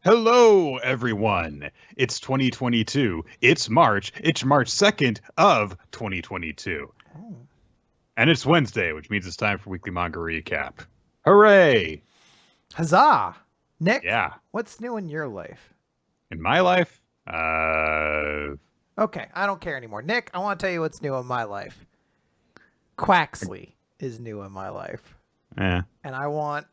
Hello, everyone. It's 2022. It's March. It's March 2nd of 2022. Oh. And it's Wednesday, which means it's time for Weekly Manga Recap. Hooray! Huzzah! Nick, Yeah. what's new in your life? In my life, Okay, I don't care anymore. Nick, I want to tell you what's new in my life. Quaxley is new in my life. And I want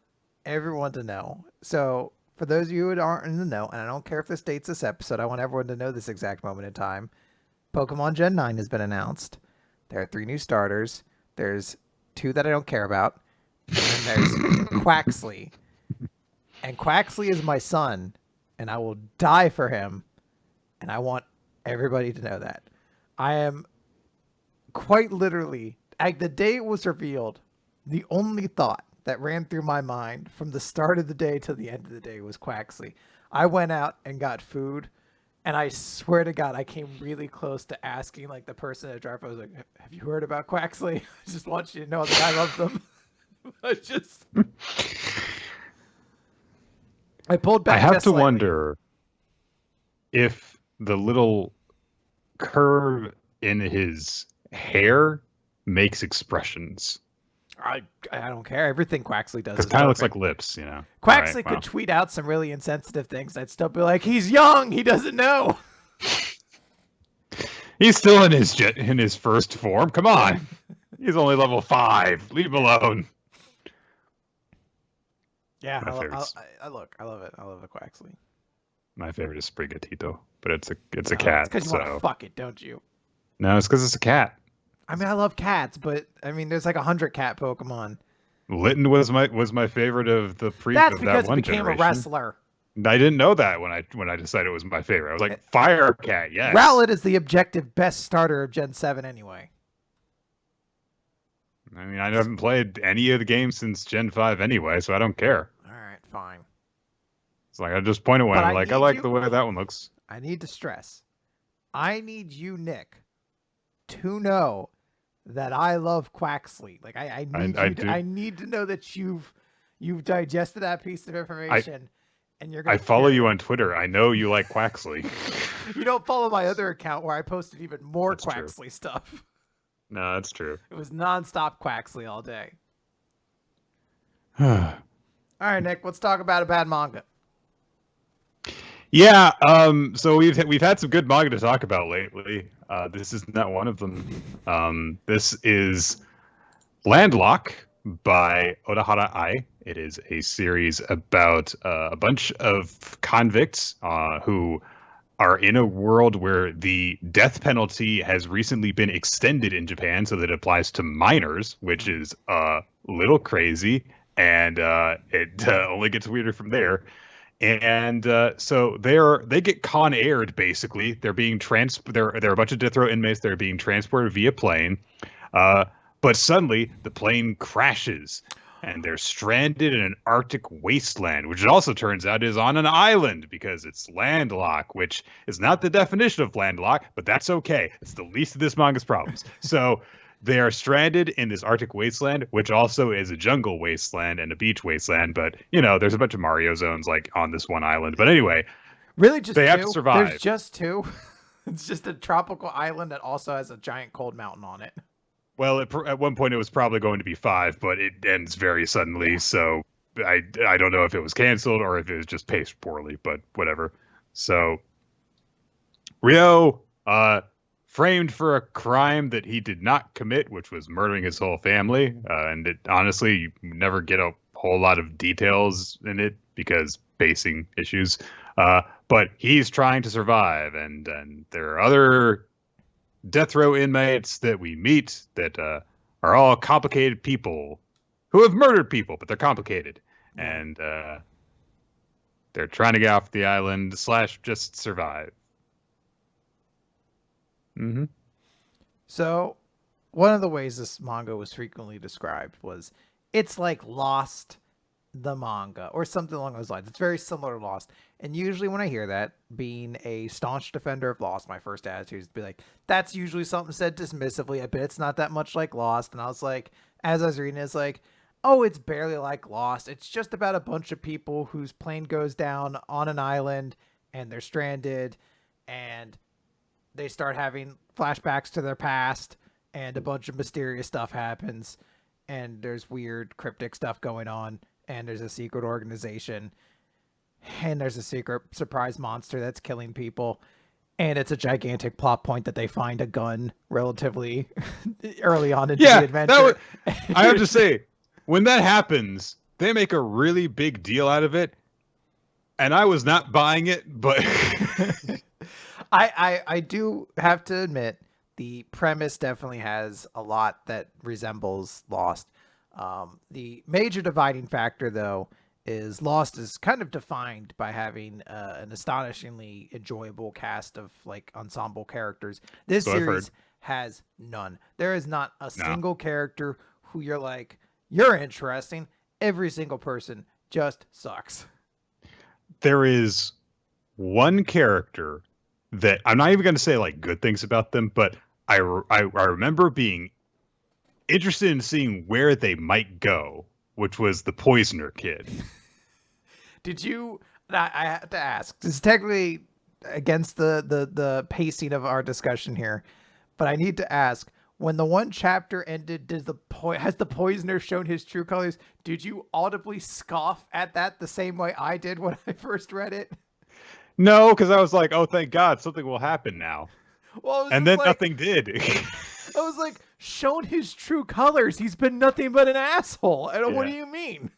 everyone to know. So, for those of you who aren't in the know, and I don't care if this dates this episode, I want everyone to know this exact moment in time. Pokemon Gen 9 has been announced. There are 3 new starters. There's 2 that I don't care about. And then there's Quaxley. And Quaxley is my son, and I will die for him. And I want everybody to know that. I am quite literally, the day it was revealed, the only thought that ran through my mind from the start of the day to the end of the day was Quaxley. I went out and got food, and I swear to God, I came really close to asking like the person at drive. I was like, "Have you heard about Quaxley? I just want you to know that I love them." I pulled back. I have just to slightly. wonder if the little curve in his hair makes expressions. I don't care. Everything Quaxley does Because is it kind of looks perfect. like lips, you know. Quaxley Right, could tweet out some really insensitive things. I'd still be like, he's young. He doesn't know. He's still in his first form. Come on. He's only level 5. Leave him alone. Yeah, My I love it. I love the Quaxley. My favorite is Sprigatito, but it's a cat. It's because you so. want to fuck it, don't you? No, it's because it's a cat. I mean, I love cats, but I mean, there's like 100 cat Pokemon. Litten was my favorite of the That's of because that one it became generation. a wrestler. I didn't know that when I decided it was my favorite. I was like, Fire Cat, yes. Rowlet is the objective best starter of Gen 7 anyway. I mean, I haven't played any of the games since Gen 5 anyway, so I don't care. All right, fine. It's like I just point at one. I'm like, I like the way that one looks. I need to stress. I need you, Nick, to know that I love Quaxley. Like I need to know that you've digested that piece of information, and you're gonna. I follow you on Twitter. I know you like Quaxley. You don't follow my other account where I posted even more That's Quaxley true. stuff. No, that's true. It was nonstop Quaxley all day. All right, Nick, let's talk about a bad manga. Yeah, so we've had some good manga to talk about lately. This is not one of them. This is Landlock by Odahara Ai. It is a series about a bunch of convicts who are in a world where the death penalty has recently been extended in Japan so that it applies to minors, which is a little crazy, and it only gets weirder from there. And so they get Con Aired, basically. They're being they're a bunch of death row inmates. They're being transported via plane, but suddenly the plane crashes, and they're stranded in an Arctic wasteland, which it also turns out is on an island because it's landlocked, which is not the definition of landlocked, but that's okay. It's the least of this manga's problems. So they are stranded in this Arctic wasteland, which also is a jungle wasteland and a beach wasteland. But, you know, there's a bunch of Mario zones like on this one island. But anyway, really, just they two? have to survive. There's just 2. It's just a tropical island that also has a giant cold mountain on it. Well, at one point it was probably going to be 5, but it ends very suddenly. Yeah. So I don't know if it was canceled or if it was just paced poorly, but whatever. So Ryo, framed for a crime that he did not commit, which was murdering his whole family. And it honestly, you never get a whole lot of details in it because pacing issues. But he's trying to survive, and there are other death row inmates that we meet that are all complicated people who have murdered people, but they're complicated. And they're trying to get off the island / just survive. So one of the ways this manga was frequently described was it's like Lost the manga or something along those lines. It's very similar to Lost. And usually when I hear that, being a staunch defender of Lost, my first attitude is to be like, that's usually something said dismissively. I bet it's not that much like Lost. And I was like, as I was reading it, it's like, oh, it's barely like Lost. It's just about a bunch of people whose plane goes down on an island and they're stranded and they start having flashbacks to their past and a bunch of mysterious stuff happens and there's weird cryptic stuff going on and there's a secret organization and there's a secret surprise monster that's killing people and it's a gigantic plot point that they find a gun relatively early on into the adventure. I have to say, when that happens, they make a really big deal out of it, and I was not buying it, but I do have to admit the premise definitely has a lot that resembles Lost. The major dividing factor, though, is Lost is kind of defined by having an astonishingly enjoyable cast of like ensemble characters. This series has none. There is not a single character who you're like, you're interesting. Every single person just sucks. There is one character that I'm not even going to say like good things about them, but I remember being interested in seeing where they might go, which was the Poisoner kid. Did you? I have to ask. This is technically against the pacing of our discussion here, but I need to ask. When the one chapter ended, has the Poisoner shown his true colors? Did you audibly scoff at that the same way I did when I first read it? No, because I was like, oh, thank God, something will happen now. Well, and then nothing did. I was like, shown his true colors. He's been nothing but an asshole. What do you mean?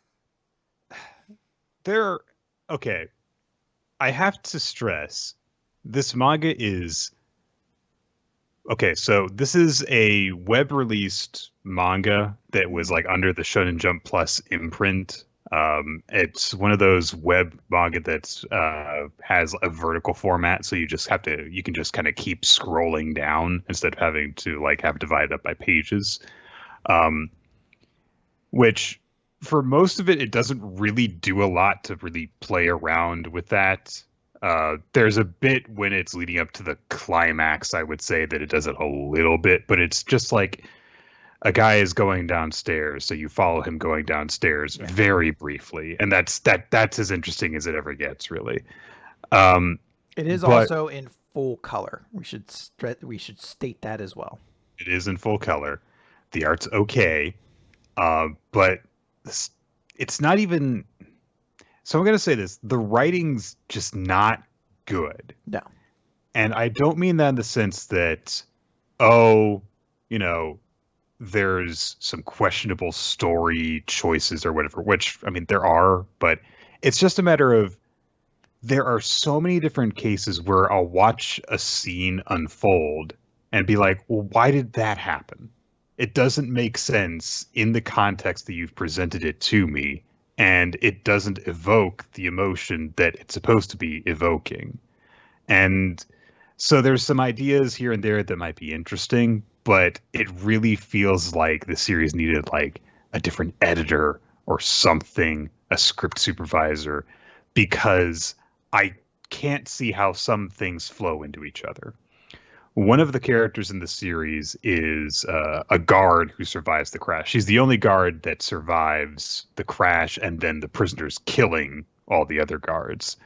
Okay. I have to stress, this manga is... Okay, so this is a web-released manga that was like under the Shonen Jump Plus imprint. It's one of those web manga that has a vertical format, so you can just kind of keep scrolling down instead of having to like have it divided up by pages. Which for most of it, it doesn't really do a lot to really play around with that. There's a bit when it's leading up to the climax, I would say that it does it a little bit, but it's just like a guy is going downstairs, so you follow him going downstairs very briefly, and that's as interesting as it ever gets, really. It is also in full color. We should state that as well. It is in full color. The art's okay, but it's not even... So I'm going to say this. The writing's just not good. No. And I don't mean that in the sense that, there's some questionable story choices or whatever, which, I mean, there are, but it's just a matter of there are so many different cases where I'll watch a scene unfold and be like, well, why did that happen? It doesn't make sense in the context that you've presented it to me. And it doesn't evoke the emotion that it's supposed to be evoking. And so there's some ideas here and there that might be interesting, but it really feels like the series needed like a different editor or something, a script supervisor, because I can't see how some things flow into each other. One of the characters in the series is a guard who survives the crash. She's the only guard that survives the crash and then the prisoners killing all the other guards.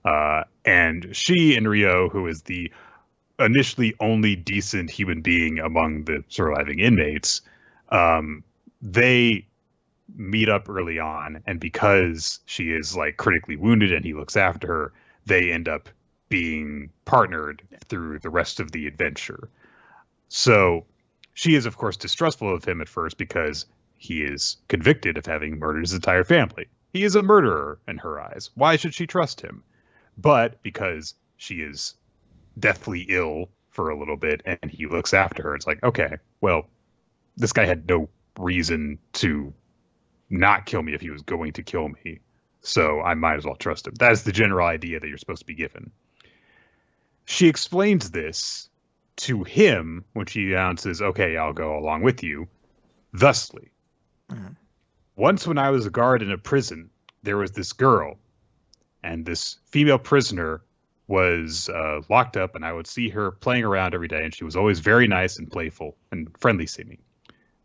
And she and Rio, who is the initially only decent human being among the surviving inmates, they meet up early on. And because she is like critically wounded and he looks after her, they end up being partnered through the rest of the adventure. So she is, of course, distrustful of him at first because he is convicted of having murdered his entire family. He is a murderer in her eyes. Why should she trust him? But because she is deathly ill for a little bit and he looks after her, it's like, okay, well, this guy had no reason to not kill me if he was going to kill me. So I might as well trust him. That's the general idea that you're supposed to be given. She explains this to him when she announces, okay, I'll go along with you, thusly. Mhm. Once when I was a guard in a prison, there was this girl, and this female prisoner was locked up, and I would see her playing around every day, and she was always very nice and playful and friendly seeming.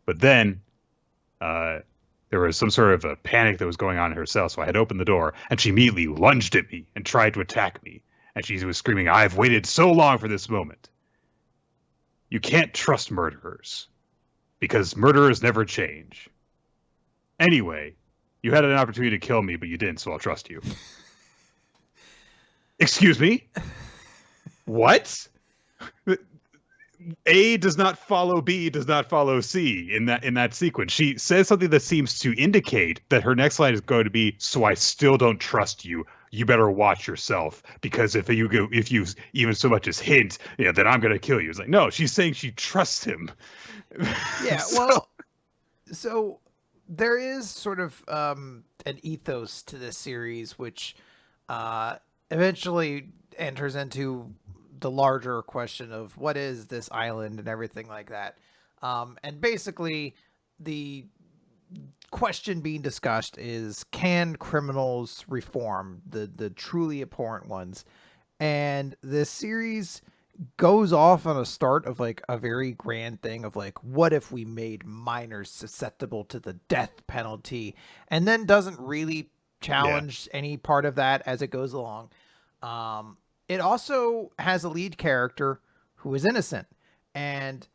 But then there was some sort of a panic that was going on in her cell, so I had opened the door, and she immediately lunged at me and tried to attack me. And she was screaming, I've waited so long for this moment. You can't trust murderers, because murderers never change. Anyway, you had an opportunity to kill me, but you didn't, so I'll trust you. Excuse me? What? A does not follow B, does not follow C in that sequence. She says something that seems to indicate that her next line is going to be, so I still don't trust you. You better watch yourself, because if you even so much as hint, then I'm going to kill you. It's like, no, she's saying she trusts him. Yeah, well, so there is sort of an ethos to this series, which eventually enters into the larger question of what is this island and everything like that. And basically, the question being discussed is, can criminals reform, the truly abhorrent ones? And this series goes off on a start of like a very grand thing of like, what if we made minors susceptible to the death penalty, and then doesn't really challenge any part of that as it goes along. It also has a lead character who is innocent, and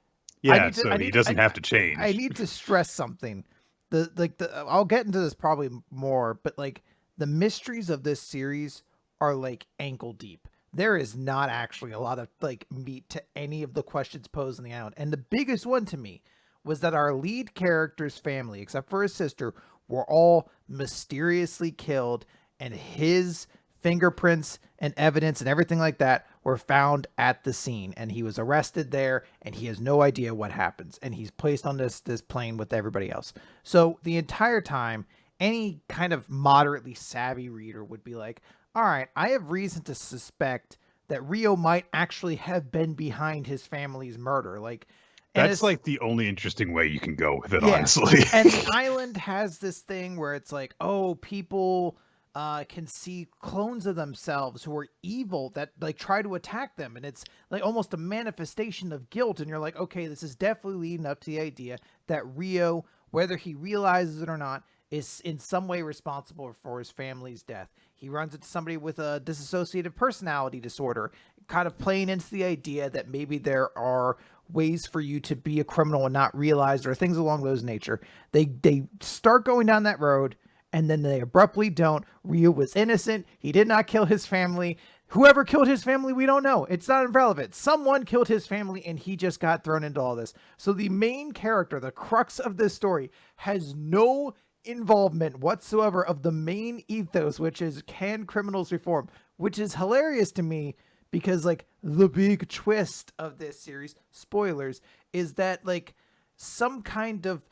he doesn't have to change. I need to stress something. I'll get into this probably more, but like the mysteries of this series are like ankle deep. There is not actually a lot of like meat to any of the questions posed in the island. And the biggest one to me was that our lead character's family, except for his sister, were all mysteriously killed, and his fingerprints and evidence and everything like that were found at the scene, and he was arrested there, and he has no idea what happens, and he's placed on this plane with everybody else. So the entire time, any kind of moderately savvy reader would be like, all right, I have reason to suspect that Rio might actually have been behind his family's murder. Like, that's like the only interesting way you can go with it, honestly. And the island has this thing where it's like, oh, people can see clones of themselves who are evil that like try to attack them, and it's like almost a manifestation of guilt. And you're like, okay, this is definitely leading up to the idea that Rio, whether he realizes it or not, is in some way responsible for his family's death. He runs into somebody with a dissociative personality disorder, kind of playing into the idea that maybe there are ways for you to be a criminal and not realize, or things along those nature. They start going down that road, and then they abruptly don't. Rio was innocent. He did not kill his family. Whoever killed his family, we don't know. It's not irrelevant. Someone killed his family, and he just got thrown into all this. So the main character, the crux of this story, has no involvement whatsoever of the main ethos, which is, can criminals reform? Which is hilarious to me, because like the big twist of this series, spoilers, is that like some kind of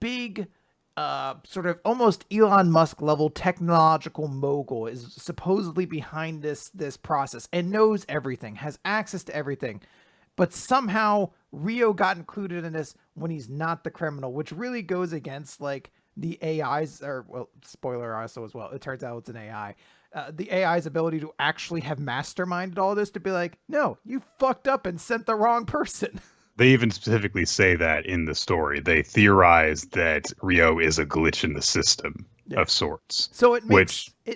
big sort of almost Elon Musk level technological mogul is supposedly behind this process and knows everything, has access to everything. But somehow Rio got included in this when he's not the criminal, which really goes against like the AI's, or well, spoiler also as well, it turns out it's an AI. The AI's ability to actually have masterminded all this, to be like, no, you fucked up and sent the wrong person. They even specifically say that in the story. They theorize that Rio is a glitch in the system of sorts. So it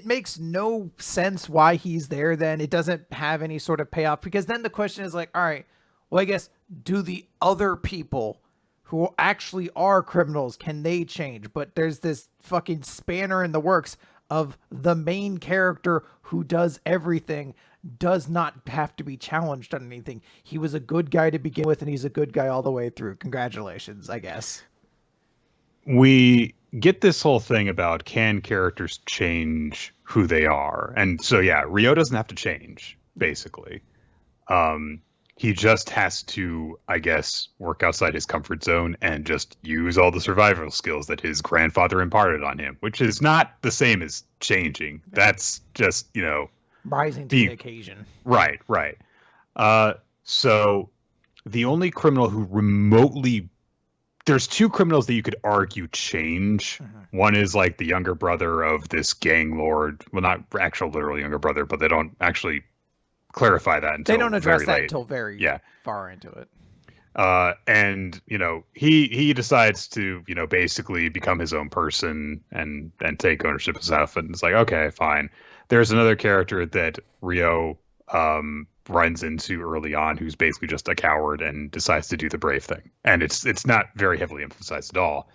makes no sense why he's there then. It doesn't have any sort of payoff, because then the question is like, all right, well, I guess, do the other people who actually are criminals, can they change? But there's this fucking spanner in the works of the main character who does everything does not have to be challenged on anything. He was a good guy to begin with, and he's a good guy all the way through. Congratulations, I guess. We get this whole thing about, can characters change who they are? And so, yeah, Rio doesn't have to change, basically. He just has to, I guess, work outside his comfort zone and just use all the survival skills that his grandfather imparted on him, which is not the same as changing. That's just, rising to the occasion. Right. So the only criminal who remotely, there's two criminals that you could argue change. One is like the younger brother of this gang lord. Well, not actual literal younger brother, but they don't actually clarify that until they don't address very that late. until very far into it. And he decides to basically become his own person and take ownership of stuff, and it's like, okay, fine. There's another character that Ryo runs into early on who's basically just a coward and decides to do the brave thing, and it's not very heavily emphasized at all.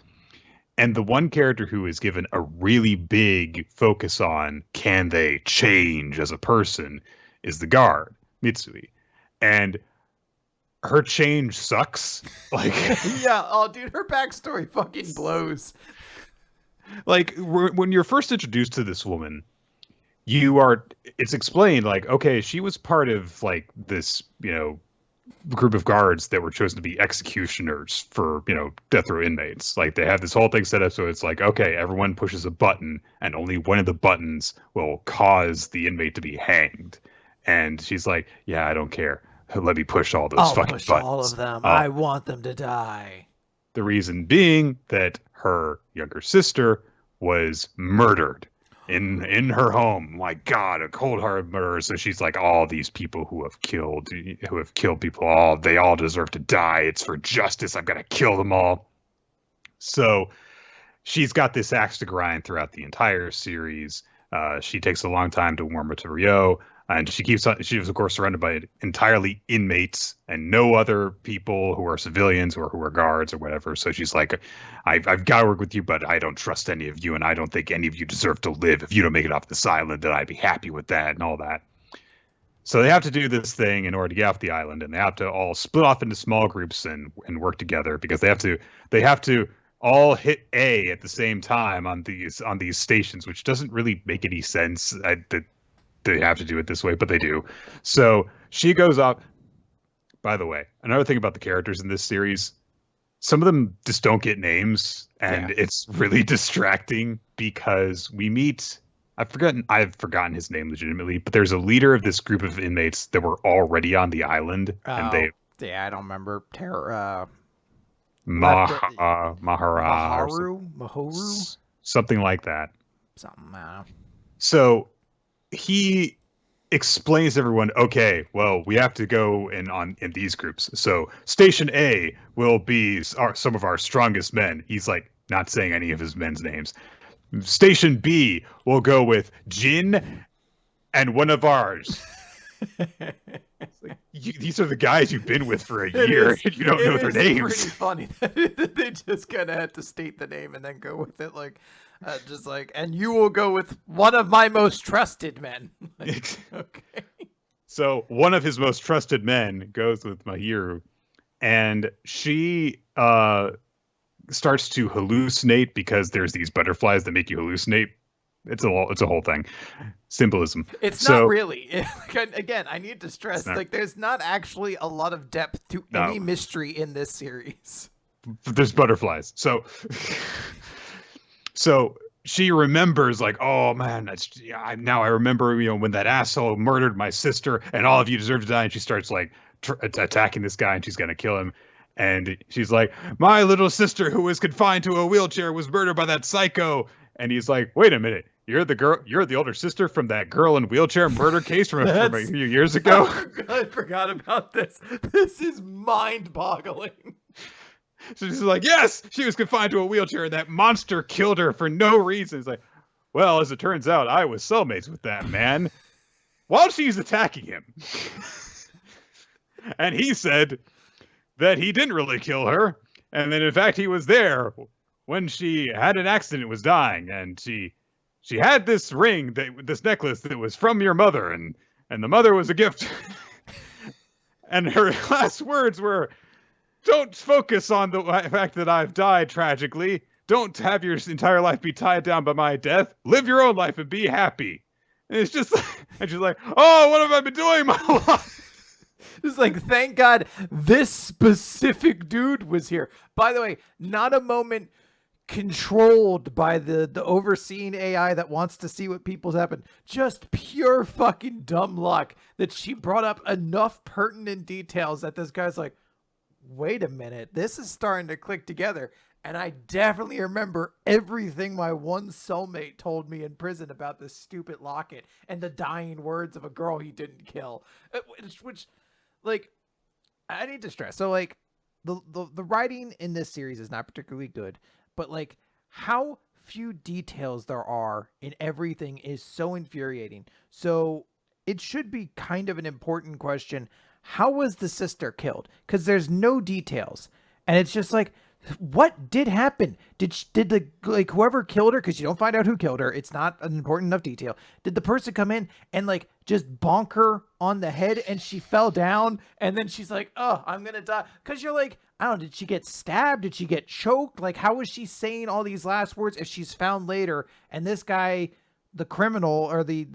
And the one character who is given a really big focus on can they change as a person is the guard, Mitsui. And her change sucks. Like, yeah, oh dude, her backstory fucking blows. Like, when you're first introduced to this woman, it's explained like, okay, she was part of like this, group of guards that were chosen to be executioners for, death row inmates. Like, they have this whole thing set up so it's like, okay, everyone pushes a button and only one of the buttons will cause the inmate to be hanged. And she's like, yeah, I don't care. Let me push all those fucking buttons. All of them. I want them to die. The reason being that her younger sister was murdered in her home. My God, a cold-hearted murder. So she's like, all these people who have killed people, they all deserve to die. It's for justice. I've got to kill them all. So she's got this axe to grind throughout the entire series. She takes a long time to warm up to Ryo. And she was, of course, surrounded by entirely inmates and no other people who are civilians or who are guards or whatever. So she's like, I've got to work with you, but I don't trust any of you, and I don't think any of you deserve to live. If you don't make it off this island, then I'd be happy with that and all that. So they have to do this thing in order to get off the island, and they have to all split off into small groups and work together because they have to all hit A at the same time on these stations, which doesn't really make any sense. They have to do it this way, but they do. So she goes up. By the way, another thing about the characters in this series, some of them just don't get names, and it's really distracting because we meet. I've forgotten his name legitimately, but there's a leader of this group of inmates that were already on the island, and I don't remember. Maharu, something like that. Something. I don't know. So he explains to everyone, okay, well, we have to go in these groups. So Station A will be some of our strongest men. He's like not saying any of his men's names. Station B will go with Jin and one of ours. Like, these are the guys you've been with for a year and you don't know their names. It's pretty funny that they just kind of had to state the name and then go with it, like just like, and you will go with one of my most trusted men. Like, okay. So one of his most trusted men goes with Mahiru, and she starts to hallucinate because there's these butterflies that make you hallucinate. It's a whole thing. Symbolism. It's not really. Again, I need to stress, like, there's not actually a lot of depth to any mystery in this series. There's butterflies. So she remembers, like, oh man, now I remember, when that asshole murdered my sister, and all of you deserve to die. And she starts like attacking this guy, and she's gonna kill him. And she's like, my little sister who was confined to a wheelchair was murdered by that psycho. And he's like, wait a minute. You're the older sister from that girl in wheelchair murder case from a few years ago? I forgot about this. This is mind-boggling. So she's like, yes, she was confined to a wheelchair and that monster killed her for no reason. It's like, well, as it turns out, I was cellmates with that man while she's attacking him. And he said that he didn't really kill her. And that, in fact, he was there when she had an accident and was dying. And she had this ring, this necklace that was from your mother. And the mother was a gift. And her last words were, don't focus on the fact that I've died tragically. Don't have your entire life be tied down by my death. Live your own life and be happy. And it's just, and she's like, oh, what have I been doing my life? It's like, thank God this specific dude was here. By the way, not a moment controlled by the overseeing AI that wants to see what people's happen. Just pure fucking dumb luck that she brought up enough pertinent details that this guy's like, wait a minute, this is starting to click together. And I definitely remember everything my one cellmate told me in prison about this stupid locket and the dying words of a girl he didn't kill. Which like, I need to stress. So, like, the writing in this series is not particularly good, but, like, how few details there are in everything is so infuriating. So, it should be kind of an important question. How was the sister killed? Because there's no details. And it's just like, what did happen? Did the like whoever killed her, because you don't find out who killed her, it's not an important enough detail. Did the person come in and like just bonk her on the head and she fell down and then she's like, oh, I'm gonna die? Because you're like, I don't know, did she get stabbed? Did she get choked? Like, how was she saying all these last words if she's found later and this guy, the criminal or the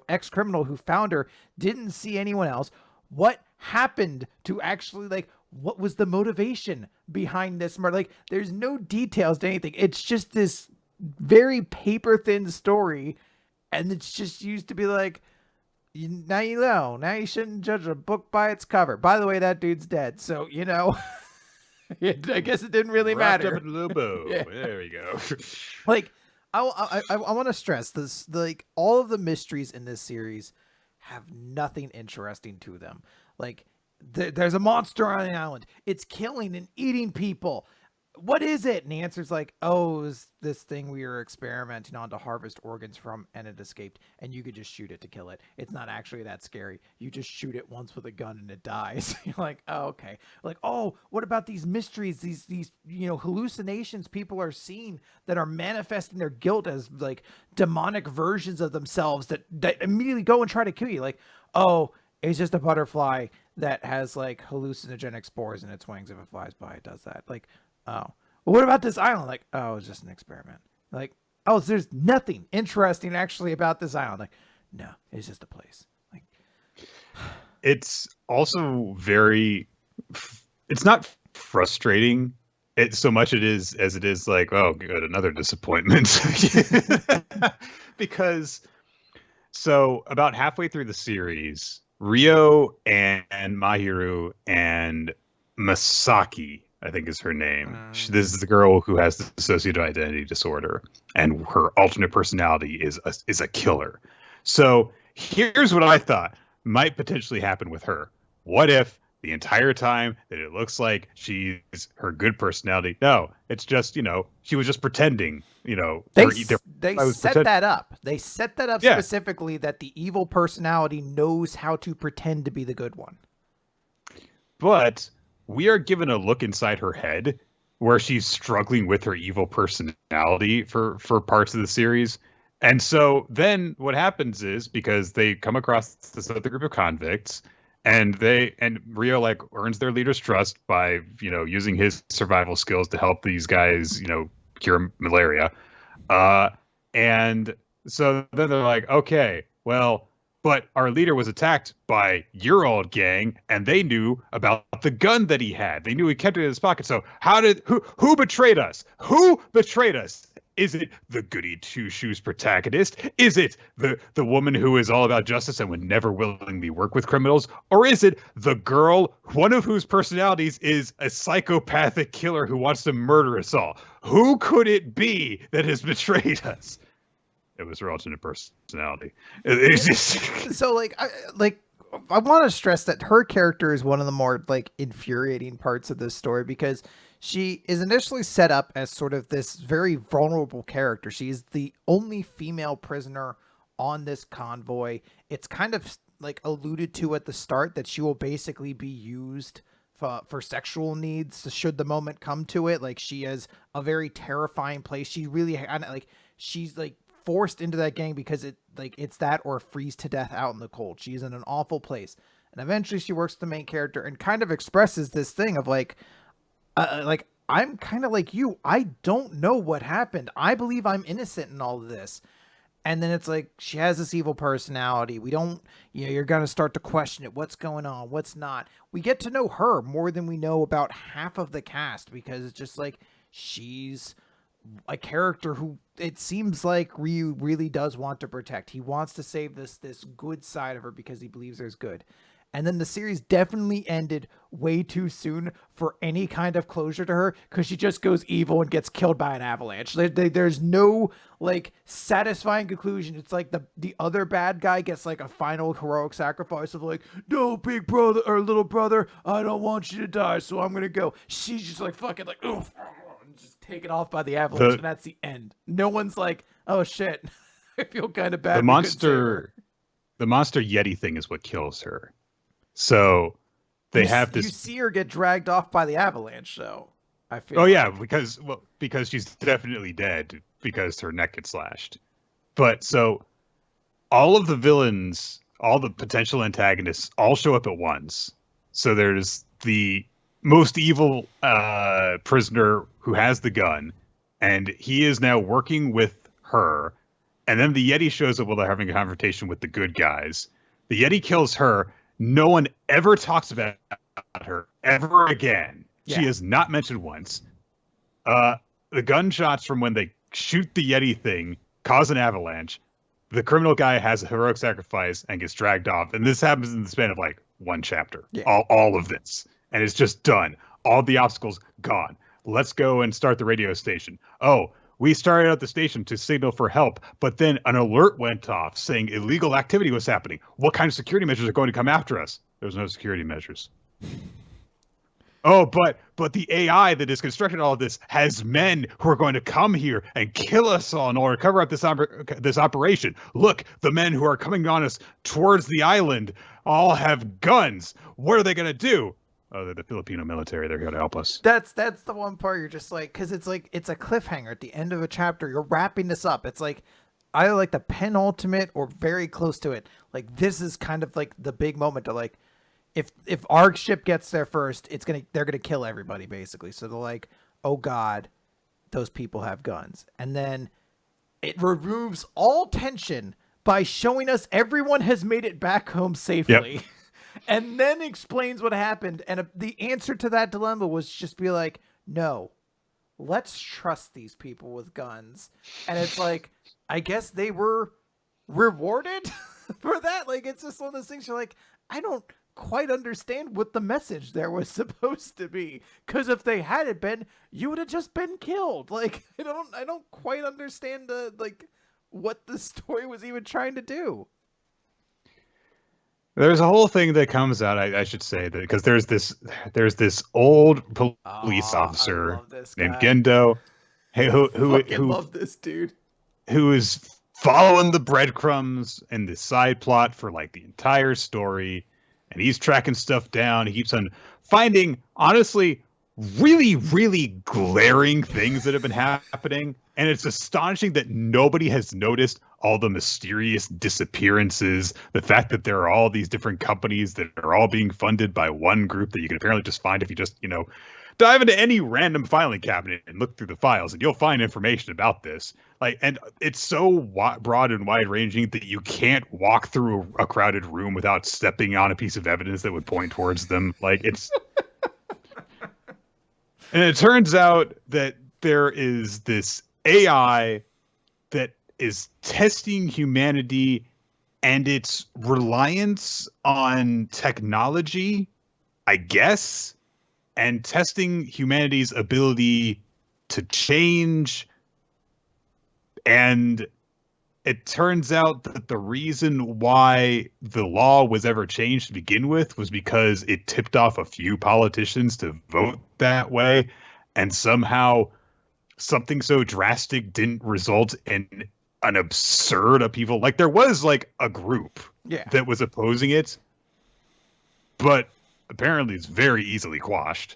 ex-criminal who found her, didn't see anyone else? What happened to actually, like, what was the motivation behind this murder? Like, there's no details to anything. It's just this very paper thin story, and it's just used to be like, now you know. Now you shouldn't judge a book by its cover. By the way, that dude's dead, so I guess it didn't really matter. Wrapped up in Lubo. Yeah. There we go. Like, I want to stress this. Like, all of the mysteries in this series have nothing interesting to them. Like, there's a monster on an island. It's killing and eating people. What is it? And the answer's like, oh, it was this thing we were experimenting on to harvest organs from, and it escaped. And you could just shoot it to kill it. It's not actually that scary. You just shoot it once with a gun and it dies. You're like, oh, okay. Like, oh, what about these mysteries? These hallucinations people are seeing that are manifesting their guilt as like demonic versions of themselves that immediately go and try to kill you. Like, oh, it's just a butterfly that has like hallucinogenic spores in its wings. If it flies by, it does that. Like, oh, well, what about this island? Like, oh, it's just an experiment. Like, oh, so there's nothing interesting actually about this island. Like, no, it's just a place. Like, it's also it's not frustrating so much as it is like, oh, good, another disappointment. Because so about halfway through the series, Rio and Mahiru and Masaki, I think is her name. This is the girl who has the dissociative identity disorder, and her alternate personality is a killer. So here's what I thought might potentially happen with her. What if the entire time that it looks like she's her good personality? No, it's just, she was just pretending, They set that up. They set that up specifically that the evil personality knows how to pretend to be the good one. But we are given a look inside her head where she's struggling with her evil personality for parts of the series. And so then what happens is, because they come across this other group of convicts, and Rio like earns their leader's trust by, using his survival skills to help these guys, cure malaria. And so then they're like, okay, well, but our leader was attacked by your old gang, and they knew about the gun that he had. They knew he kept it in his pocket. So who betrayed us? Who betrayed us? Is it the goody two-shoes protagonist? Is it the woman who is all about justice and would never willingly work with criminals? Or is it the girl, one of whose personalities is a psychopathic killer who wants to murder us all? Who could it be that has betrayed us? It was her alternate personality. It's just... So, I want to stress that her character is one of the more, infuriating parts of this story, because she is initially set up as sort of this very vulnerable character. She's the only female prisoner on this convoy. It's kind of, alluded to at the start that she will basically be used for sexual needs should the moment come to it. Like, she is a very terrifying place. She really, she's, forced into that gang because it's that or freeze to death out in the cold. She's in an awful place. And eventually she works with the main character and kind of expresses this thing of I'm kind of like you. I don't know what happened. I believe I'm innocent in all of this. And then it's like, she has this evil personality. We don't, you're going to start to question it. What's going on? What's not? We get to know her more than we know about half of the cast, because it's just like, she's a character who it seems like Ryu really does want to protect. He wants to save this good side of her because he believes there's good. And then the series definitely ended way too soon for any kind of closure to her, because she just goes evil and gets killed by an avalanche. There's no like satisfying conclusion. It's like the other bad guy gets like a final heroic sacrifice of like, no, big brother or little brother, I don't want you to die, so I'm gonna go. She's just like fucking like, oof, just taken off by the avalanche, and that's the end. No one's like, oh shit, I feel kind of bad. The monster Yeti thing is what kills her. So they have this. You see her get dragged off by the avalanche, though. I feel. Oh yeah, because she's definitely dead because her neck gets slashed. But so all of the villains, all the potential antagonists, all show up at once. So there's the most evil prisoner who has the gun, and he is now working with her. And then the Yeti shows up while they're having a confrontation with the good guys. The Yeti kills her. No one ever talks about her ever again. Yeah. She is not mentioned once. The gunshots from when they shoot the Yeti thing cause an avalanche. The criminal guy has a heroic sacrifice and gets dragged off. And this happens in the span of like one chapter. Yeah. All of this. And it's just done. All the obstacles gone. Let's go and start the radio station. Oh, we started at the station to signal for help, but then an alert went off saying illegal activity was happening. What kind of security measures are going to come after us? There's no security measures. Oh, but the AI that is constructing all of this has men who are going to come here and kill us all in order to cover up this operation. Look, the men who are coming on us towards the island all have guns. What are they going to do? Oh, they're the Filipino military. They're here to help us. That's the one part you're just like, because it's like, it's a cliffhanger at the end of a chapter. You're wrapping this up. It's like either like the penultimate or very close to it. Like this is kind of like the big moment to like, if our ship gets there first, they're gonna kill everybody basically. So they're like, oh God, those people have guns. And then it removes all tension by showing us everyone has made it back home safely. Yep. And then explains what happened. And the answer to that dilemma was just be like, no, let's trust these people with guns. And it's like, I guess they were rewarded for that. Like, it's just one of those things you're like, I don't quite understand what the message there was supposed to be. Because if they hadn't been, you would have just been killed. Like, I don't quite understand what the story was even trying to do. There's a whole thing that comes out, I should say, that because there's this old police officer named Gendo, who love this dude, who is following the breadcrumbs and the side plot for like the entire story, and he's tracking stuff down. He keeps on finding, honestly, really, really glaring things that have been happening. And it's astonishing that nobody has noticed all the mysterious disappearances, the fact that there are all these different companies that are all being funded by one group that you can apparently just find if you just, dive into any random filing cabinet and look through the files, and you'll find information about this. Like, and it's so broad and wide-ranging that you can't walk through a crowded room without stepping on a piece of evidence that would point towards them. Like, it's... And it turns out that there is this AI that is testing humanity and its reliance on technology, I guess, and testing humanity's ability to change. And it turns out that the reason why the law was ever changed to begin with was because it tipped off a few politicians to vote that way. And somehow something so drastic didn't result in an absurd upheaval. Like, there was like a group that was opposing it, but apparently it's very easily quashed.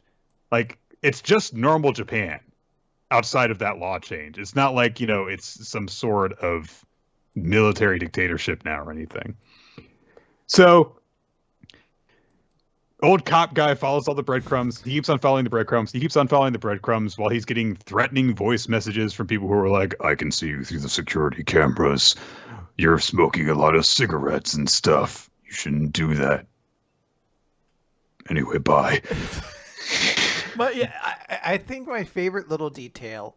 Like, it's just normal Japan outside of that law change. It's not like, it's some sort of military dictatorship now or anything. So old cop guy follows all the breadcrumbs. He keeps on following the breadcrumbs. He keeps on following the breadcrumbs while he's getting threatening voice messages from people who are like, I can see you through the security cameras. You're smoking a lot of cigarettes and stuff. You shouldn't do that. Anyway, bye. But yeah, I think my favorite little detail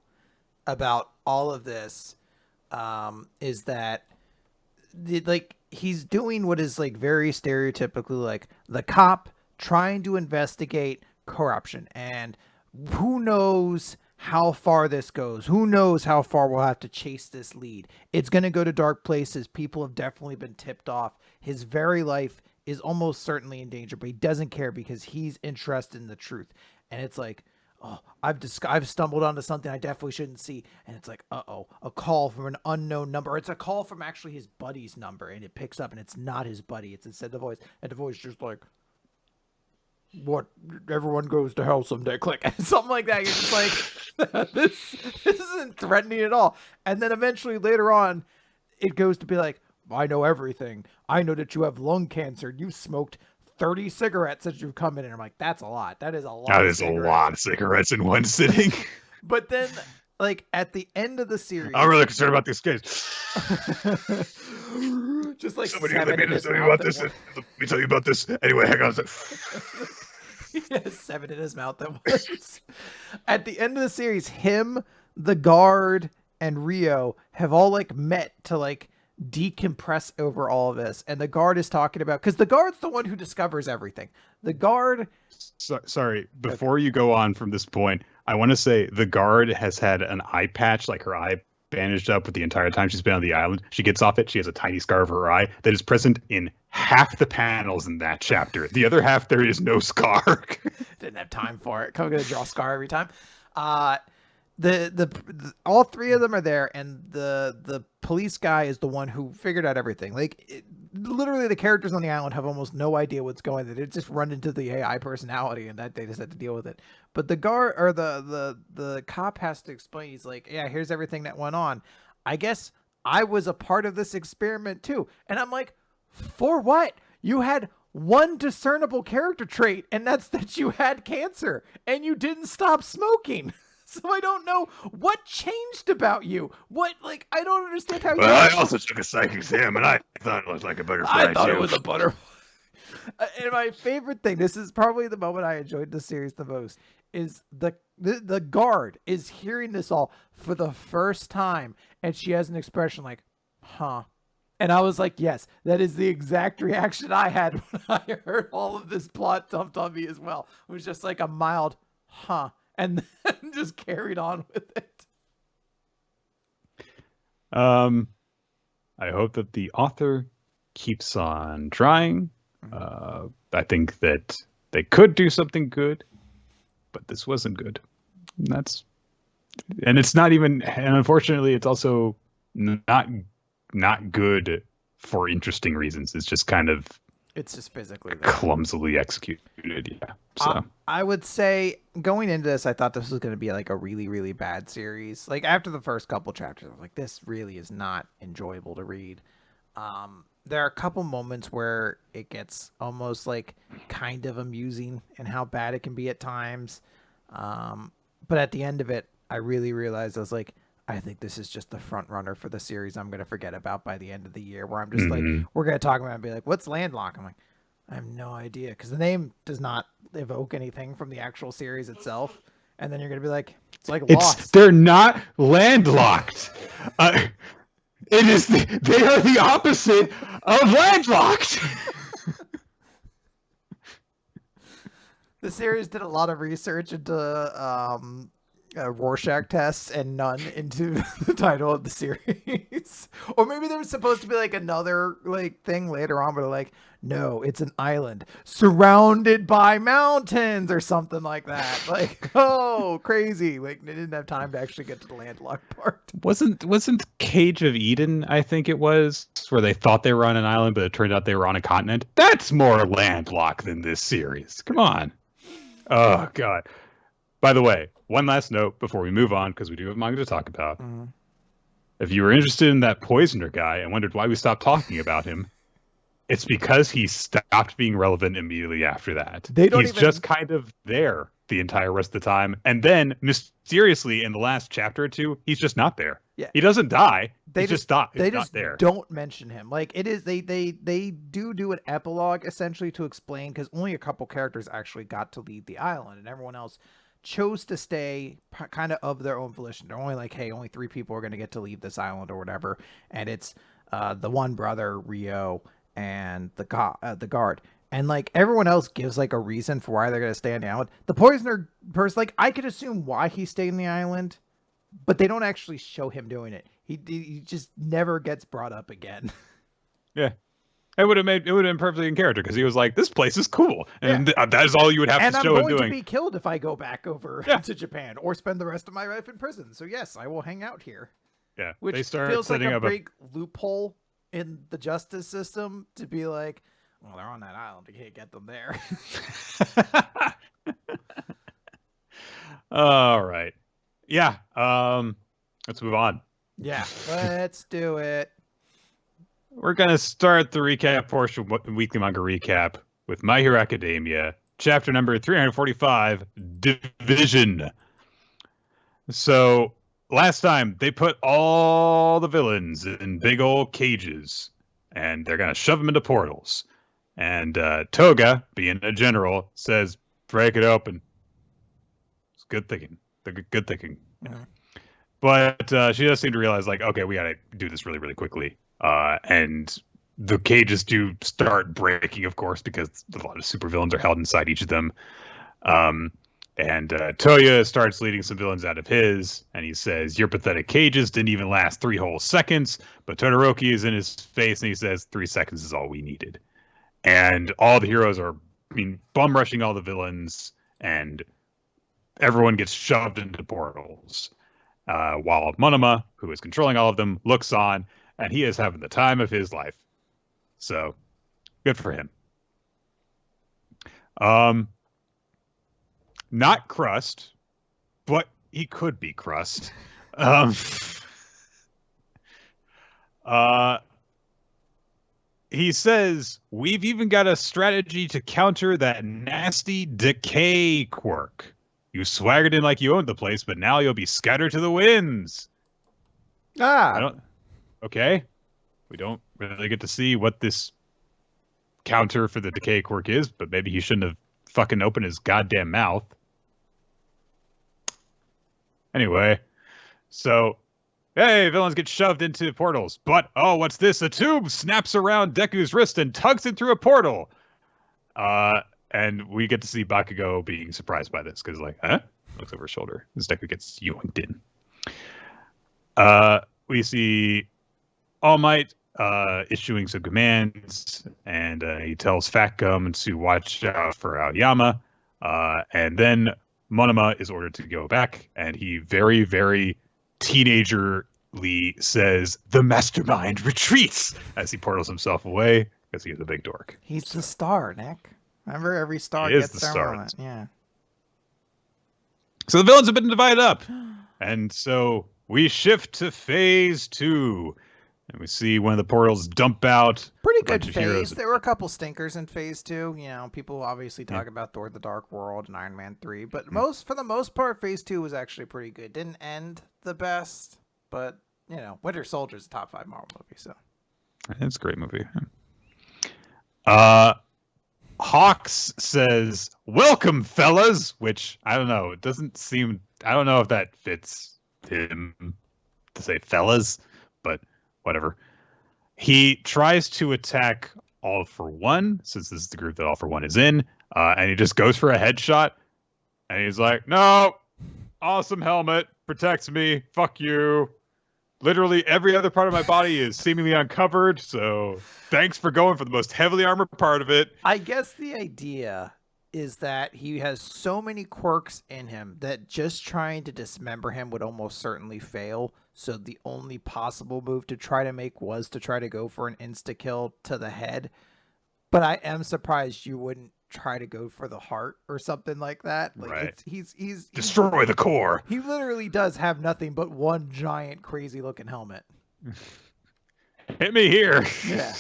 about all of this is that like he's doing what is like very stereotypically like the cop trying to investigate corruption, and who knows how far this goes, who knows how far we'll have to chase this lead. It's going to go to dark places. People have definitely been tipped off. His very life is almost certainly in danger, but he doesn't care because he's interested in the truth. And it's like, oh, I've stumbled onto something I definitely shouldn't see. And it's like, uh-oh, a call from an unknown number. It's a call from actually his buddy's number, and it picks up, and it's not his buddy. It's instead the voice, and the voice just like, what, everyone goes to hell someday, click. Something like that. You're just like, this isn't threatening at all. And then eventually later on, it goes to be like, I know everything. I know that you have lung cancer. You've smoked 30 cigarettes since you've come in. And I'm like, that's a lot. That is a lot. That is a lot of cigarettes in one sitting. But then, like, at the end of the series, I'm really concerned about this case. Just like somebody let me tell you about this. Let me tell you about this. Anyway, hang on a sec. He has 7 in his mouth at once. At the end of the series, him, the guard, and Rio have all like met to like decompress over all of this. And the guard is talking about, because the guard's the one who discovers everything. The guard. Sorry, before you go on from this point, I want to say the guard has had an eye patch, like her eye bandaged up with the entire time she's been on the island. She gets off it. She has a tiny scar over her eye that is present in half the panels in that chapter. The other half, there is no scar. Didn't have time for it. I'm gonna draw a scar every time. The all 3 of them are there, and the police guy is the one who figured out everything. Like literally, the characters on the island have almost no idea what's going on. They just run into the AI personality, and that they just have to deal with it. But the guard or the cop has to explain. He's like, yeah, here's everything that went on. I guess I was a part of this experiment too. And I'm like, for what? You had one discernible character trait, and that's that you had cancer and you didn't stop smoking. So I don't know what changed about you. What, like, I don't understand how you. Well, I also took a psych exam, and I thought it was like a butterfly. I thought it was a butterfly. And my favorite thing, this is probably the moment I enjoyed the series the most, is the guard is hearing this all for the first time, and she has an expression like, huh. And I was like, yes, that is the exact reaction I had when I heard all of this plot dumped on me as well. It was just like a mild, huh. And then just carried on with it. I hope that the author keeps on trying. I think that they could do something good, but this wasn't good. And it's not even, and unfortunately, it's also not good for interesting reasons. It's just kind of, it's just physically clumsily executed. Yeah. So I would say going into this, I thought this was going to be like a really, really bad series. Like after the first couple chapters, I was like, this really is not enjoyable to read. There are a couple moments where it gets almost like kind of amusing and how bad it can be at times. But at the end of it, I really realized I was like, I think this is just the front runner for the series I'm going to forget about by the end of the year, where I'm just like, we're going to talk about it and be like, what's Landlock? I'm like, I have no idea, because the name does not evoke anything from the actual series itself. And then you're going to be like, it's like Lost. They're not landlocked. They are the opposite of landlocked. The series did a lot of research into Rorschach tests and none into the title of the series. Or maybe there was supposed to be like another like thing later on, but like, no, it's an island surrounded by mountains or something like that. Like, oh, crazy. Like they didn't have time to actually get to the landlocked part. Wasn't Cage of Eden, I think it was, where they thought they were on an island, but it turned out they were on a continent? That's more landlocked than this series. Come on. Oh, God. By the way, one last note before we move on, because we do have manga to talk about. If you were interested in that poisoner guy and wondered why we stopped talking about him, it's because he stopped being relevant immediately after that. He's just kind of there the entire rest of the time. And then, mysteriously, in the last chapter or two, he's just not there. Yeah. He doesn't die. They just there. Don't mention him. Like it is, they do an epilogue essentially to explain, because only a couple characters actually got to leave the island, and everyone else chose to stay kind of their own volition. They're only like, hey, only 3 people are going to get to leave this island or whatever. And it's the one brother Rio and the guard, and like everyone else gives like a reason for why they're gonna stay on the island. The poisoner person, like I could assume why he stayed in the island, but they don't actually show him doing it. He just never gets brought up again. Yeah. It would have been perfectly in character because he was like, "This place is cool," and that is all you would have And to I'm show him going doing. to be killed if I go back over to Japan or spend the rest of my life in prison. So yes, I will hang out here. Yeah, Which they start feels like setting a up big loophole in the justice system to be like, well, they're on that island. You can't get them there. All right. Yeah. Let's move on. Yeah, let's do it. We're gonna start the recap portion, weekly manga recap, with My Hero Academia, chapter number 345, Division. So last time they put all the villains in big old cages, and they're gonna shove them into portals. And Toga, being a general, says, "Break it open." It's good thinking. Good thinking. Mm-hmm. But she does seem to realize, like, okay, we gotta do this really, really quickly. And the cages do start breaking, of course, because a lot of supervillains are held inside each of them. And Toya starts leading some villains out of his, and he says, "Your pathetic cages didn't even last 3 whole seconds." But Todoroki is in his face, and he says, 3 seconds is all we needed. And all the heroes are bum rushing all the villains, and everyone gets shoved into portals. While Monoma, who is controlling all of them, looks on, and he is having the time of his life. So, good for him. Not Crust, but he could be Crust. He says, "We've even got a strategy to counter that nasty decay quirk. You swaggered in like you owned the place, but now you'll be scattered to the winds." Okay. We don't really get to see what this counter for the decay quirk is, but maybe he shouldn't have fucking opened his goddamn mouth. Anyway, so, hey, villains get shoved into portals, but, oh, what's this? A tube snaps around Deku's wrist and tugs him through a portal. And we get to see Bakugo being surprised by this, because, like, huh? Looks over his shoulder as Deku gets yoinked in. We see All Might issuing some commands, and he tells Fat Gum to watch out for Aoyama. And then Monoma is ordered to go back, and he very, very teenagerly says, "The mastermind retreats," as he portals himself away, because he is a big dork. He's the star, Nick. Remember, every star He is gets the their star. moment. Yeah. So the villains have been divided up, and so we shift to phase 2. And we see one of the portals dump out. Pretty good phase. There were a couple stinkers in phase 2. You know, people obviously talk about Thor: The Dark World and Iron Man 3, but for the most part, phase 2 was actually pretty good. Didn't end the best, but you know, Winter Soldier is a top 5 Marvel movie, so it's a great movie. Hawks says, "Welcome, fellas," which I don't know. It doesn't seem. I don't know if that fits him to say fellas, but whatever. He tries to attack All for One, since this is the group that All for One is in, and he just goes for a headshot, and he's like, "No, awesome helmet, protects me, fuck you. Literally every other part of my body is seemingly uncovered, so thanks for going for the most heavily armored part of it." I guess the idea is that he has so many quirks in him that just trying to dismember him would almost certainly fail. So the only possible move to try to make was to try to go for an insta-kill to the head. But I am surprised you wouldn't try to go for the heart or something like that. Like, right. He's destroy the core. He literally does have nothing but one giant crazy looking helmet. Hit me here. Yeah.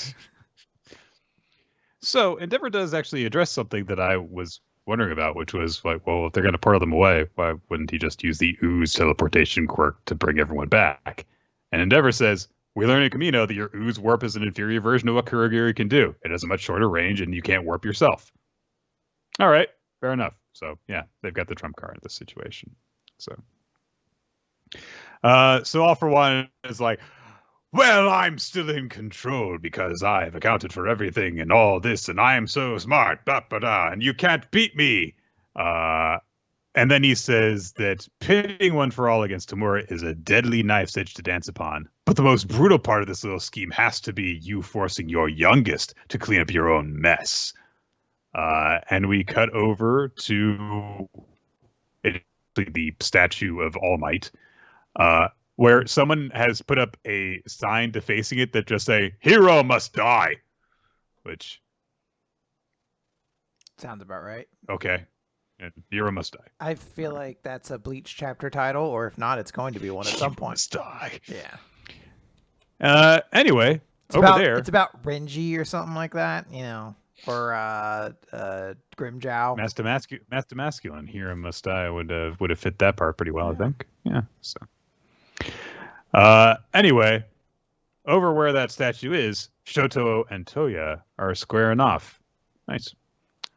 So Endeavor does actually address something that I was wondering about, which was like, well, if they're going to portal them away, why wouldn't he just use the ooze teleportation quirk to bring everyone back? And Endeavor says, "We learned in Kamino that your ooze warp is an inferior version of what Kurogiri can do. It has a much shorter range, and you can't warp yourself." All right, fair enough. So yeah, they've got the trump card in this situation. So All for One is like, well, I'm still in control because I've accounted for everything and all this, and I am so smart, and you can't beat me. And then he says that pitting one for all against Tamura is a deadly knife's edge to dance upon. But the most brutal part of this little scheme has to be you forcing your youngest to clean up your own mess. And we cut over to the statue of All Might, where someone has put up a sign defacing it that just say, "Hero must die," which sounds about right. Okay. And Hero must die. I feel like that's a Bleach chapter title, or if not, it's going to be one at some point. Must die. Yeah. Anyway, it's over about, there, it's about Renji or something like that, or Grimjow. Master Masculine. Hero must die would have fit that part pretty well, I think. Yeah. So. Anyway, over where that statue is, Shoto and Toya are squaring off. Nice.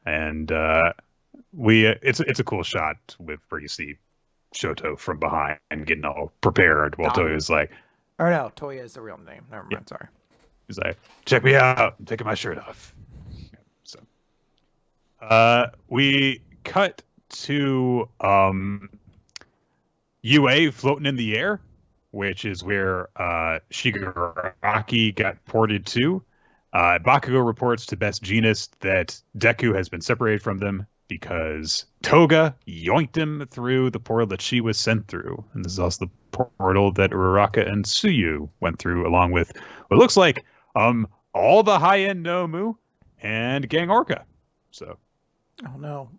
And it's a cool shot where you see Shoto from behind and getting all prepared while Toya's like, or no, Toya is the real name. Never mind. Yeah. Sorry. He's like, check me out. I'm taking my shirt off. So, we cut to UA floating in the air, which is where Shigaraki got ported to. Bakugo reports to Best Jeanist that Deku has been separated from them because Toga yoinked him through the portal that she was sent through. And this is also the portal that Uraraka and Tsuyu went through, along with what looks like all the high-end Nomu and Gang Orca. So, oh no.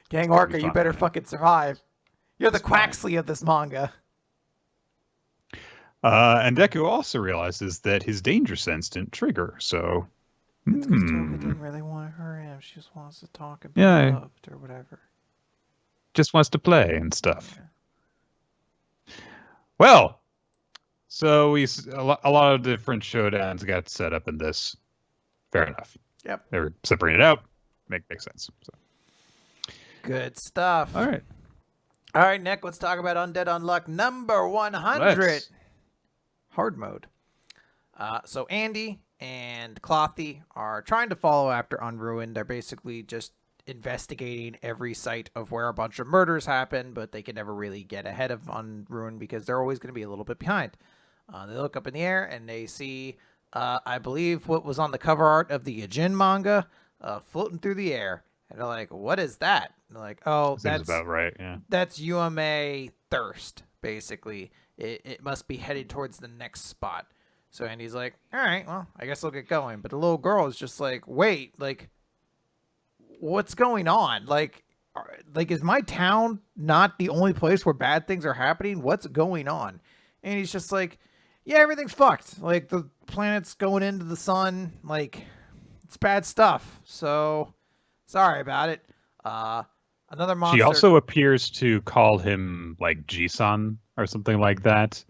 Gang Orca, you better fucking survive. You're the Quaxley of this manga. And Deku also realizes that his danger sense didn't trigger, so... It's because Toga didn't really want to hurt him. She just wants to talk and be loved or whatever. Just wants to play and stuff. Yeah. Well, so a lot of different showdowns got set up in this. Fair enough. Yep. They were separated out. Makes sense. So. Good stuff. All right. All right, Nick, let's talk about Undead Unluck number 100. Hard mode. So Andy and Clothy are trying to follow after Unruined. They're basically just investigating every site of where a bunch of murders happen, but they can never really get ahead of Unruined because they're always going to be a little bit behind. They look up in the air and they see, I believe, what was on the cover art of the Yajin manga floating through the air. And they're like, what is that? And they're like, oh, that's about right. Yeah. That's UMA Thirst, basically. It must be headed towards the next spot. So Andy's like, all right, well, I guess I'll get going. But the little girl is just like, wait, like, what's going on? Like, is my town not the only place where bad things are happening? What's going on? And he's just like, yeah, everything's fucked. Like, the planet's going into the sun. Like, it's bad stuff. So, sorry about it. Another monster. She also appears to call him, like, Jisan or something like that.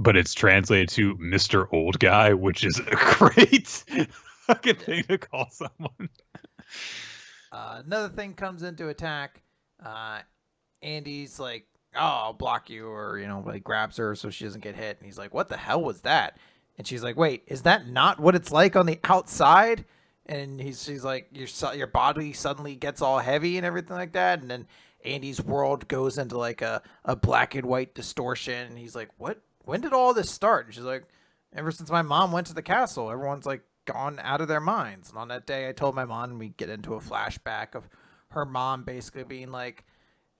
But it's translated to Mr. Old Guy, which is a great fucking thing to call someone. Another thing comes into attack. Andy's like, oh, I'll block you, or, like grabs her so she doesn't get hit. And he's like, what the hell was that? And she's like, wait, is that not what it's like on the outside? And she's like, your body suddenly gets all heavy and everything like that. And then Andy's world goes into like a black and white distortion. And he's like, what? When did all this start? And she's like, ever since my mom went to the castle, everyone's like gone out of their minds. And on that day, I told my mom, and we get into a flashback of her mom basically being like,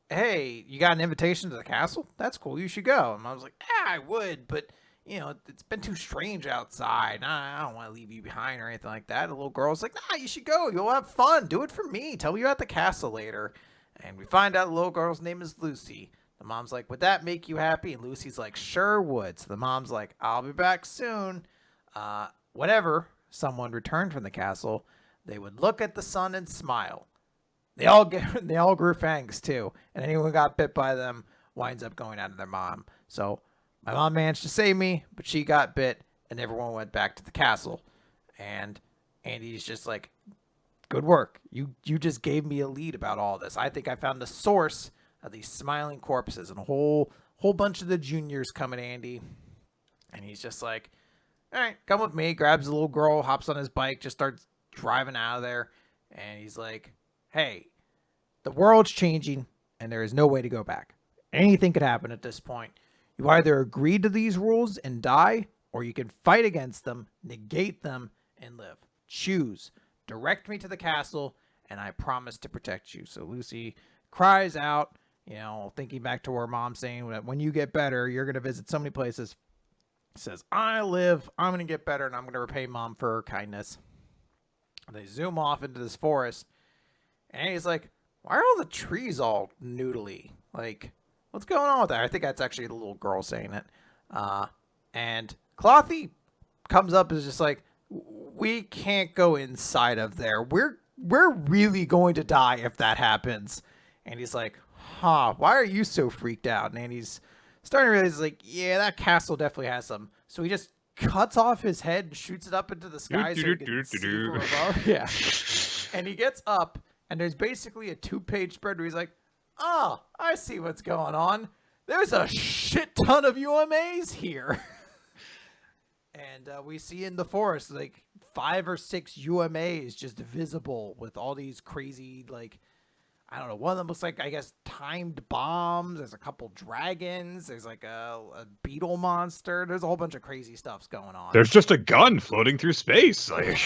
hey, you got an invitation to the castle? That's cool. You should go. And Mom's like, yeah, I would, but it's been too strange outside. I don't want to leave you behind or anything like that. And the little girl's like, nah, you should go. You'll have fun. Do it for me. Tell me you're at the castle later. And we find out the little girl's name is Lucy. The mom's like, would that make you happy? And Lucy's like, sure would. So the mom's like, I'll be back soon. Whenever someone returned from the castle, they would look at the sun and smile. They all grew fangs too. And anyone who got bit by them winds up going out of their mom. So my mom managed to save me, but she got bit and everyone went back to the castle. And Andy's just like, good work. You just gave me a lead about all this. I think I found the source of these smiling corpses, and a whole bunch of the juniors come at Andy. And he's just like, all right, come with me. Grabs a little girl, hops on his bike, just starts driving out of there. And he's like, hey, the world's changing and there is no way to go back. Anything could happen at this point. You either agree to these rules and die, or you can fight against them, negate them, and live. Choose. Direct me to the castle, and I promise to protect you. So Lucy cries out, thinking back to her mom saying that when you get better, you're going to visit so many places. Says, I live, I'm going to get better, and I'm going to repay mom for her kindness. And they zoom off into this forest, and he's like, why are all the trees all noodly? Like, what's going on with that? I think that's actually the little girl saying it. And Clothy comes up and is just like, we can't go inside of there. We're really going to die if that happens. And he's like, why are you so freaked out? And he's starting to realize, like, yeah, that castle definitely has some. So he just cuts off his head and shoots it up into the sky so he can see from above. Yeah. And he gets up, and there's basically a 2-page spread where he's like, oh, I see what's going on. There's a shit ton of UMAs here. And we see in the forest, like, 5 or 6 UMAs just visible with all these crazy, like, I don't know, one of them looks like, I guess, timed bombs. There's a couple dragons. There's like a beetle monster. There's a whole bunch of crazy stuff's going on. There's just a gun floating through space. Like,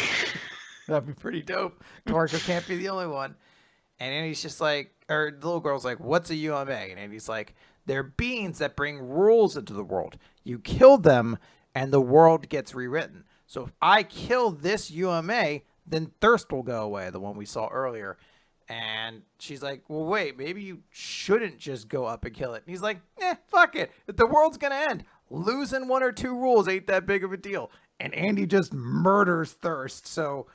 that'd be pretty dope. Torko can't be the only one. And Andy's just like, or the little girl's like, what's a UMA? And Andy's like, they're beings that bring rules into the world. You kill them, and the world gets rewritten. So if I kill this UMA, then thirst will go away, the one we saw earlier. And she's like, well, wait, maybe you shouldn't just go up and kill it. And he's like, fuck it. If the world's going to end, losing 1 or 2 rules ain't that big of a deal. And Andy just murders thirst. So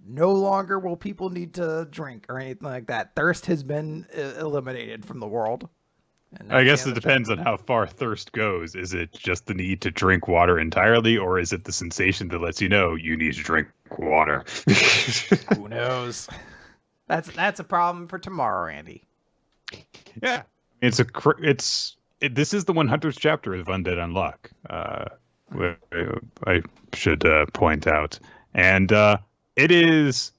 no longer will people need to drink or anything like that. Thirst has been eliminated from the world. And I guess it depends on how far thirst goes. Is it just the need to drink water entirely, or is it the sensation that lets you know you need to drink water? Who knows? That's a problem for tomorrow, Andy. Yeah, this is the 100th chapter of Undead Unluck. I should point out, and it is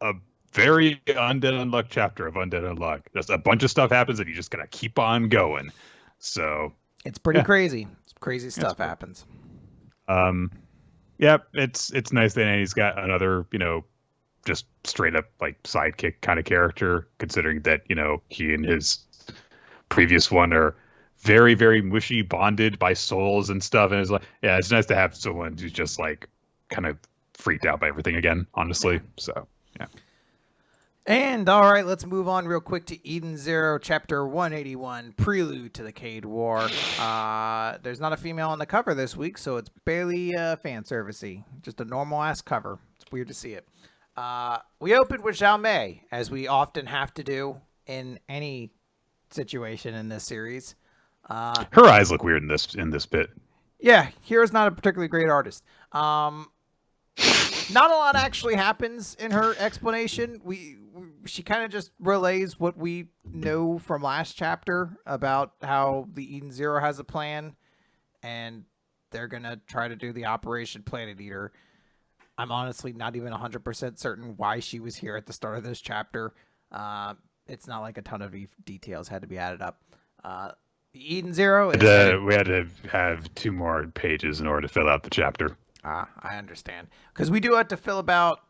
a very Undead Unluck chapter of Undead Unluck. Just a bunch of stuff happens, and you just gotta keep on going. So it's pretty crazy. Crazy stuff happens. Yeah, it's nice that Andy's got another, just straight up like sidekick kind of character, considering that, he and his previous one are very, very mushy bonded by souls and stuff. And it's like, yeah, it's nice to have someone who's just like kind of freaked out by everything again, honestly. So, yeah. And all right, let's move on real quick to Eden Zero, chapter 181, Prelude to the Cade War. There's not a female on the cover this week, so it's barely fan servicey. Just a normal ass cover. It's weird to see it. We opened with Zhao Mei, as we often have to do in any situation in this series. Her eyes look weird in this bit. Yeah, Hira's not a particularly great artist. Not a lot actually happens in her explanation. She kind of just relays what we know from last chapter about how the Eden Zero has a plan, and they're gonna try to do the Operation Planet Eater. I'm honestly not even 100% certain why she was here at the start of this chapter. It's not like a ton of details had to be added up. The Eden Zero is... we had to have 2 more pages in order to fill out the chapter. I understand. Because we do have to fill about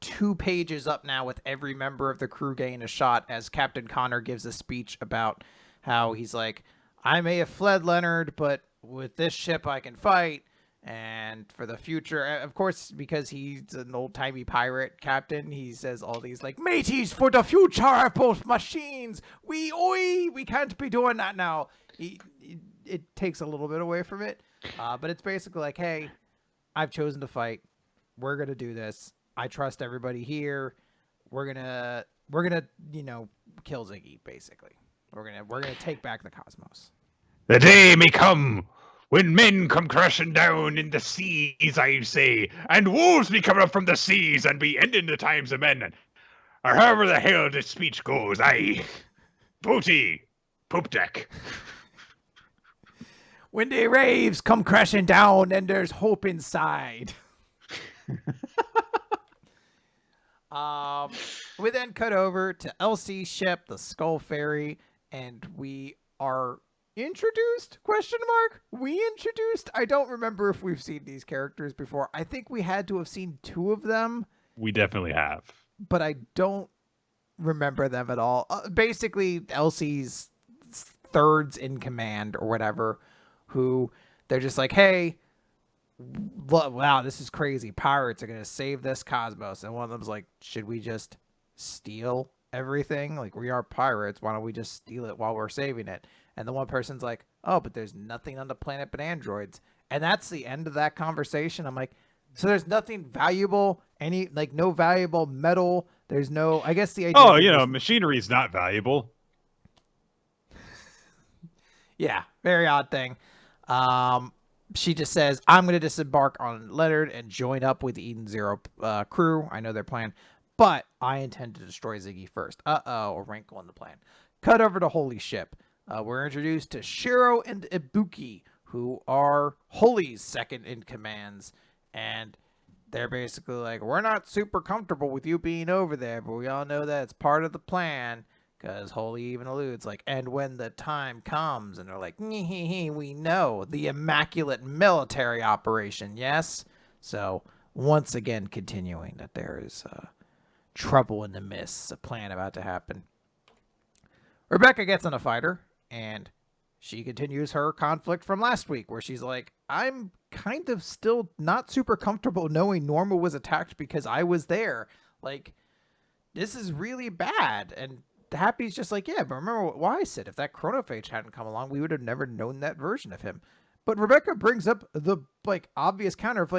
2 pages up now with every member of the crew getting a shot, as Captain Connor gives a speech about how he's like, I may have fled Leonard, but with this ship I can fight. And for the future, of course, because he's an old-timey pirate captain, he says all these, like, mateys, for the future of both machines, we can't be doing that now. It takes a little bit away from it, but it's basically like, hey, I've chosen to fight. We're going to do this. I trust everybody here. We're gonna kill Ziggy, basically. We're gonna take back the cosmos. The day may come when men come crashing down in the seas, I say, and wolves be coming up from the seas and be ending the times of men. Or however the hell this speech goes, aye. Booty, poop deck. When the waves come crashing down and there's hope inside. We then cut over to Elsie's ship, the Skull Fairy, and we are introduced? We introduced? I don't remember if we've seen these characters before. I think we had to have seen 2 of them. We definitely have. But I don't remember them at all. Basically, Elsie's thirds in command or whatever, who they're just like, hey, wow, this is crazy. Pirates are going to save this cosmos. And one of them's like, should we just steal everything? Like, we are pirates. Why don't we just steal it while we're saving it? And the one person's like, oh, but there's nothing on the planet but androids. And that's the end of that conversation. I'm like, so there's nothing valuable, no valuable metal. There's no, I guess the idea. Oh, machinery is not valuable. Yeah, very odd thing. She just says, I'm going to disembark on Leonard and join up with the Eden Zero crew. I know their plan, but I intend to destroy Ziggy first. A wrinkle in the plan. Cut over to Holy Ship. We're introduced to Shiro and Ibuki, who are Holy's second in commands. And they're basically like, we're not super comfortable with you being over there, but we all know that it's part of the plan. Because Holy even alludes, like, and when the time comes, and they're like, we know the immaculate military operation, yes? So, once again, continuing that there is trouble in the mists, a plan about to happen. Rebecca gets on a fighter, and she continues her conflict from last week, where she's like, I'm kind of still not super comfortable knowing Norma was attacked because I was there. Like, this is really bad, and Happy's just like, yeah, but remember what Wise said. If that chronophage hadn't come along, we would have never known that version of him. But Rebecca brings up the, obvious counter of,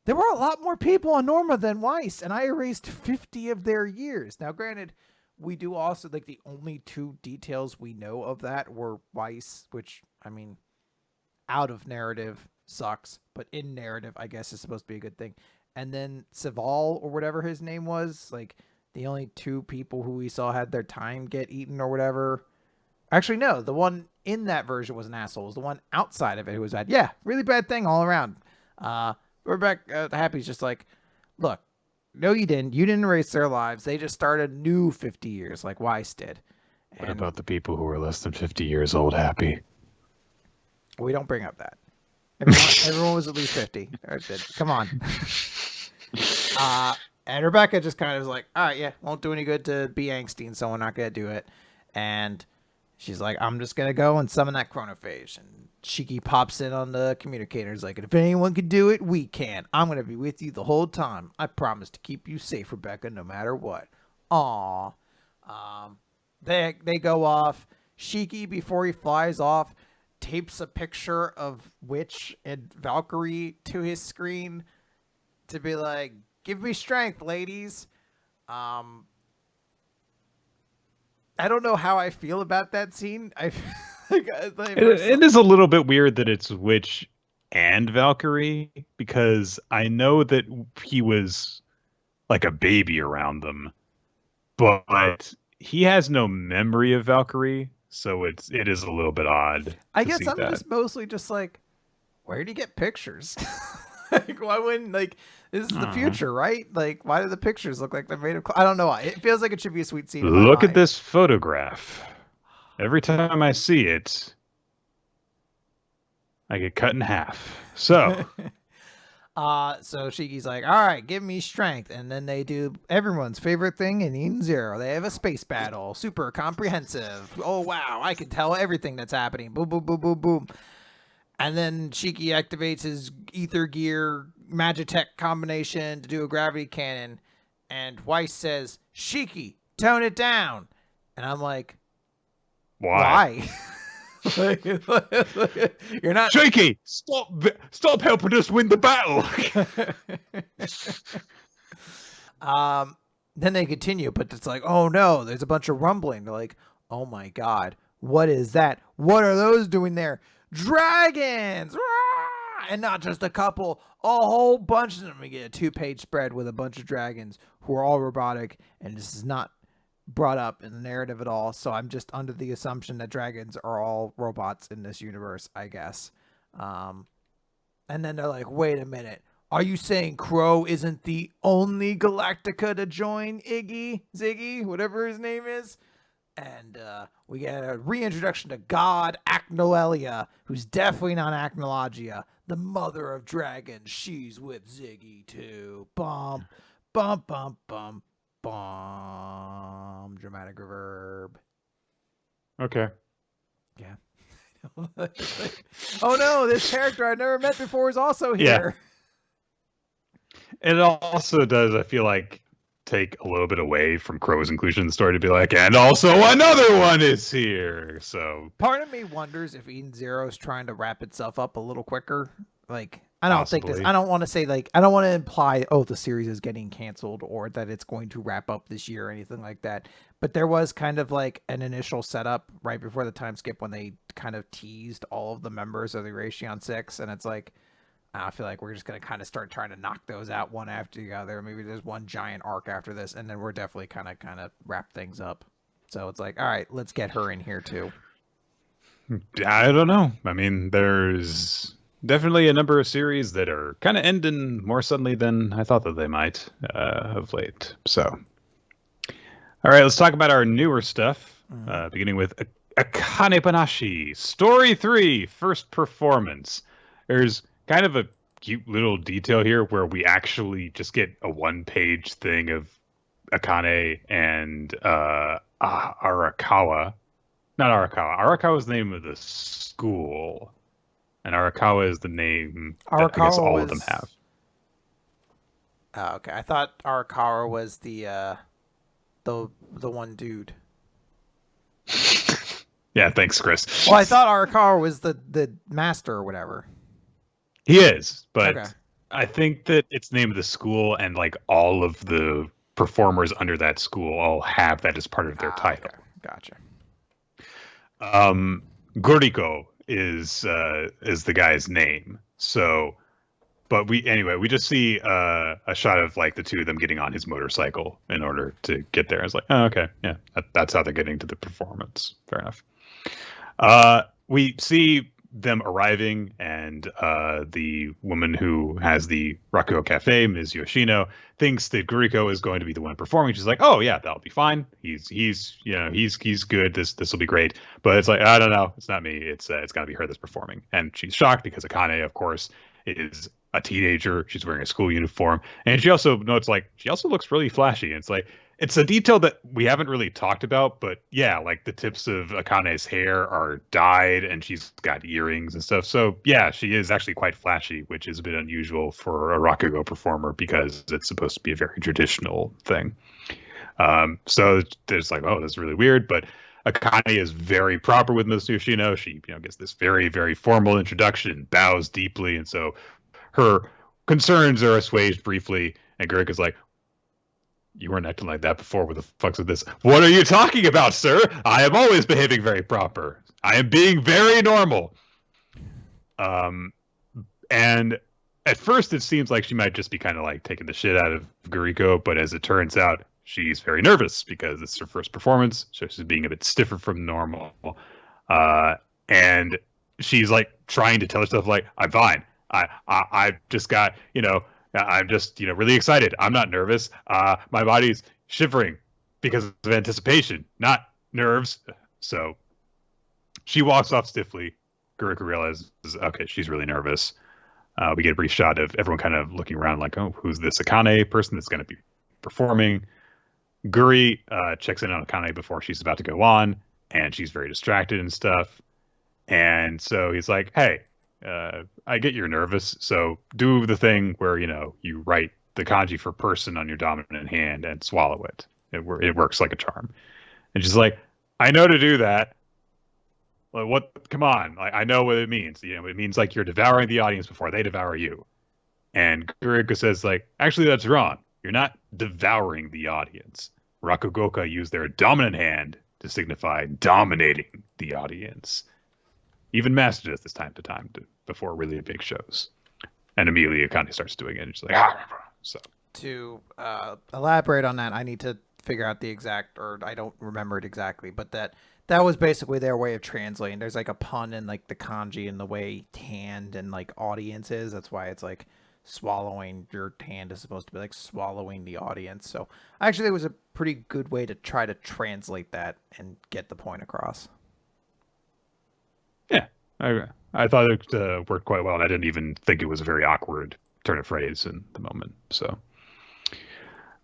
there were a lot more people on Norma than Weiss, and I erased 50 of their years. Now, granted, we do also, the only 2 details we know of that were Weiss, which, I mean, out of narrative sucks, but in narrative, I guess, is supposed to be a good thing. And then Saval, or whatever his name was, the only 2 people who we saw had their time get eaten or whatever. Actually, no. The one in that version was an asshole. It was the one outside of it who was bad. Yeah, really bad thing all around. Rebecca Happy's just like, look, no, you didn't. You didn't erase their lives. They just started a new 50 years like Weiss did. What about the people who were less than 50 years old, Happy? We don't bring up that. Everyone was at least 50. Come on. And Rebecca just kind of was like, all right, yeah, won't do any good to be angsty, and so we're not going to do it. And she's like, I'm just going to go and summon that chronophage. And Shiki pops in on the communicators like, if anyone can do it, we can. I'm going to be with you the whole time. I promise to keep you safe, Rebecca, no matter what. Aw. They go off. Shiki, before he flies off, tapes a picture of Witch and Valkyrie to his screen to be like, give me strength, ladies. I don't know how I feel about that scene. It is a little bit weird that it's Witch and Valkyrie, because I know that he was like a baby around them, but he has no memory of Valkyrie, so it is a little bit odd. I guess I'm just mostly just like, where do you get pictures? Why wouldn't, this is the future, right? Why do the pictures look like they're made of I don't know why. It feels like it should be a sweet scene. Look at this photograph. Every time I see it, I get cut in half. So so Shiki's like, all right, give me strength. And then they do everyone's favorite thing in Eden Zero. They have a space battle. Super comprehensive. Oh, wow. I can tell everything that's happening. Boom, boom, boom, boom, boom. And then Shiki activates his ether gear Magitech combination to do a gravity cannon. And Weiss says, Shiki, tone it down. And I'm like, why? You're not Shiki. Stop helping us win the battle. Then they continue, but it's like, oh no, there's a bunch of rumbling. They're like, oh my god, what is that? What are those doing there? Dragons! Rah! And not just a couple, a whole bunch of them. We get a 2-page spread with a bunch of dragons who are all robotic, and this is not brought up in the narrative at all. So I'm just under the assumption that dragons are all robots in this universe, I guess. And then they're like, wait a minute. Are you saying Crow isn't the only Galactica to join Ziggy, whatever his name is? And we get a reintroduction to God Acnoelia, who's definitely not Acnologia, the mother of dragons. She's with Ziggy too. Bum, bum, bum, bum, bum. Dramatic reverb. Okay. Yeah. Oh no, this character I never met before is also here. Yeah. It also does, I feel like, take a little bit away from Crow's inclusion in the story to be like, and also another one is here. So part of me wonders if Eden Zero is trying to wrap itself up a little quicker. Like, I don't think this. I don't want to say like I don't want to imply the series is getting canceled or that it's going to wrap up this year or anything like that. But there was kind of like an initial setup right before the time skip when they kind of teased all of the members of the Eration 6, and it's like I feel like we're just gonna kind of start trying to knock those out one after the other. Maybe there's one giant arc after this, and then we're definitely kind of wrap things up. So it's like, all right, let's get her in here too. I don't know. I mean, there's definitely a number of series that are kind of ending more suddenly than I thought that they might of late. So, all right, let's talk about our newer stuff, beginning with Akane-banashi, Story 3, First Performance. There's kind of a cute little detail here where we actually just get a one-page thing of Akane and Arakawa. Not Arakawa. Arakawa is the name of the school, and Arakawa is the name that I guess all of them have. Oh, okay. I thought Arakawa was the one dude. Yeah, thanks, Chris. Well, I thought Arakawa was the master or whatever. He is, but okay. I think that it's the name of the school, and like all of the performers under that school all have that as part of their title. Okay. Gotcha. Guriko is the guy's name. So, but we just see a shot of like the two of them getting on his motorcycle in order to get there. It's like, oh, okay, yeah, that's how they're getting to the performance. Fair enough. We see them arriving, and the woman who has the Rakugo Cafe, Ms. Yoshino, thinks that Guriko is going to be the one performing. She's like, "Oh yeah, that'll be fine. He's good. This will be great." But it's like, I don't know. It's not me. It's got to be her that's performing, and she's shocked because Akane, of course, is a teenager. She's wearing a school uniform, and she also looks really flashy. And it's like, it's a detail that we haven't really talked about, but yeah, like the tips of Akane's hair are dyed and she's got earrings and stuff. So yeah, she is actually quite flashy, which is a bit unusual for a Rakugo performer because it's supposed to be a very traditional thing. So there's like, oh, that's really weird, but Akane is very proper with Ms. Yoshino. She, gets this very, very formal introduction, bows deeply, and so her concerns are assuaged briefly, and Guriko's like, "You weren't acting like that before. What the fuck's with this?" "What are you talking about, sir? I am always behaving very proper. I am being very normal." And at first it seems like she might just be kind of like taking the shit out of Guriko, but as it turns out, she's very nervous because it's her first performance, so she's being a bit stiffer from normal. And she's like trying to tell herself like, "I'm fine. I've just got, I'm just, really excited. I'm not nervous. My body's shivering because of anticipation, not nerves." So she walks off stiffly. Guriko realizes, okay, she's really nervous. We get a brief shot of everyone kind of looking around like, oh, who's this Akane person that's going to be performing? Guri checks in on Akane before she's about to go on, and she's very distracted and stuff. And so he's like, hey, I get you're nervous, so do the thing where, you write the kanji for person on your dominant hand and swallow it. It works like a charm. And she's like, I know to do that. Like, what? Come on. I know what it means. It means like you're devouring the audience before they devour you. And Guriko says like, actually, that's wrong. You're not devouring the audience. Rakugoka use their dominant hand to signify dominating the audience. Even Master does this time to time before really big shows. And immediately Akane starts doing it. And she's like, so. To elaborate on that, I need to figure out the exact, or I don't remember it exactly, but that was basically their way of translating. There's like a pun in like the kanji and the way hand and like audience is. That's why it's like swallowing. Your hand is supposed to be like swallowing the audience. So actually, it was a pretty good way to try to translate that and get the point across. Yeah, I thought it worked quite well, and I didn't even think it was a very awkward turn of phrase in the moment. So,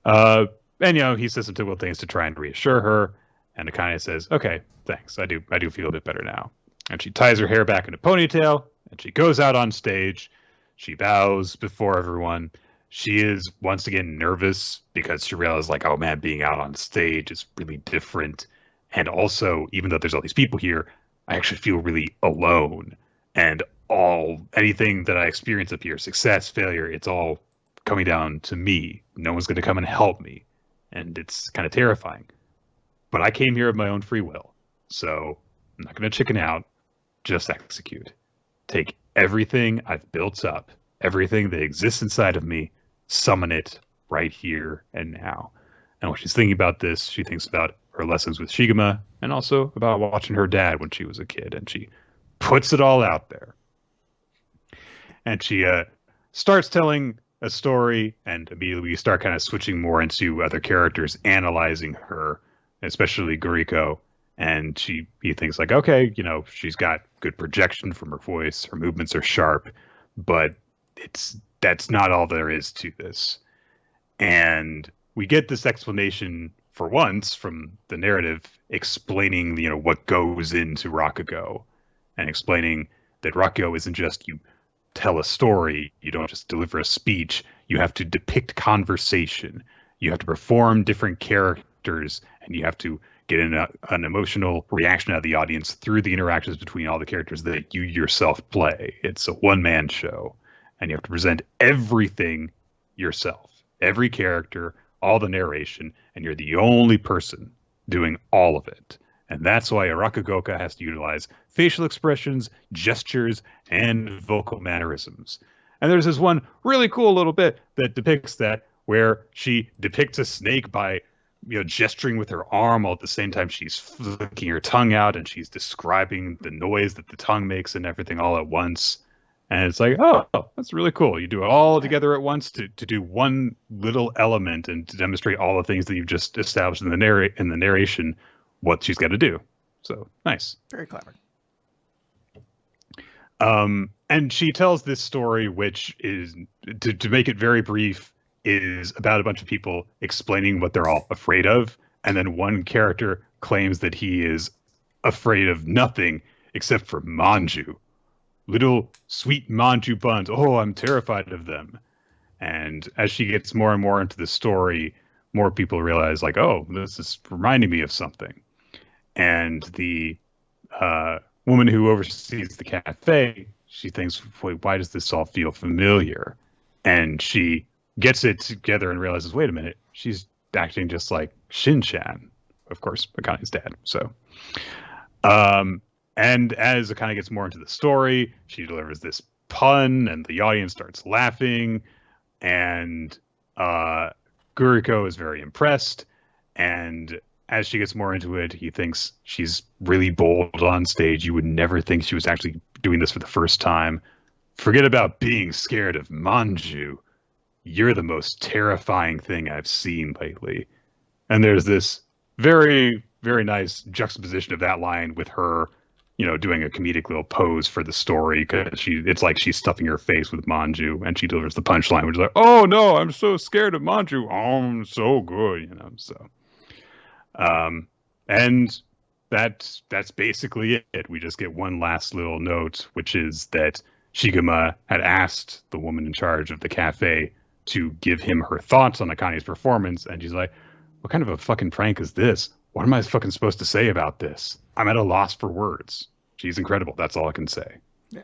uh, and he says some typical things to try and reassure her, and Akane says, "Okay, thanks. I do feel a bit better now." And she ties her hair back in a ponytail, and she goes out on stage. She bows before everyone. She is once again nervous because she realizes, like, oh man, being out on stage is really different. And also, even though there's all these people here, I actually feel really alone. And anything that I experience up here, success, failure, it's all coming down to me. No one's going to come and help me. And it's kind of terrifying. But I came here of my own free will. So I'm not going to chicken out, just execute. Take everything I've built up, everything that exists inside of me, summon it right here and now. And when she's thinking about this, she thinks about her lessons with Shigema and also about watching her dad when she was a kid. And she puts it all out there. And she starts telling a story, and immediately we start kind of switching more into other characters analyzing her, especially Guriko. And he thinks like, okay, she's got good projection from her voice, her movements are sharp, but that's not all there is to this. And we get this explanation for once from the narrative explaining, what goes into Rakugo, and explaining that Rakugo isn't just you tell a story, you don't just deliver a speech, you have to depict conversation, you have to perform different characters, and you have to get an emotional reaction out of the audience through the interactions between all the characters that you yourself play. It's a one-man show, and you have to present everything yourself, every character, all the narration, and you're the only person doing all of it. And that's why a Rakugoka has to utilize facial expressions, gestures, and vocal mannerisms. And there's this one really cool little bit that depicts that, where she depicts a snake by gesturing with her arm while at the same time she's flicking her tongue out, and she's describing the noise that the tongue makes and everything all at once. And it's like, oh, that's really cool. You do it all together at once to do one little element and to demonstrate all the things that you've just established in the narration, what she's got to do. So nice. Very clever. And she tells this story, which is, to make it very brief, is about a bunch of people explaining what they're all afraid of. And then one character claims that he is afraid of nothing except for manju. Little sweet manju buns. Oh, I'm terrified of them. And as she gets more and more into the story, more people realize, like, oh, this is reminding me of something. And the woman who oversees the cafe, she thinks, wait, why does this all feel familiar? And she gets it together and realizes, wait a minute, she's acting just like Shin-chan, of course, Akane's dad. So, and as Akane gets more into the story, she delivers this pun, and the audience starts laughing, and Guriko is very impressed, and as she gets more into it, he thinks she's really bold on stage. You would never think she was actually doing this for the first time. Forget about being scared of manju. You're the most terrifying thing I've seen lately. And there's this very, very nice juxtaposition of that line with her, doing a comedic little pose for the story, because it's like she's stuffing her face with manju, and she delivers the punchline, which is like, oh no, I'm so scared of manju. Oh, I'm so good, so. And that's basically it. We just get one last little note, which is that Shigema had asked the woman in charge of the cafe to give him her thoughts on Akane's performance, and she's like, what kind of a fucking prank is this? What am I fucking supposed to say about this? I'm at a loss for words. She's incredible. That's all I can say. Yeah.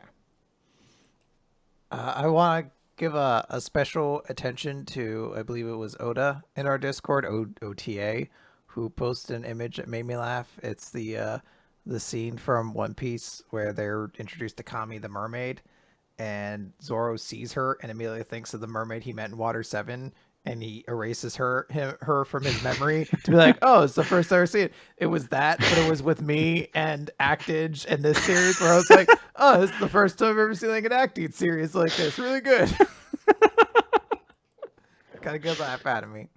I want to give a special attention to, I believe it was Oda in our Discord, OTA, who posted an image that made me laugh. It's the scene from One Piece where they're introduced to Kami the mermaid, and Zoro sees her and immediately thinks of the mermaid he met in Water 7, and he erases her from his memory to be like, oh, it's the first I ever seen it. It was that, but it was with me and Actage and this series where I was like, oh, this is the first time I've ever seen like an acting series like this. Really good. Got a good laugh out of me.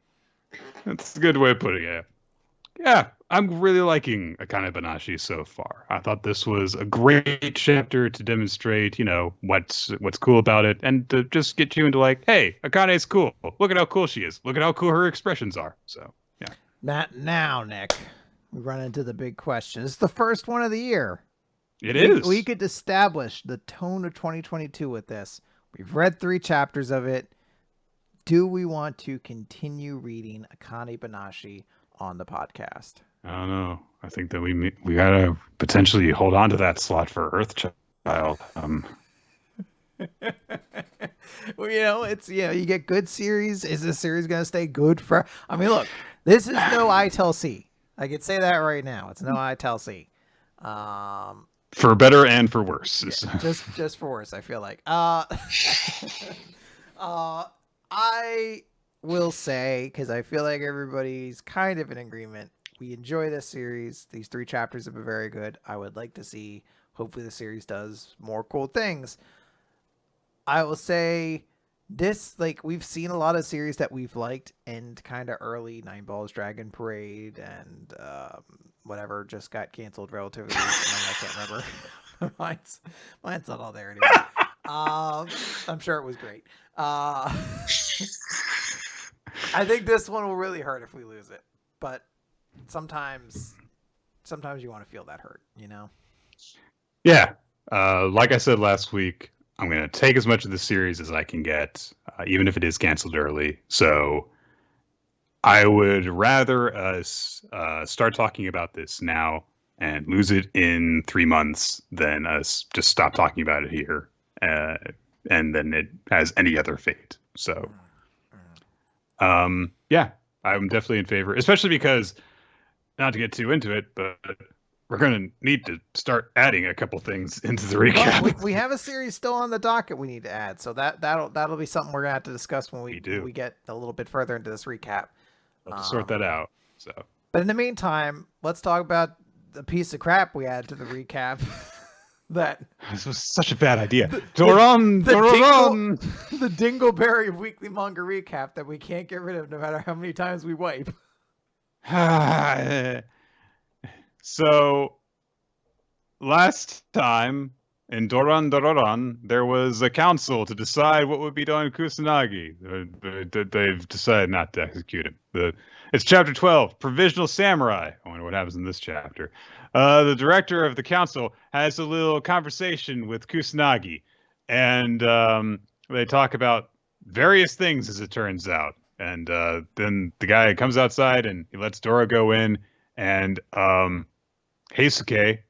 That's a good way of putting it. Yeah, I'm really liking Akane-banashi so far. I thought this was a great chapter to demonstrate, what's cool about it, and to just get you into like, hey, Akane's cool. Look at how cool she is. Look at how cool her expressions are. So, yeah. Not now, Nick. We run into the big question. It's the first one of the year. It is. We could establish the tone of 2022 with this. We've read 3 chapters of it. Do we want to continue reading Akane-banashi on the podcast? I don't know. I think that we gotta potentially hold on to that slot for Earthchild. Well, it's you get good series. Is this series gonna stay good for? I mean, look, this is no I tell C. I could say that right now. It's no I tell C. For better and for worse. Yeah, just for worse. I feel like. I will say, because I feel like everybody's kind of in agreement, we enjoy this series. These 3 chapters have been very good. I would like to see, hopefully the series does more cool things. I will say this, like, we've seen a lot of series that we've liked end kind of early. Nine Balls Dragon Parade and whatever just got canceled relatively recently. I can't remember. mine's not all there anymore. I'm sure it was great. I think this one will really hurt if we lose it, but sometimes you want to feel that hurt, Yeah. Like I said last week, I'm going to take as much of the series as I can get, even if it is canceled early. So I would rather us start talking about this now and lose it in 3 months than us just stop talking about it here. And then it has any other fate. So, yeah, I'm definitely in favor, especially because, not to get too into it, but we're going to need to start adding a couple things into the recap. Well, we have a series still on the docket we need to add, so that'll be something we're going to have to discuss when we get a little bit further into this recap. Let's sort that out. So, but in the meantime, let's talk about the piece of crap we add to the recap. This was such a bad idea. Doron Dororon, the Dingleberry weekly manga recap that we can't get rid of no matter how many times we wipe. So last time in Doron Dororon, there was a council to decide what would be done in Kusanagi. They've decided not to execute him. It's chapter 12, Provisional Samurai. I wonder what happens in this chapter. The director of the council has a little conversation with Kusanagi, and they talk about various things, as it turns out. And then the guy comes outside, and he lets Dora go in, and Heisuke,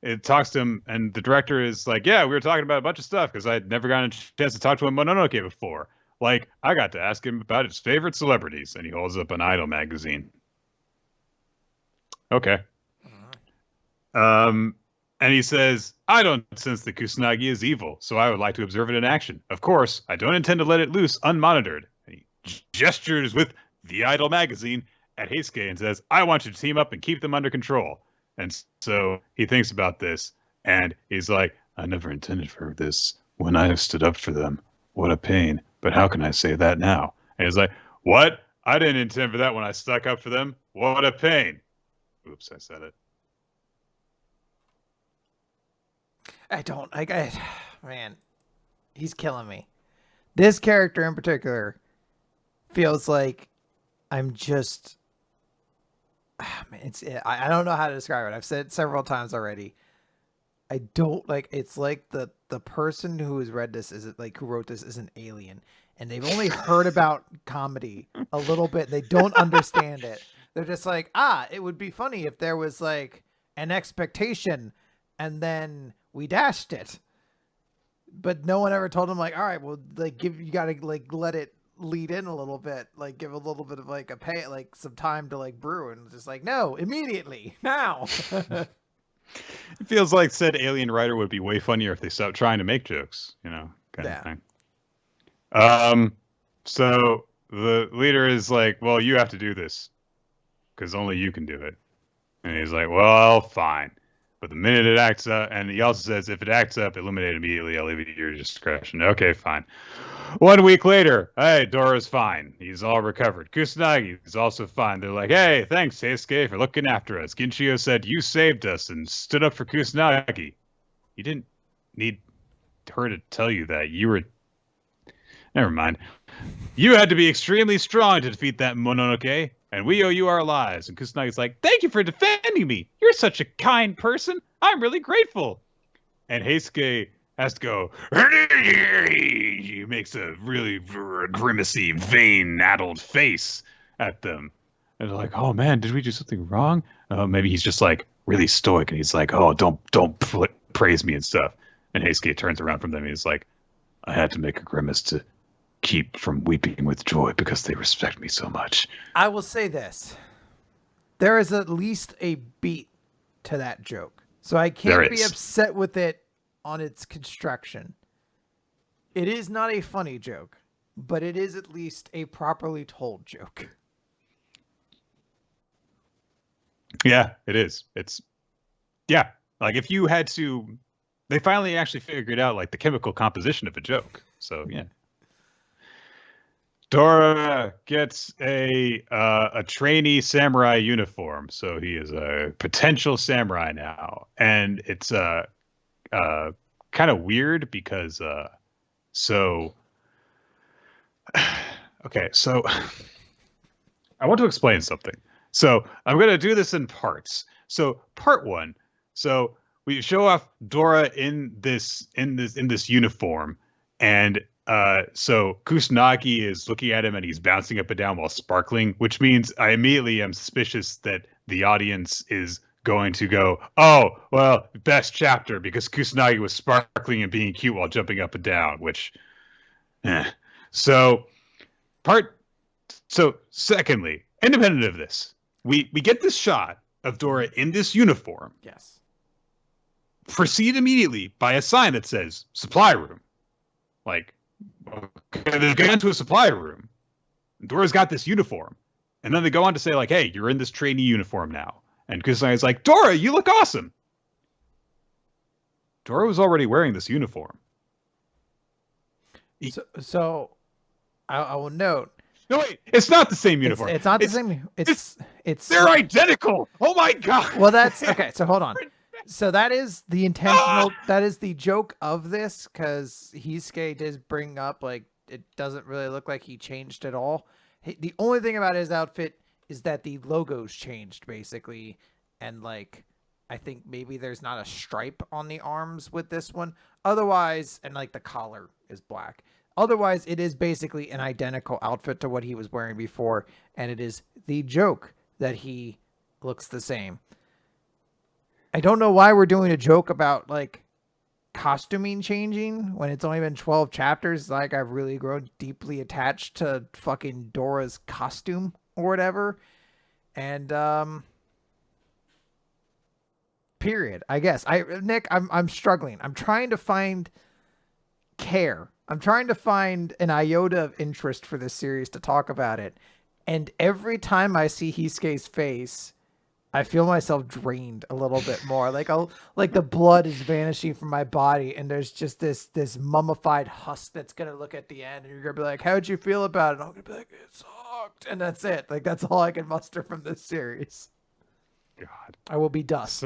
it talks to him, and the director is like, yeah, we were talking about a bunch of stuff, because I'd never gotten a chance to talk to him Mononoke before. Like, I got to ask him about his favorite celebrities, and he holds up an Idol magazine. Okay. And he says, I don't sense that Kusanagi is evil, so I would like to observe it in action. Of course, I don't intend to let it loose unmonitored. And he gestures with the Idol magazine at Heisuke and says, I want you to team up and keep them under control. And so he thinks about this, and he's like, I never intended for this when I have stood up for them. What a pain. But how can I say that now? And he's like, what? I didn't intend for that when I stuck up for them. What a pain. Oops, I said it. Man, he's killing me. This character in particular feels like I'm just, man, I don't know how to describe it. I've said it several times already. I don't like, it's like the person who has read this who wrote this is an alien, and they've only heard about comedy a little bit. They don't understand it. They're just like, it would be funny if there was like an expectation and then we dashed it. But no one ever told them like, all right, well, like you gotta like let it lead in a little bit, like give a little bit of like like some time to like brew, and just like, no, immediately now. It feels like said alien writer would be way funnier if they stopped trying to make jokes, kind of thing. So the leader is like, well, you have to do this because only you can do it. And he's like, well, fine. But the minute it acts up, and he also says, if it acts up, eliminate immediately. I'll leave it to your discretion. Okay, fine. 1 week later, hey, Dora's fine. He's all recovered. Kusanagi is also fine. They're like, hey, thanks, Seisuke, for looking after us. Ginchio said you saved us and stood up for Kusanagi. You didn't need her to tell you that. You were. Never mind. You had to be extremely strong to defeat that Mononoke, and we owe you our lives. And Kusanagi's like, thank you for defending me. You're such a kind person. I'm really grateful. And Heisuke has to go, he makes a really grimacy, vein-addled face at them. And they're like, oh man, did we do something wrong? Maybe he's just like really stoic, and he's like, oh, don't praise me and stuff. And Heisuke turns around from them, and he's like, I had to make a grimace to keep from weeping with joy because they respect me so much. I will say this. There is at least a beat to that joke. So I can't be upset with it on its construction. It is not a funny joke, but it is at least a properly told joke. Yeah, it is. It's, yeah. Like if you had to, they finally actually figured out like the chemical composition of a joke. So yeah. Dora gets a trainee samurai uniform, so he is a potential samurai now, and it's kind of weird because so okay, so I want to explain something. So I'm going to do this in parts. So part one, so we show off Dora in this uniform, and so Kusanagi is looking at him and he's bouncing up and down while sparkling, which means I immediately am suspicious that the audience is going to go, oh, well, best chapter because Kusanagi was sparkling and being cute while jumping up and down, which, So secondly, independent of this, we get this shot of Dora in this uniform. Yes. Proceed immediately by a sign that says supply room. Like, okay, they've gone to a supply room. Dora's got this uniform. And then they go on to say, like, hey, you're in this trainee uniform now. And Kusanagi like, Dora, you look awesome. Dora was already wearing this uniform. So I will note. No, wait, it's not the same uniform. It's not the same. It's they're identical. Oh my God. Well, that's okay. So hold on. So that is the intentional, that is the joke of this, because Heisuke does bring up, like, it doesn't really look like he changed at all. The only thing about his outfit is that the logo's changed, basically, and, like, I think maybe there's not a stripe on the arms with this one. Otherwise, and, like, the collar is black. Otherwise, it is basically an identical outfit to what he was wearing before, and it is the joke that he looks the same. I don't know why we're doing a joke about, like, costuming changing when it's only been 12 chapters. Like, I've really grown deeply attached to fucking Dora's costume or whatever. And, period, I guess. Nick, I'm struggling. I'm trying to find care. I'm trying to find an iota of interest for this series to talk about it. And every time I see Heisuke's face, I feel myself drained a little bit more. Like the blood is vanishing from my body, and there's just this mummified husk that's gonna look at the end, and you're gonna be like, "How'd you feel about it?" And I'm gonna be like, "It sucked," and that's it. Like that's all I can muster from this series. God, I will be dust.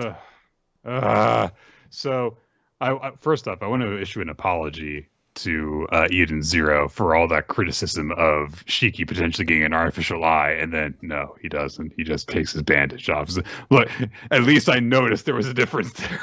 So I first up, I want to issue an apology to Eden Zero for all that criticism of Shiki potentially getting an artificial eye, and then no, he doesn't. He just takes his bandage off. So, look, at least I noticed there was a difference there.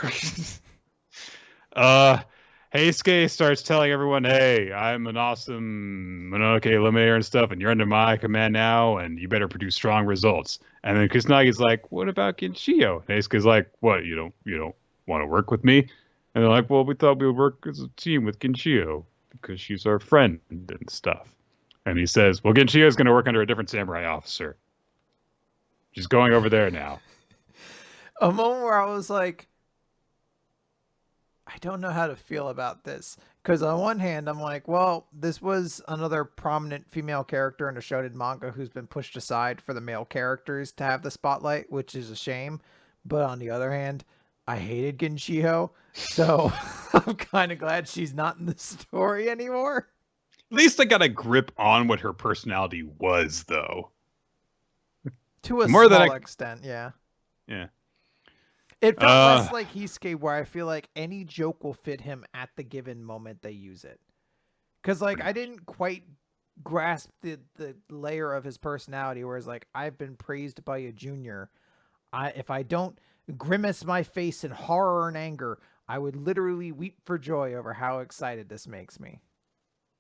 Heisuke starts telling everyone, "Hey, I'm an awesome Mononoke eliminator and stuff, and you're under my command now, and you better produce strong results." And then Kusanagi's like, "What about Ginchio?" And Heisuke's like, "What? You don't want to work with me?" And they're like, well, we thought we would work as a team with Ginchio because she's our friend and stuff. And he says, well, Ginchio is going to work under a different samurai officer. She's going over there now. A moment where I was like, I don't know how to feel about this because on one hand I'm like, well, this was another prominent female character in a shonen manga who's been pushed aside for the male characters to have the spotlight, which is a shame. But on the other hand, I hated Genshiho, so I'm kind of glad she's not in the story anymore. At least I got a grip on what her personality was, though. To a The more that small extent, yeah. yeah. It felt less like Hisuke, where I feel like any joke will fit him at the given moment they use it. Because, like, I didn't quite grasp the layer of his personality, whereas, like, I've been praised by a junior. If I don't grimace my face in horror and anger, I would literally weep for joy over how excited this makes me.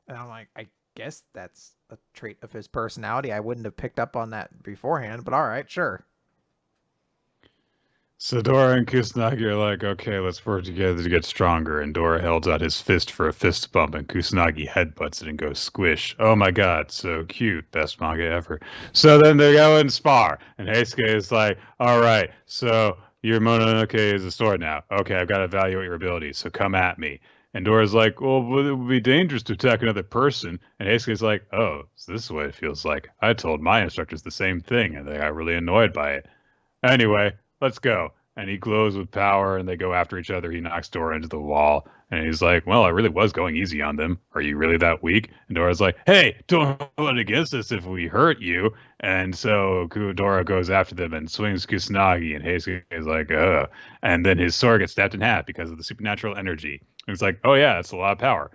And I'm like, I guess that's a trait of his personality. I wouldn't have picked up on that beforehand, but all right, sure. So Dora and Kusanagi are like, okay, let's work together to get stronger. And Dora holds out his fist for a fist bump, and Kusanagi headbutts it and goes squish. Oh my god, so cute. Best manga ever. So then they go and spar. And Heisuke is like, all right, so your Mononoke is a sword now. Okay, I've got to evaluate your abilities, so come at me. And Dora's like, well, it would be dangerous to attack another person. And Heisuke's like, oh, so this is what it feels like. I told my instructors the same thing, and they got really annoyed by it. Anyway, let's go. And he glows with power, and they go after each other. He knocks Dora into the wall, and he's like, well, I really was going easy on them. Are you really that weak? And Dora's like, hey, don't hold it against us if we hurt you. And so Dora goes after them and swings Kusanagi, and Heisuke is like, ugh. And then his sword gets snapped in half because of the supernatural energy. And he's like, oh yeah, that's a lot of power.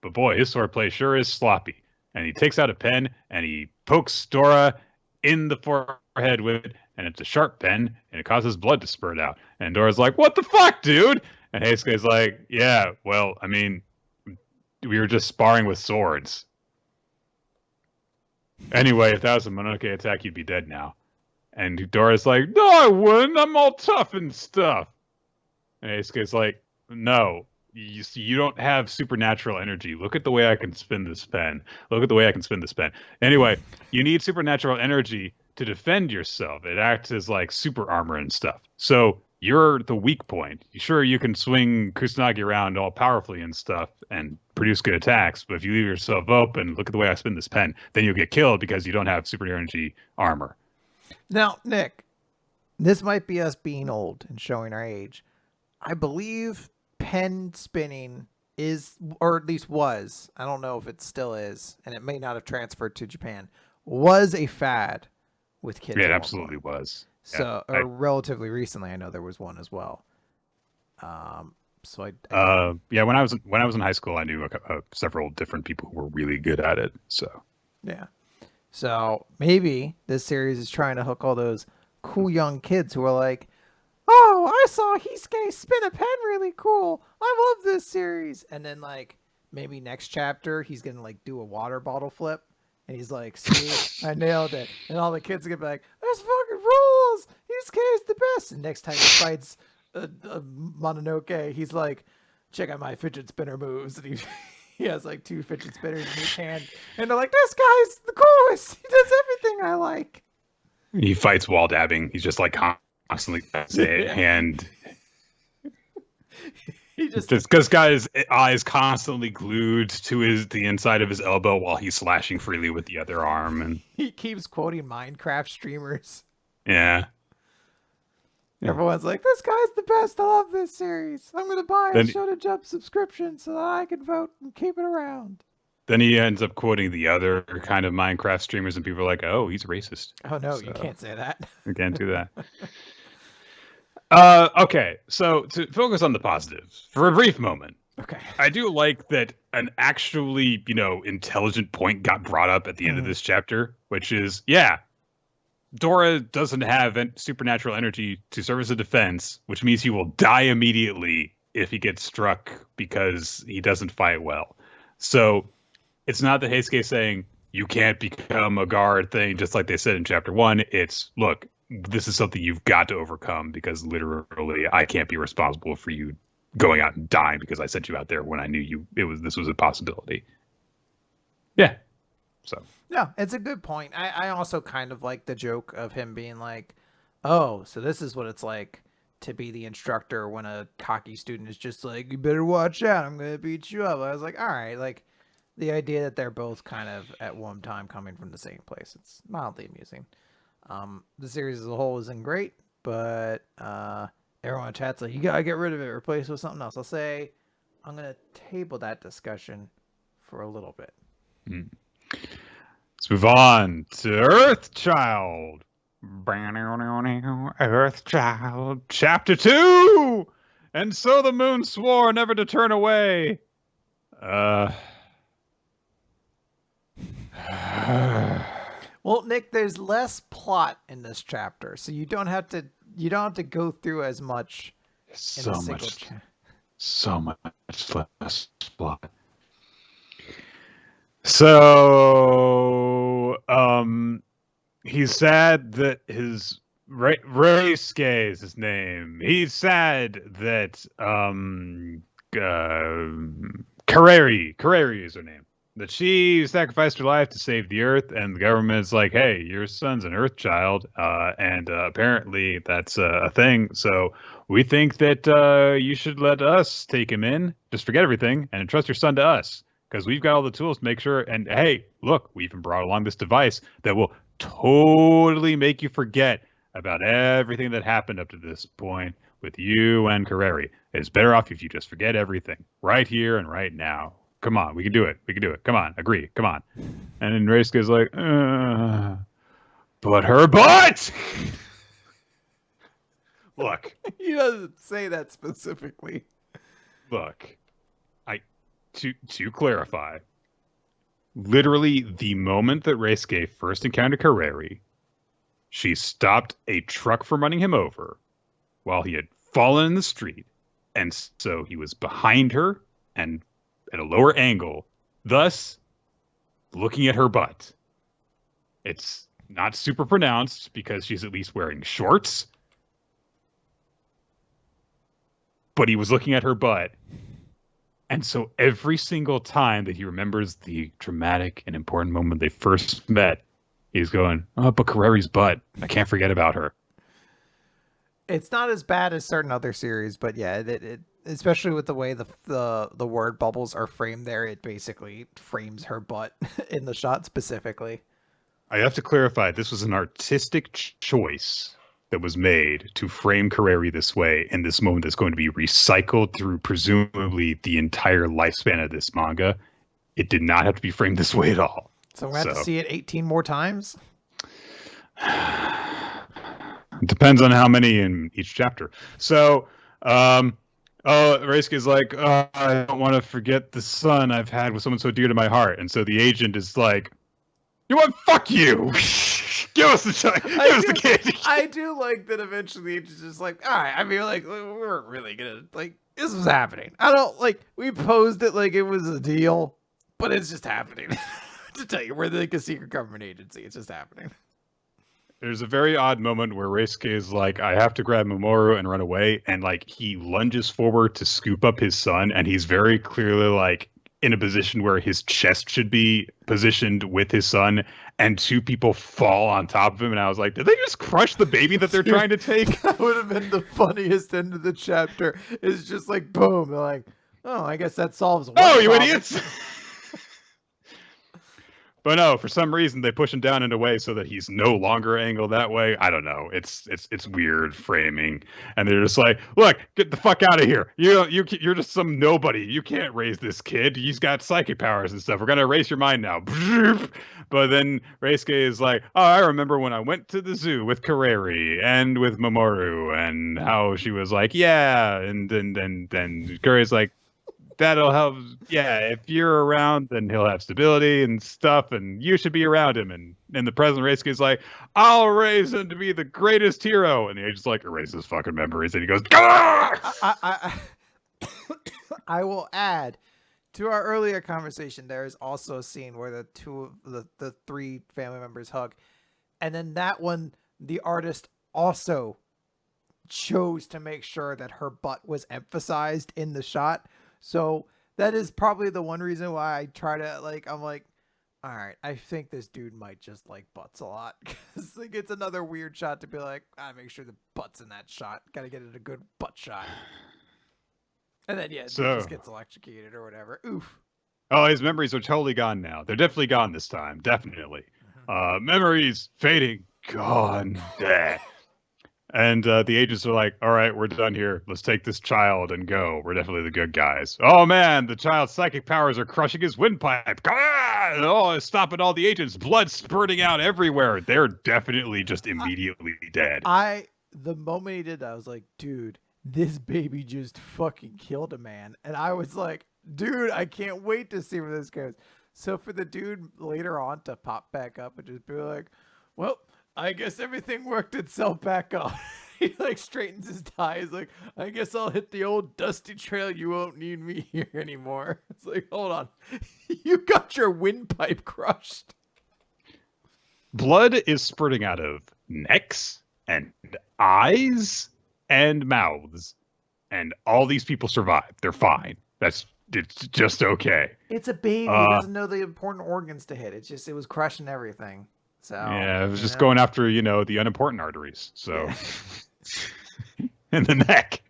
But boy, his swordplay sure is sloppy. And he takes out a pen, and he pokes Dora in the forehead with it, and it's a sharp pen, and it causes blood to spurt out. And Dora's like, what the fuck, dude? And Heisuke's like, yeah, well, I mean, we were just sparring with swords. Anyway, if that was a Mononoke attack, you'd be dead now. And Dora's like, no, I wouldn't. I'm all tough and stuff. And Heisuke's like, no, you don't have supernatural energy. Look at the way I can spin this pen. Look at the way I can spin this pen. Anyway, you need supernatural energy to defend yourself. It acts as like super armor and stuff. So you're the weak point. Sure, you can swing Kusanagi around all powerfully and stuff and produce good attacks, but if you leave yourself open, look at the way I spin this pen, then you'll get killed because you don't have super energy armor. Now, Nick, this might be us being old and showing our age. I believe pen spinning is, or at least was, I don't know if it still is, and it may not have transferred to Japan, was a fad with kids. Yeah, it absolutely was. So, yeah, or relatively recently, I know there was one as well. So yeah, when I was in high school, I knew several different people who were really good at it. So yeah, so maybe this series is trying to hook all those cool young kids who are like, oh, I saw Hisuke spin a pen really cool. I love this series. And then like maybe next chapter he's gonna like do a water bottle flip. And he's like, see, I nailed it. And all the kids are going to be like, that's fucking rules. Hisuke is the best. And next time he fights a Mononoke, he's like, check out my fidget spinner moves. And he has like 2 fidget spinners in his hand. And they're like, this guy's the coolest. He does everything I like. He fights wall dabbing. He's just like constantly hand. He just because guy's eyes constantly glued to the inside of his elbow while he's slashing freely with the other arm, and he keeps quoting Minecraft streamers. Yeah. Everyone's like, this guy's the best. I love this series. I'm gonna buy a Shonen Jump subscription so that I can vote and keep it around. Then he ends up quoting the other kind of Minecraft streamers, and people are like, oh, he's racist. Oh no, you can't say that. You can't do that. Okay, so to focus on the positives for a brief moment. Okay. I do like that an actually, intelligent point got brought up at the end of this chapter, which is, Dora doesn't have supernatural energy to serve as a defense, which means he will die immediately if he gets struck because he doesn't fight well. So it's not that Heisuke saying you can't become a guard thing, just like they said in chapter 1. It's, look, this is something you've got to overcome because literally I can't be responsible for you going out and dying because I sent you out there when I knew this was a possibility. Yeah. So. Yeah, it's a good point. I also kind of like the joke of him being like, oh, so this is what it's like to be the instructor when a cocky student is just like, you better watch out, I'm gonna beat you up. I was like, all right, like the idea that they're both kind of at one time coming from the same place, it's mildly amusing. The series as a whole isn't great, but everyone in chat's like, you gotta get rid of it, replace it with something else. I'll say I'm gonna table that discussion for a little bit. Let's move on to Earthchild. Earthchild, Chapter 2! And so the moon swore never to turn away. Well, Nick, there's less plot in this chapter, so you don't have to go through as much. So much less plot. So, he's sad that his Reisuke is his name. He's sad that Kareri is her name. That she sacrificed her life to save the Earth, and the government's like, "Hey, your son's an Earthchild, and apparently that's a thing. So we think that you should let us take him in. Just forget everything and entrust your son to us, because we've got all the tools to make sure. And hey, look, we even brought along this device that will totally make you forget about everything that happened up to this point with you and Kareri. It's better off if you just forget everything right here and right now. Come on, we can do it. We can do it. Come on, agree. Come on." And then Reisuke's like, but her butt! Look. He doesn't say that specifically. Look, to clarify, literally the moment that Reisuke first encountered Kareri, she stopped a truck from running him over while he had fallen in the street, and so he was behind her and at a lower angle, thus looking at her butt. It's not super pronounced because she's at least wearing shorts, but he was looking at her butt. And so every single time that he remembers the dramatic and important moment they first met, he's going, "Oh, but Kareri's butt. I can't forget about her." It's not as bad as certain other series, but yeah, it especially with the way the word bubbles are framed there, it basically frames her butt in the shot specifically. I have to clarify, this was an artistic choice that was made to frame Kareri this way in this moment that's going to be recycled through presumably the entire lifespan of this manga. It did not have to be framed this way at all. So we're going to have to see it 18 more times? It depends on how many in each chapter. So, Reisuke's like, I don't want to forget the son I've had with someone so dear to my heart. And so the agent is like, you know what? Fuck you. Give us the child. Give us the kid. I do like that eventually it's just like, all right, I mean, like, we weren't really going to, like, this was happening. I don't, like, we posed it like it was a deal, but it's just happening. To tell you, we're like a secret government agency. It's just happening. There's a very odd moment where Reisuke is like, I have to grab Mamoru and run away. And, like, he lunges forward to scoop up his son. And he's very clearly, like, in a position where his chest should be positioned with his son. And two people fall on top of him. And I was like, did they just crush the baby that they're trying to take? That would have been the funniest end of the chapter. It's just like, boom. They're like, oh, I guess that solves one Oh, you problem. idiots! But no, for some reason they push him down in a way so that he's no longer angled that way. I don't know. It's weird framing, and they're just like, "Look, get the fuck out of here! You're just some nobody. You can't raise this kid. He's got psychic powers and stuff. We're gonna erase your mind now." But then Reisuke is like, "Oh, I remember when I went to the zoo with Kareri and with Mamoru, and how she was like, yeah, and then Kareri's like, that'll help. Yeah, if you're around, then he'll have stability and stuff, and you should be around him." And in the present, Reisuke is like, I'll raise him to be the greatest hero. And the agent's like, erase his fucking memories. And he goes, I will add to our earlier conversation, there is also a scene where the three family members hug. And then that one, the artist also chose to make sure that her butt was emphasized in the shot. So that is probably the one reason why I try to, like, I'm like, all right, I think this dude might just like butts a lot. Because like, it's another weird shot to be like, make sure the butt's in that shot. Gotta get it a good butt shot. And then, yeah, dude just So, gets electrocuted or whatever. Oof. oh, his memories are totally gone now. They're definitely gone this time. Definitely. Mhm. Memories fading. Gone. Bleh. And the agents are like, all right, we're done here. Let's take this child and go. We're definitely the good guys. Oh, man, the child's psychic powers are crushing his windpipe. Ah! Oh, it's stopping all the agents. Blood spurting out everywhere. They're definitely just immediately dead. The moment he did that, I was like, dude, this baby just fucking killed a man. And I was like, dude, I can't wait to see where this goes. So for the dude later on to pop back up and just be like, well, I guess everything worked itself back up. He like straightens his tie. He's like, I guess I'll hit the old dusty trail. You won't need me here anymore. It's like, hold on. You got your windpipe crushed. Blood is spurting out of necks and eyes and mouths. And all these people survive. They're fine. It's just okay. It's a baby. It doesn't know the important organs to hit. It was crushing everything. So Yeah, it was just going after, the unimportant arteries. So, in the neck.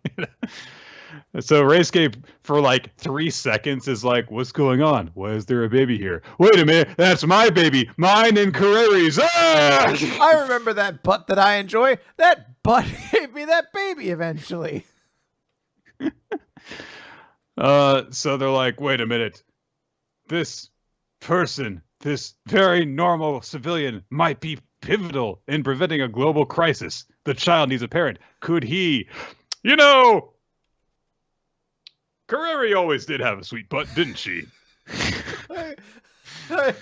So Rayscape for like 3 seconds is like, what's going on? Why is there a baby here? Wait a minute, that's my baby. Mine and Carreri's. Ah! I remember that butt that I enjoy. That butt gave me that baby eventually. So they're like, wait a minute. This person, this very normal civilian, might be pivotal in preventing a global crisis. The child needs a parent. Could he, Carreri always did have a sweet butt, didn't she? It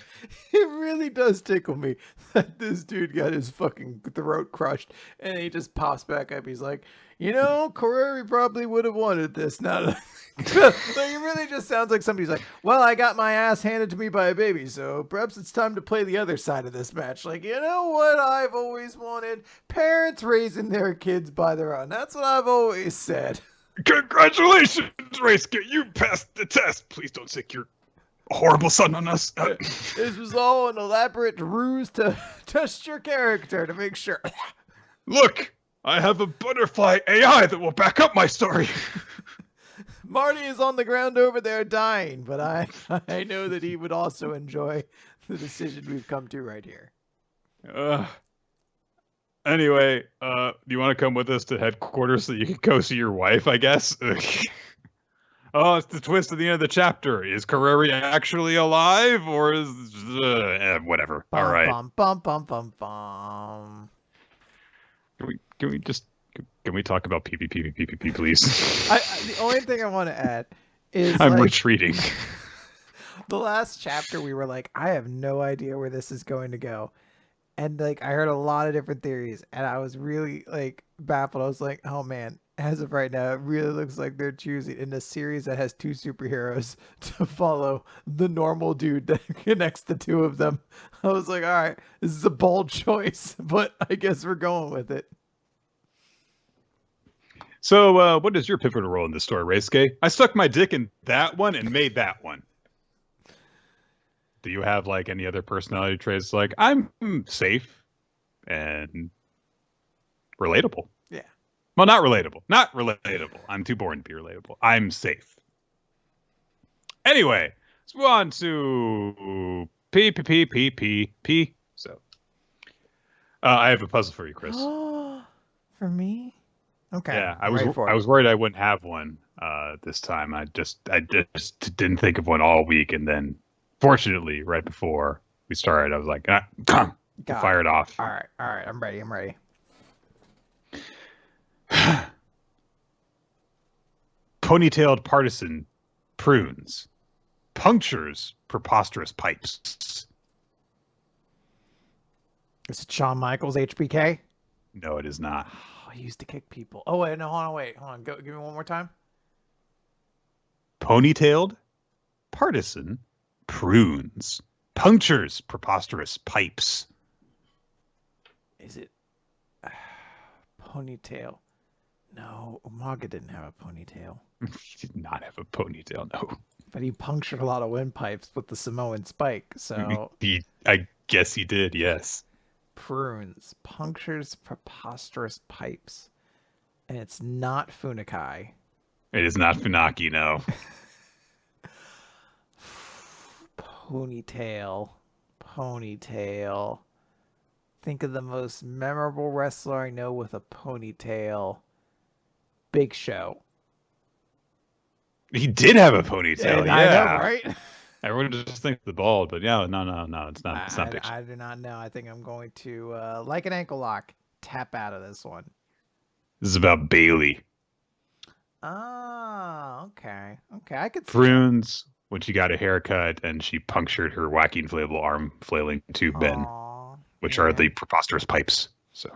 really does tickle me that this dude got his fucking throat crushed and he just pops back up. He's like, Carreri probably would have wanted this. Now, like, it really just sounds like somebody's like, well, I got my ass handed to me by a baby, so perhaps it's time to play the other side of this match. Like, you know what I've always wanted? Parents raising their kids by their own. That's what I've always said. Congratulations, Raysuke. You passed the test. Please don't sick your horrible son on us. This was all an elaborate ruse to test your character to make sure. Look, I have a butterfly AI that will back up my story. Marty is on the ground over there dying, but I know that he would also enjoy the decision we've come to right here. Anyway, do you want to come with us to headquarters so you can go see your wife, I guess? Oh, it's the twist at the end of the chapter. Is Carreri actually alive, or is whatever? Bum, all right. Bum, bum, bum, bum, bum. Can we talk about PPPPPP, please? The only thing I want to add is I'm retreating. The last chapter, we were like, I have no idea where this is going to go. And like, I heard a lot of different theories and I was really like baffled. I was like, oh man, as of right now, it really looks like they're choosing in a series that has 2 superheroes to follow the normal dude that connects the 2 of them. I was like, all right, this is a bold choice, but I guess we're going with it. So, what is your pivotal role in this story, Reisuke? I stuck my dick in that one and made that one. Do you have like any other personality traits? Like, I'm safe and relatable. Yeah. Well, not relatable. Not relatable. I'm too boring to be relatable. I'm safe. Anyway, let's move on to PPPPPP. So, I have a puzzle for you, Chris. For me? Okay. Yeah, I was worried I wouldn't have one this time. I just didn't think of one all week, and then fortunately, right before we started, I was like, fire it off. All right, I'm ready. Ponytailed partisan prunes, punctures preposterous pipes. Is it Shawn Michaels HBK? No, it is not. Oh, he used to kick people. Oh wait, no, hold on. Give me one more time. Ponytailed partisan prunes, punctures preposterous pipes. Is it ponytail? No, Manga didn't have a ponytail. He did not have a ponytail, no. But he punctured a lot of windpipes with the Samoan spike, so... I guess he did, yes. Prunes. Punctures preposterous pipes. And it's not Funakai. It is not Funaki, no. Ponytail. Think of the most memorable wrestler I know with a ponytail. Big Show. He did have a ponytail, yeah. I know, right? Everyone just thinks the bald, but yeah, no, it's not. It's not Big Show. I do not know. I think I'm going to, like an ankle lock, tap out of this one. This is about Bailey. Oh, okay. I could see Prunes, when she got a haircut and she punctured her wacky inflatable arm flailing tube bin, which are the preposterous pipes. So,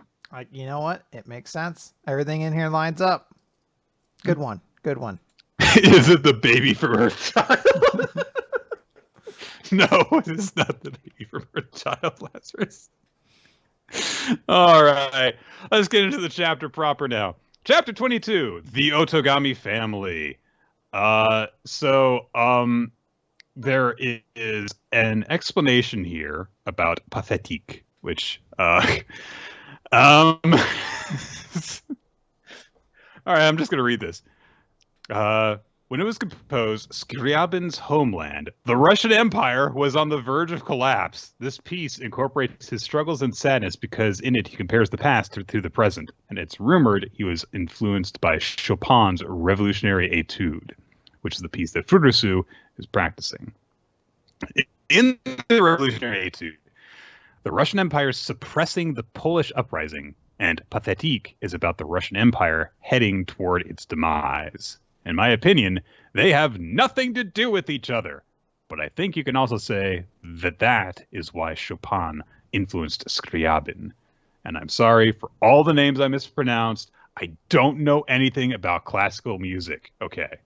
you know what? It makes sense. Everything in here lines up. Good one. Is it the baby from Earthchild? No, it is not the baby from Earthchild, Lazarus. All right, let's get into the chapter proper now. Chapter 22, The Otogami Family. There is an explanation here about pathétique, which, all right, I'm just going to read this. When it was composed, Scriabin's homeland, the Russian Empire, was on the verge of collapse. This piece incorporates his struggles and sadness because in it he compares the past to the present, and it's rumored he was influenced by Chopin's Revolutionary Etude, which is the piece that Furusu is practicing. In the Revolutionary Etude, the Russian Empire is suppressing the Polish uprising, and Pathétique is about the Russian Empire heading toward its demise. In my opinion, they have nothing to do with each other. But I think you can also say that that is why Chopin influenced Scriabin. And I'm sorry for all the names I mispronounced. I don't know anything about classical music. Okay.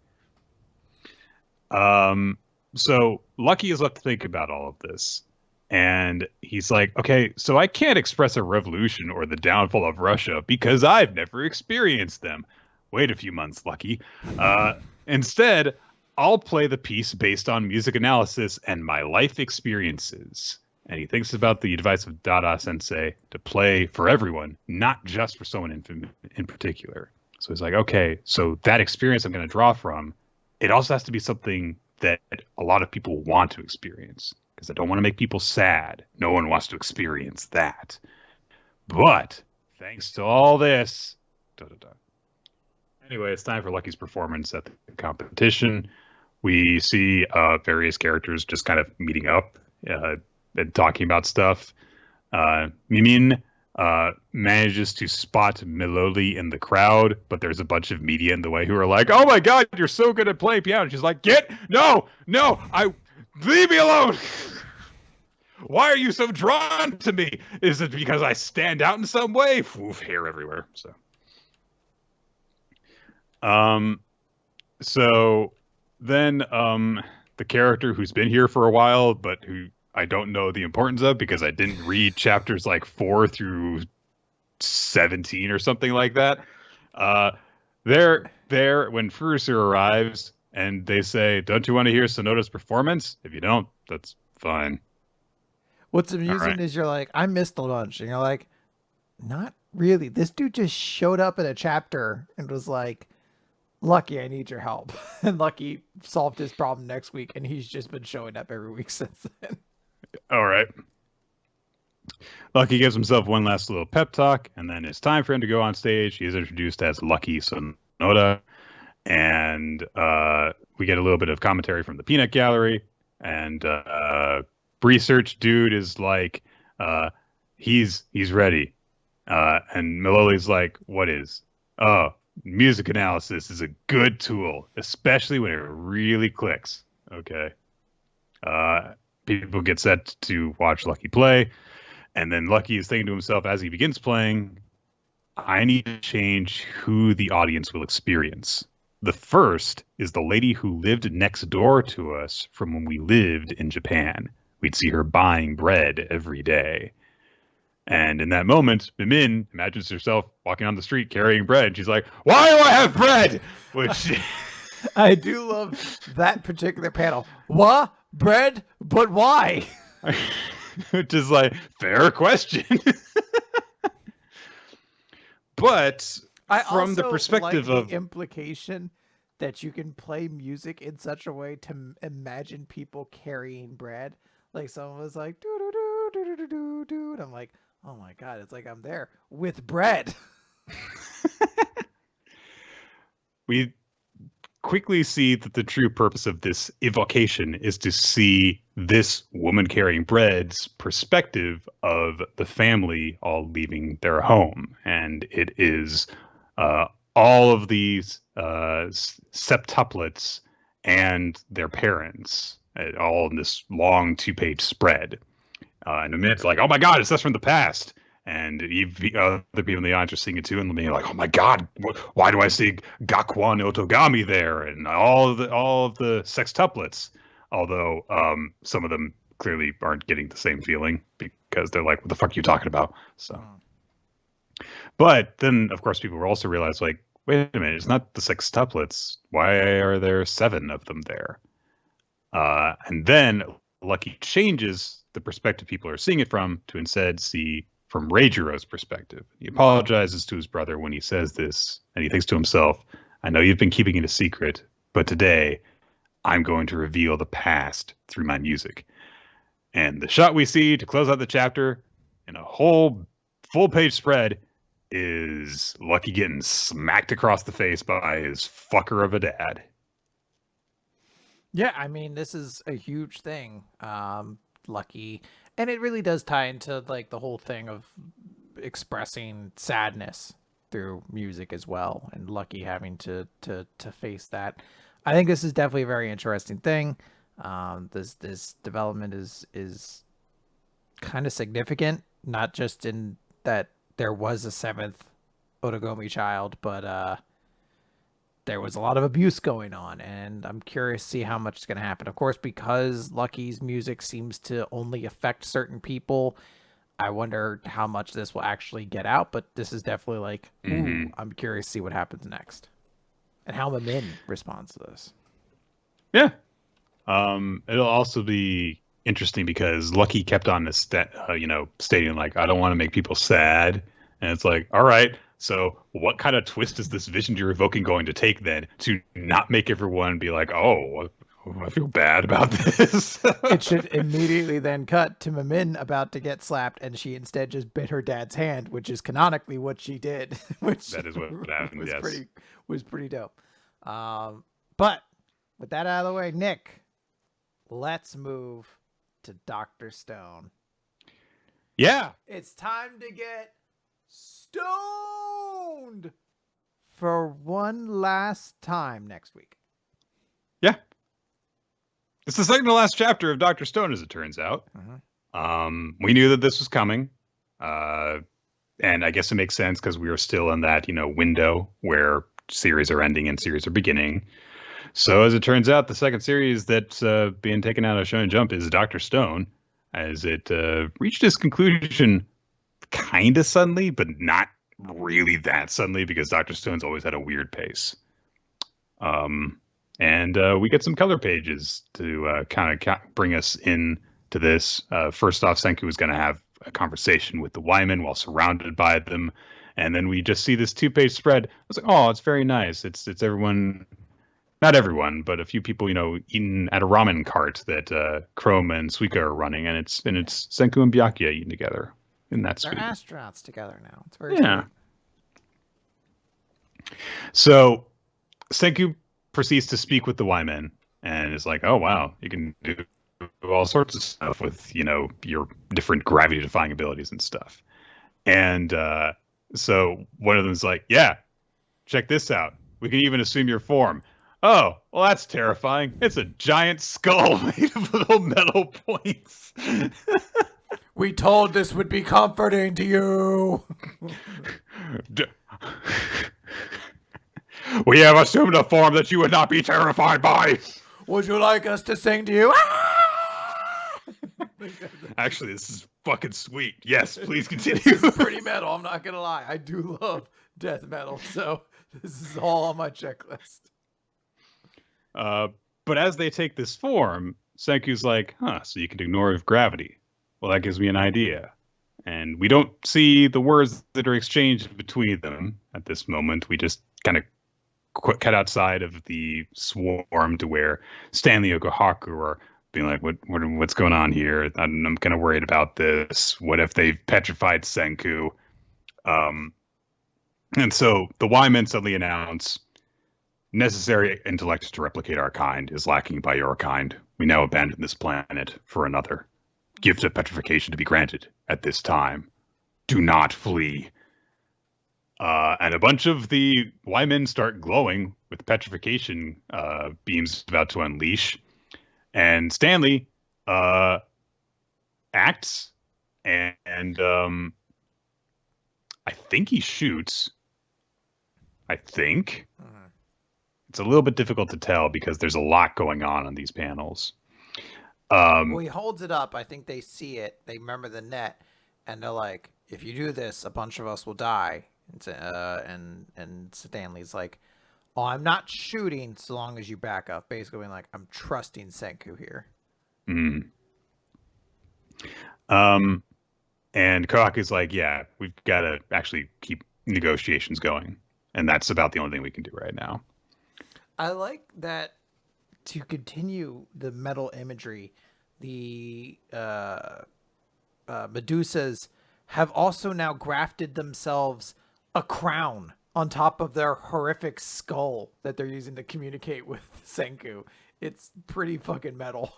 So Lucky is left to think about all of this. And he's like, okay, so I can't express a revolution or the downfall of Russia because I've never experienced them. Wait a few months, Lucky. Instead, I'll play the piece based on music analysis and my life experiences. And he thinks about the advice of Dada Sensei to play for everyone, not just for someone in particular. So he's like, okay, so that experience I'm going to draw from, it also has to be something that a lot of people want to experience. Because I don't want to make people sad. No one wants to experience that. But thanks to all this, Anyway, it's time for Lucky's performance at the competition. We see various characters just kind of meeting up and talking about stuff. Mimin manages to spot Miloli in the crowd, but there's a bunch of media in the way who are like, "Oh my God, you're so good at playing piano." And she's like, no, leave me alone. Why are you so drawn to me? Is it because I stand out in some way? Oof, hair everywhere. So then the character who's been here for a while, but who I don't know the importance of because I didn't read chapters like 4 through 17 or something like that. They're there when Furusu arrives and they say, "Don't you want to hear Sonoda's performance? If you don't, that's fine." What's amusing is you're like, I missed a bunch. And you're like, not really. This dude just showed up in a chapter and was like, Lucky, I need your help. And Lucky solved his problem next week. And he's just been showing up every week since then. All right. Lucky gives himself one last little pep talk. And then it's time for him to go on stage. He is introduced as Lucky Sonoda. And we get a little bit of commentary from the Peanut Gallery. And research dude is like, he's ready. And Miloli's like, what is? Oh, music analysis is a good tool, especially when it really clicks. Okay. People get set to watch Lucky play. And then Lucky is thinking to himself as he begins playing, I need to change who the audience will experience. The first is the lady who lived next door to us from when we lived in Japan. We'd see her buying bread every day. And in that moment, Mimin imagines herself walking on the street carrying bread. She's like, why do I have bread? Which I do love that particular panel. What? Bread? But why? Which is like, fair question. But I from the also perspective like of the implication that you can play music in such a way to imagine people carrying bread. Like someone was like, doo doo doo doo doo doo doo, and I'm like, oh my god, it's like I'm there with bread. we quickly see that the true purpose of this evocation is to see this woman carrying bread's perspective of the family all leaving their home. And it is all of these septuplets and their parents, all in this long 2-page spread. And it's like, oh my God, it's us from the past. And other people in the audience are seeing it too, and being like, "Oh my God, why do I see Gakwan Otogami there?" And all of the sextuplets. Although some of them clearly aren't getting the same feeling because they're like, "What the fuck are you talking about?" So, but then of course people will also realize, like, wait a minute, it's not the sextuplets. Why are there 7 of them there? And then Lucky changes the perspective people are seeing it from to instead see from Reijiro's perspective. He apologizes to his brother when he says this, and he thinks to himself, I know you've been keeping it a secret, but today I'm going to reveal the past through my music. And the shot we see to close out the chapter in a whole full-page spread is Lucky getting smacked across the face by his fucker of a dad. Yeah, I mean, this is a huge thing. Lucky, and it really does tie into like the whole thing of expressing sadness through music as well, and Lucky having to face that. I think this is definitely a very interesting thing. This development is kind of significant, not just in that there was a 7th Otogomi child, but there was a lot of abuse going on, and I'm curious to see how much is going to happen. Of course, because Lucky's music seems to only affect certain people, I wonder how much this will actually get out, but this is definitely like, ooh, I'm curious to see what happens next. And how Mamin responds to this. Yeah. It'll also be interesting because Lucky kept on stating like, I don't want to make people sad. And it's like, all right, so what kind of twist is this vision you're evoking going to take then to not make everyone be like, oh, I feel bad about this? It should immediately then cut to Mamin about to get slapped, and she instead just bit her dad's hand, which is canonically what she did, which that is what happened. Yes, was pretty dope. But with that out of the way, Nick, let's move to Dr. Stone. Yeah, it's time to get stoned for one last time next week. Yeah. It's the second to last chapter of Dr. Stone, as it turns out. We knew that this was coming. And I guess it makes sense because we are still in that, window where series are ending and series are beginning. So as it turns out, the second series that's being taken out of Shonen Jump is Dr. Stone, as it reached its conclusion kind of suddenly, but not really that suddenly because Dr. Stone's always had a weird pace. And we get some color pages to kind of bring us into this. First off, Senku is going to have a conversation with the Wyman while surrounded by them. And then we just see this 2-page spread. I was like, oh, it's very nice. It's everyone, not everyone, but a few people, eating at a ramen cart that Chrome and Suika are running. And it's Senku and Byakuya eating together. And that's They're sweet. astronauts together now. It's very sweet. So Senku proceeds to speak with the Wyman and is like, oh, wow, you can do all sorts of stuff with, your different gravity-defying abilities and stuff. And so one of them is like, yeah, check this out. We can even assume your form. Oh, well, that's terrifying. It's a giant skull made of little metal points. We told this would be comforting to you. We have assumed a form that you would not be terrified by. Would you like us to sing to you? Actually, this is fucking sweet. Yes, please continue. This is pretty metal, I'm not going to lie. I do love death metal, so this is all on my checklist. But as they take this form, Senku's like, huh, so you can ignore gravity. Well, that gives me an idea. And we don't see the words that are exchanged between them at this moment. We just kind of cut outside of the swarm to where Stanley and Kohaku are being like, what's going on here? I'm kind of worried about this. What if they've petrified Senku? And so the Y-Men suddenly announce, necessary intellect to replicate our kind is lacking by your kind. We now abandon this planet for another. Gift of petrification to be granted at this time. Do not flee. And a bunch of the Y-Men start glowing with petrification beams about to unleash. And Stanley acts, and I think he shoots. I think. It's a little bit difficult to tell because there's a lot going on these panels. Well, he holds it up. I think they see it. They remember the net, and they're like, "If you do this, a bunch of us will die." And Stanley's like, "Oh, I'm not shooting so long as you back up." Basically, being like, "I'm trusting Senku here." And Kohaku's like, "Yeah, we've got to actually keep negotiations going, and that's about the only thing we can do right now." I like that. To continue the metal imagery, the Medusas have also now grafted themselves a crown on top of their horrific skull that they're using to communicate with Senku. It's pretty fucking metal.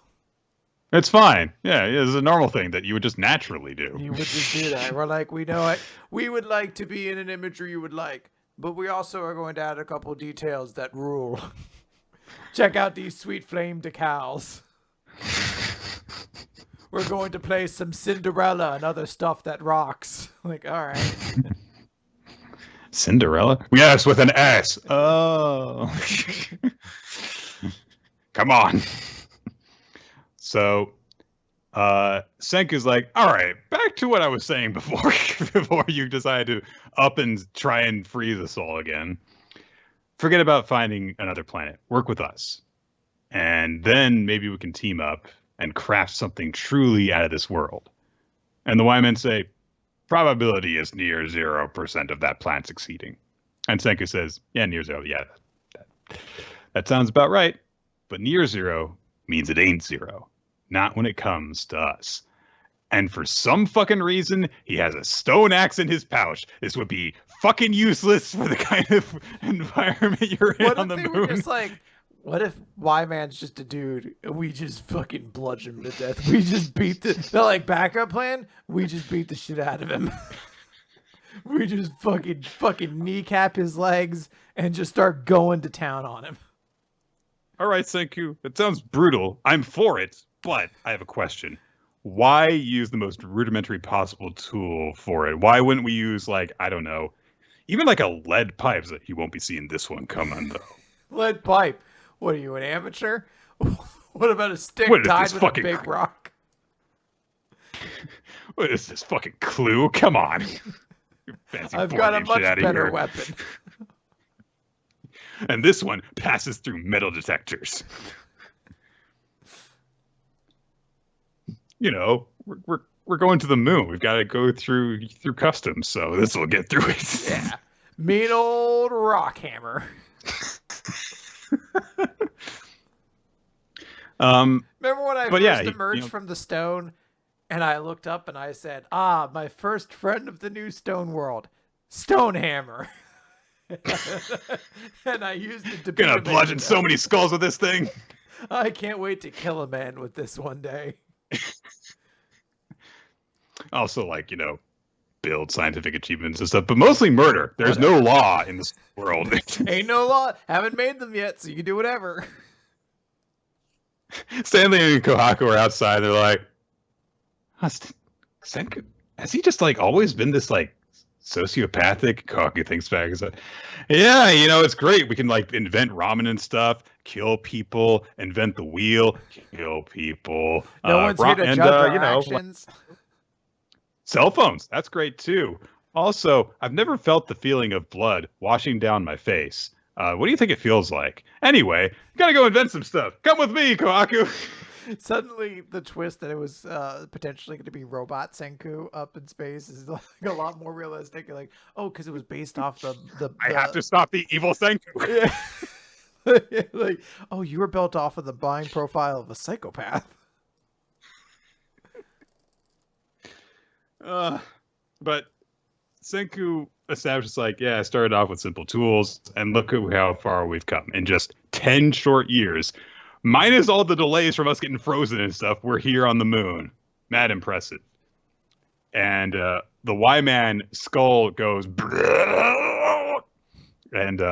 It's fine. Yeah, it's a normal thing that you would just naturally do. You would just do that. We're like, we know it. We would like to be in an imagery you would like, but we also are going to add a couple details that rule. Check out these sweet flame decals. We're going to play some Cinderella and other stuff that rocks. Like, all right. Cinderella? Yes, with an S. Oh. Come on. So, Senku's like, all right, back to what I was saying before you decided to up and try and freeze us all again. Forget about finding another planet. Work with us. And then maybe we can team up and craft something truly out of this world. And the Y-Men say, probability is near 0% of that plan succeeding. And Senku says, yeah, near 0. Yeah, that sounds about right. But near 0 means it ain't 0. Not when it comes to us. And for some fucking reason, he has a stone axe in his pouch. This would be fucking useless for the kind of environment you're in on the moon. Were just like, what if Y-Man's just a dude and we just fucking bludgeon him to death? We just beat they're like, backup plan? We just beat the shit out of him. We just fucking kneecap his legs and just start going to town on him. All right, Senku. That sounds brutal. I'm for it, but I have a question. Why use the most rudimentary possible tool for it? Why wouldn't we use, like, I don't know, even like a lead pipe? That you won't be seeing this one coming, though. Lead pipe? What are you, an amateur? What about a stick tied with a big rock? What is this fucking Clue? Come on. I've got a much better weapon. And this one passes through metal detectors. You know, we're going to the moon. We've got to go through customs, so this will get through it. Yeah, mean old rock hammer. Remember when I first emerged from the stone, and I looked up and I said, "Ah, my first friend of the new stone world, stone hammer." And I used it to gonna bludgeon so many skulls with this thing. I can't wait to kill a man with this one day. Also, like, you know, build scientific achievements and stuff, but mostly murder. There's no law in this world. Ain't no law. Haven't made them yet, so you can do whatever. Stanley and Kohaku are outside. They're like, Senku, has he just like always been this like sociopathic? Kohaku thinks back and said, yeah, you know, it's great. We can like invent ramen and stuff, kill people, invent the wheel, kill people. No one's here to judge our actions. Cell phones, that's great too. Also, I've never felt the feeling of blood washing down my face. What do you think it feels like? Anyway, gotta go invent some stuff. Come with me, Kohaku. Suddenly, the twist that it was potentially going to be robot Senku up in space is like a lot more realistic. You're like, oh, because it was based off the I have to stop the evil Senku. Yeah. Like, oh, you were built off of the buying profile of a psychopath. But Senku establishes like, yeah, I started off with simple tools, and look at how far we've come in just 10 short years. Minus all the delays from us getting frozen and stuff, we're here on the moon. Mad impressive. And the Y-Man skull goes and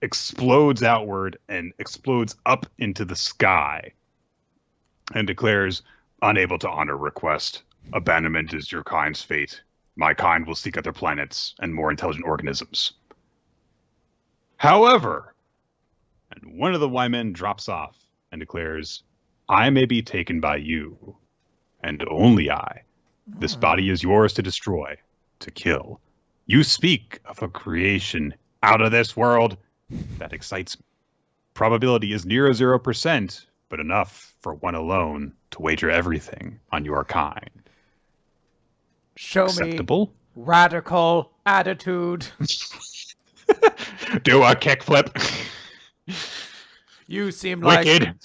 explodes outward and explodes up into the sky and declares, unable to honor request. Abandonment is your kind's fate. My kind will seek other planets and more intelligent organisms. However, and one of the Y-Men drops off and declares, I may be taken by you, and only I. This body is yours to destroy, to kill. You speak of a creation out of this world. That excites me. Probability is near 0%, but enough for one alone to wager everything on your kind. Show Acceptable? me radical attitude. Do a kickflip. You seem Wicked. like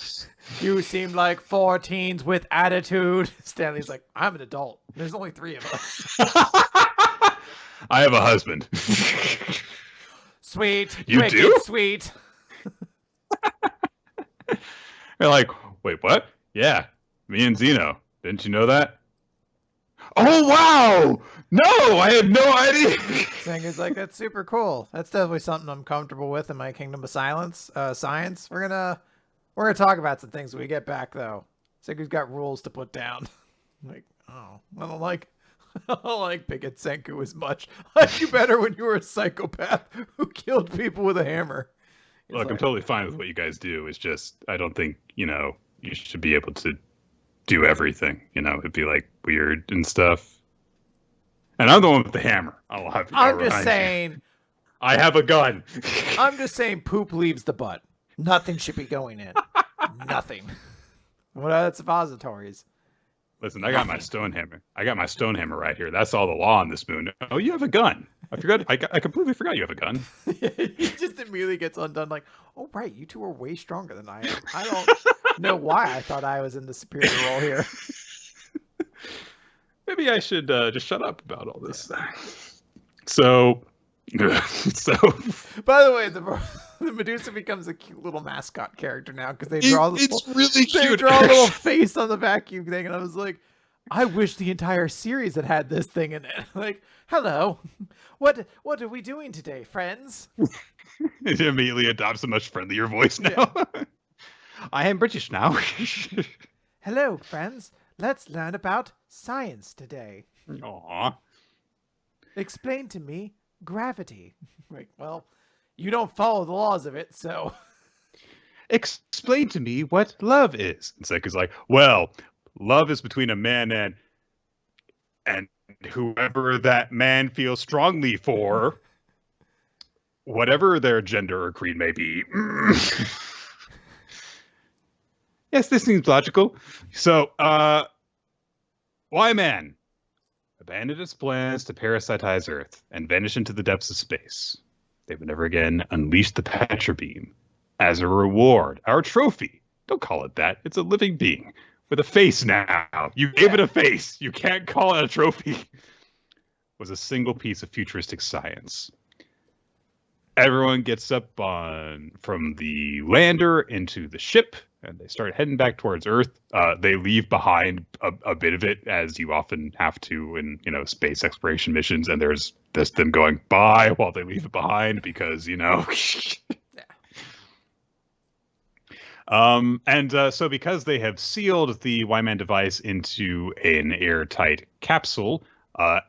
you seem like 4 teens with attitude. Stanley's like, I'm an adult. There's only 3 of us. I have a husband. Sweet. You wicked, do? Sweet. They're like, wait, what? Yeah, me and Zeno. Didn't you know that? Oh, wow! No, I had no idea. Sengu's like, that's super cool. That's definitely something I'm comfortable with in my kingdom of science. We're gonna talk about some things when we get back, though. Sengu's got rules to put down. Like, oh, I don't like Bigot Senku as much. I liked you better when you were a psychopath who killed people with a hammer. Look, I'm totally fine with what you guys do. It's just, I don't think, you should be able to do everything. It'd be like weird and stuff. And I'm the one with the hammer. I'm just saying. I have a gun. I'm just saying poop leaves the butt. Nothing should be going in. Nothing. What are suppositories? Listen, I got my stone hammer. I got my stone hammer right here. That's all the law on this moon. Oh, you have a gun. I forgot. I completely forgot you have a gun. He just immediately gets undone. Like, oh right, you two are way stronger than I am. I don't know why I thought I was in the superior role here. Maybe I should just shut up about all this. Yeah. So. By the way, the Medusa becomes a cute little mascot character now because they draw really cute. They draw a little face on the vacuum thing, and I was like, I wish the entire series had this thing in it. Like, hello, what are we doing today, friends? It immediately adopts a much friendlier voice now. Yeah. I am British now. Hello, friends. Let's learn about science today. Aww. Explain to me gravity. Like, well, you don't follow the laws of it, so. Explain to me what love is. And Seku's like, well, love is between a man and whoever that man feels strongly for, whatever their gender or creed may be. Yes, this seems logical. So, Y-Man abandoned its plans to parasitize Earth and vanish into the depths of space. They would never again unleash the Petra Beam. As a reward, our trophy, don't call it that, it's a living being with a face now. You gave it a face. You can't call it a trophy. Was a single piece of futuristic science. Everyone gets up from the lander into the ship, and they start heading back towards Earth. They leave behind a bit of it, as you often have to in space exploration missions, and there's them going bye while they leave it behind because So because they have sealed the Y-Man device into an airtight capsule,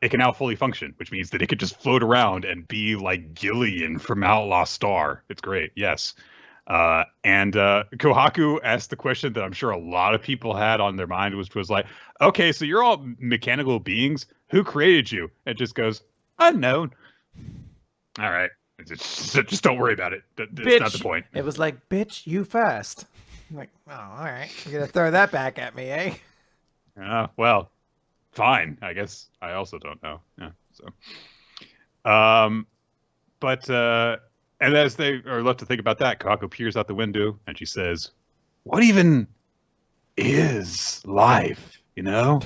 it can now fully function, which means that it could just float around and be like Gillian from Outlaw Star. It's great, yes. And Kohaku asked the question that I'm sure a lot of people had on their mind, which was like, okay, so you're all mechanical beings. Who created you? It just goes, unknown. All right. Just don't worry about it. That's not the point. It was like, bitch, you first. I'm like, oh, all right. You're going to throw that back at me, eh? Well, fine. I guess I also don't know. Yeah. So, but and as they are left to think about that, Kako peers out the window and she says, "What even is life? You know?"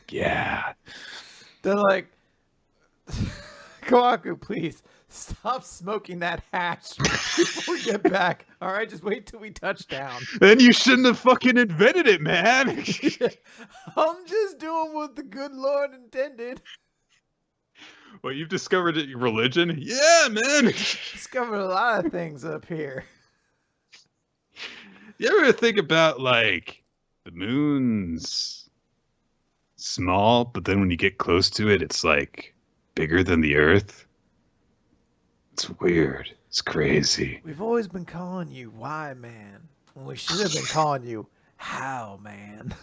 Yeah. They're like, Kawaku, please stop smoking that hatch before we get back. All right, just wait till we touch down. Then you shouldn't have fucking invented it, man. I'm just doing what the good Lord intended. Well, you've discovered religion? Yeah, man. Discovered a lot of things up here. You ever think about, like, the moon's small, but then when you get close to it, it's, like, bigger than the Earth? It's weird. It's crazy. We've always been calling you Why Man, when we should have been calling you How Man.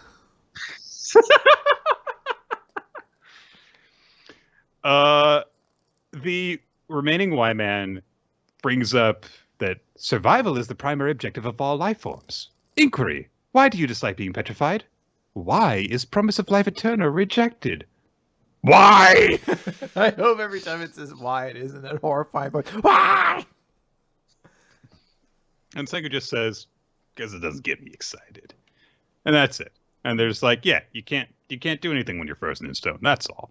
The remaining Y-Man brings up that survival is the primary objective of all life forms. Inquiry. Why do you dislike being petrified? Why is promise of life eternal rejected? Why? I hope every time it says why it isn't that horrifying, but why? And Senku just says, because it doesn't get me excited. And that's it. And there's like, yeah, you can't do anything when you're frozen in stone. That's all.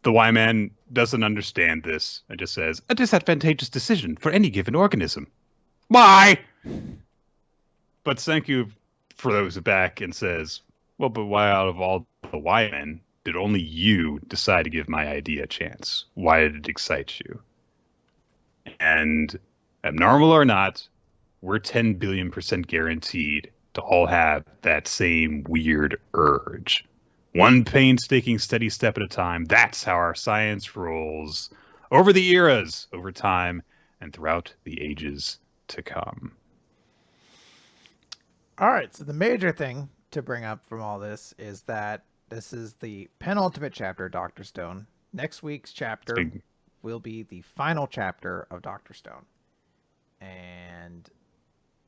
The Y-Man doesn't understand this and just says, a disadvantageous decision for any given organism. Why? But Senku throws it back and says, well, but why out of all the Y-Men did only you decide to give my idea a chance? Why did it excite you? And abnormal or not, we're 10 billion% guaranteed to all have that same weird urge. One painstaking, steady step at a time. That's how our science rolls. Over the eras, over time, and throughout the ages to come. All right, so the major thing to bring up from all this is that this is the penultimate chapter of Dr. Stone. Next week's chapter will be the final chapter of Dr. Stone. And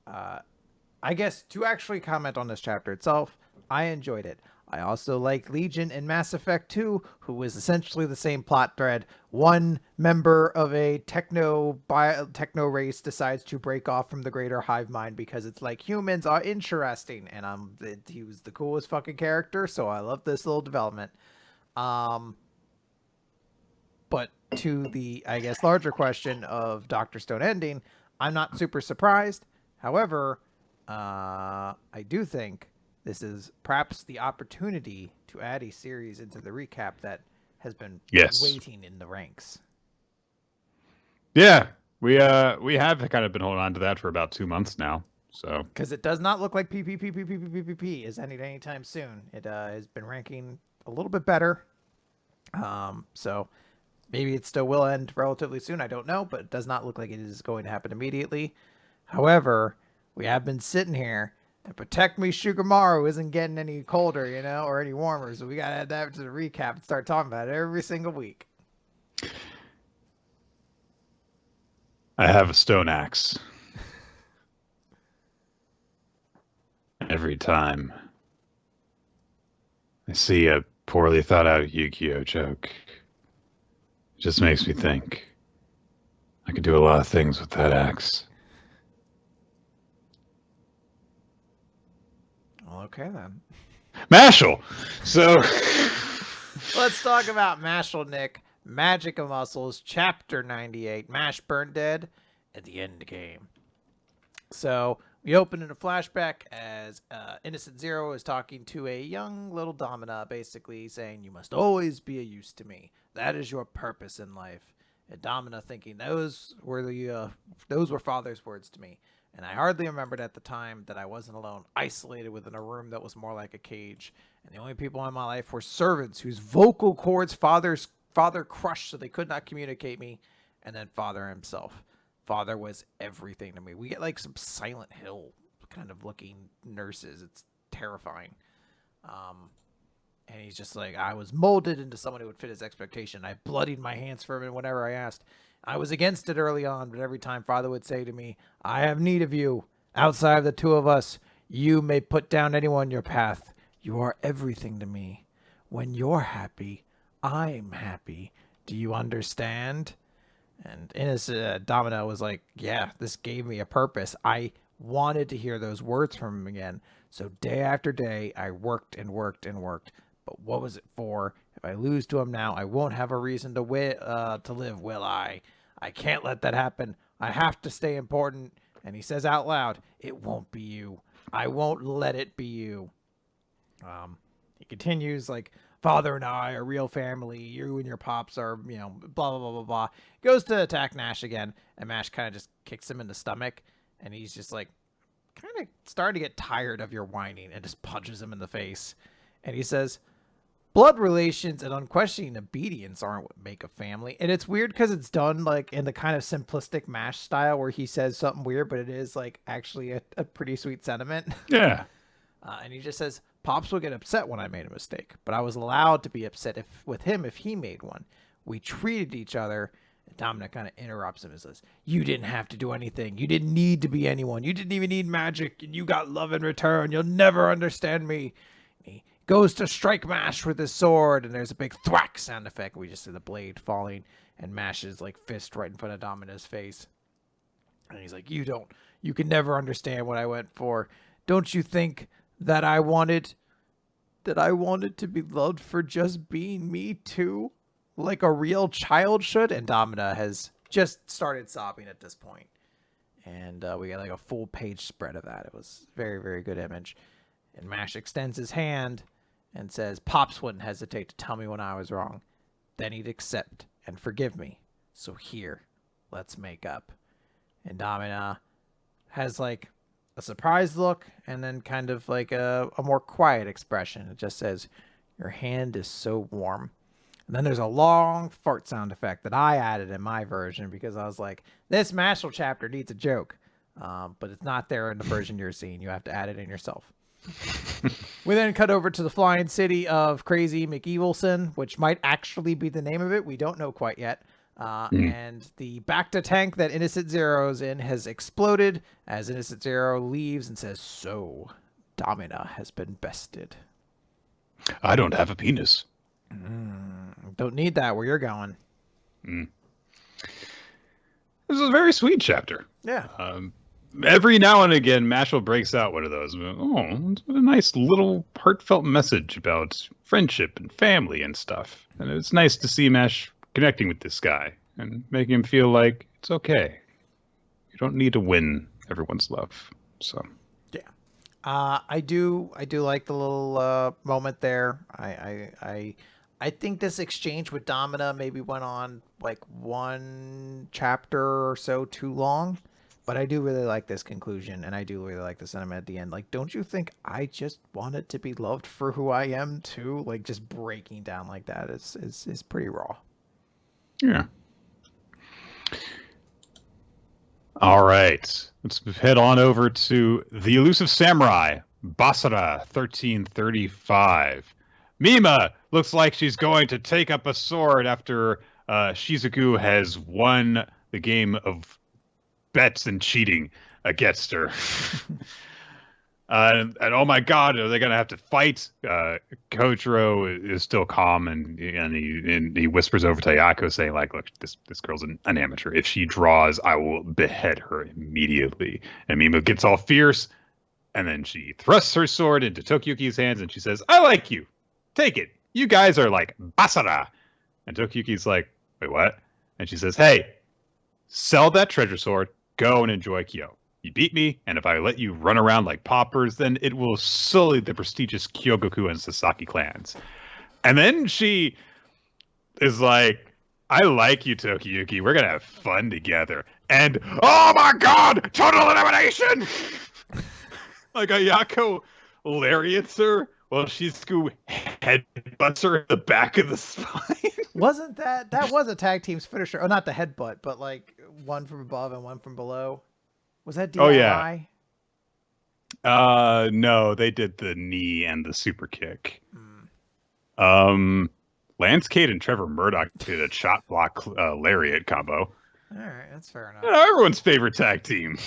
I guess to actually comment on this chapter itself, I enjoyed it. I also like Legion in Mass Effect 2, who was essentially the same plot thread. One member of a techno race decides to break off from the greater hive mind because it's like humans are interesting, and he was the coolest fucking character, so I love this little development. But to the, I guess, larger question of Dr. Stone ending, I'm not super surprised. However, I do think this is perhaps the opportunity to add a series into the recap that has been waiting in the ranks. Yeah, we have kind of been holding on to that for about 2 months now. So because it does not look like PPPPPP is ending anytime soon. It has been ranking a little bit better. So maybe it still will end relatively soon. I don't know, but it does not look like it is going to happen immediately. However, we have been sitting here. And Protect Me Shugamaru isn't getting any colder, or any warmer. So we got to add that to the recap and start talking about it every single week. I have a stone axe. Every time I see a poorly thought out Yu-Gi-Oh joke, it just makes me think I could do a lot of things with that axe. Okay, then. Mashle! So... let's talk about Mashle, Nick. Magic of Muscles, Chapter 98, Mash Burn Dead, at the end game. So, we open in a flashback as Innocent Zero is talking to a young little Domina, basically saying, you must always be a use to me. That is your purpose in life. And Domina thinking, those were Father's words to me. And I hardly remembered at the time that I wasn't alone, isolated within a room that was more like a cage. And the only people in my life were servants whose vocal cords father crushed so they could not communicate me. And then Father himself. Father was everything to me. We get like some Silent Hill kind of looking nurses. It's terrifying. And he's just like, I was molded into someone who would fit his expectation. I bloodied my hands for him whenever I asked. I was against it early on, but every time Father would say to me, I have need of you. Outside of the two of us, you may put down anyone in your path. You are everything to me. When you're happy, I'm happy. Do you understand? And Domino was like, yeah, this gave me a purpose. I wanted to hear those words from him again. So day after day, I worked and worked and worked. But what was it for? If I lose to him now, I won't have a reason to live, will I? I can't let that happen. I have to stay important. And he says out loud, it won't be you. I won't let it be you. He continues like, Father and I are real family. You and your pops are, blah, blah, blah, blah, blah. Goes to attack Nash again, and Mash kind of just kicks him in the stomach, and he's just like, kind of starting to get tired of your whining, and just punches him in the face. And he says, blood relations and unquestioning obedience aren't what make a family. And it's weird because it's done like in the kind of simplistic Mash style where he says something weird, but it is like actually a pretty sweet sentiment. Yeah. And he just says, Pops will get upset when I made a mistake, but I was allowed to be upset with him if he made one. We treated each other. And Domino kind of interrupts him and says, you didn't have to do anything. You didn't need to be anyone. You didn't even need magic, and you got love in return. You'll never understand me. And he goes to strike Mash with his sword, and there's a big thwack sound effect. We just see the blade falling, and Mash's like fist right in front of Domino's face. And he's like, you can never understand what I went for. Don't you think that I wanted to be loved for just being me too, like a real child should? And Domina has just started sobbing at this point, and we got like a full page spread of that. It was very, very good image. And Mash extends his hand and says, Pops wouldn't hesitate to tell me when I was wrong. Then he'd accept and forgive me. So here, let's make up. And Domina has like a surprised look, and then kind of like a more quiet expression. It just says, your hand is so warm. And then there's a long fart sound effect that I added in my version because I was like, this Mashle chapter needs a joke. But it's not there in the version you're seeing. You have to add it in yourself. We then cut over to the flying city of Crazy McEvilson, which might actually be the name of it. We don't know quite yet. And the Bacta tank that Innocent Zero's in has exploded as Innocent Zero leaves and says, so, Domina has been bested. I don't have a penis. Don't need that where you're going. This is a very sweet chapter. Yeah. Every now and again, Mashle breaks out one of those. Oh, it's a nice little heartfelt message about friendship and family and stuff. And it's nice to see Mash connecting with this guy and making him feel like it's okay. You don't need to win everyone's love. So yeah, I do like the little moment there. I think this exchange with Domina maybe went on like one chapter or so too long, but I do really like this conclusion, and I do really like the sentiment at the end. Like, don't you think I just wanted to be loved for who I am too? Like, just breaking down like that is pretty raw. Yeah. All right. Let's head on over to the Elusive Samurai, Basara 1335. Mima looks like she's going to take up a sword after Shizuku has won the game of bets and cheating against her. And oh my God, are they going to have to fight? Kojiro is still calm, and he whispers over to Ayako, saying like, "Look, this girl's an amateur. If she draws, I will behead her immediately." And Mima gets all fierce, and then she thrusts her sword into Tokiyuki's hands, and she says, "I like you. Take it. You guys are like Basara." And Tokiyuki's like, "Wait, what?" And she says, "Hey, sell that treasure sword. Go and enjoy Kyo. You beat me, and if I let you run around like paupers, then it will sully the prestigious Kyogoku and Sasaki clans." And then she is like, "I like you, Tokiyuki. We're going to have fun together." And, oh my God, total elimination! Like Ayako lariats her while Shizuku headbutts her in the back of the spine. Wasn't that was a tag team's finisher? Oh, not the headbutt, but like one from above and one from below. Was that DIY? Oh, yeah. No, they did the knee and the super kick. Lance Cade and Trevor Murdoch did a chop block lariat combo. All right, that's fair enough. Everyone's favorite tag team.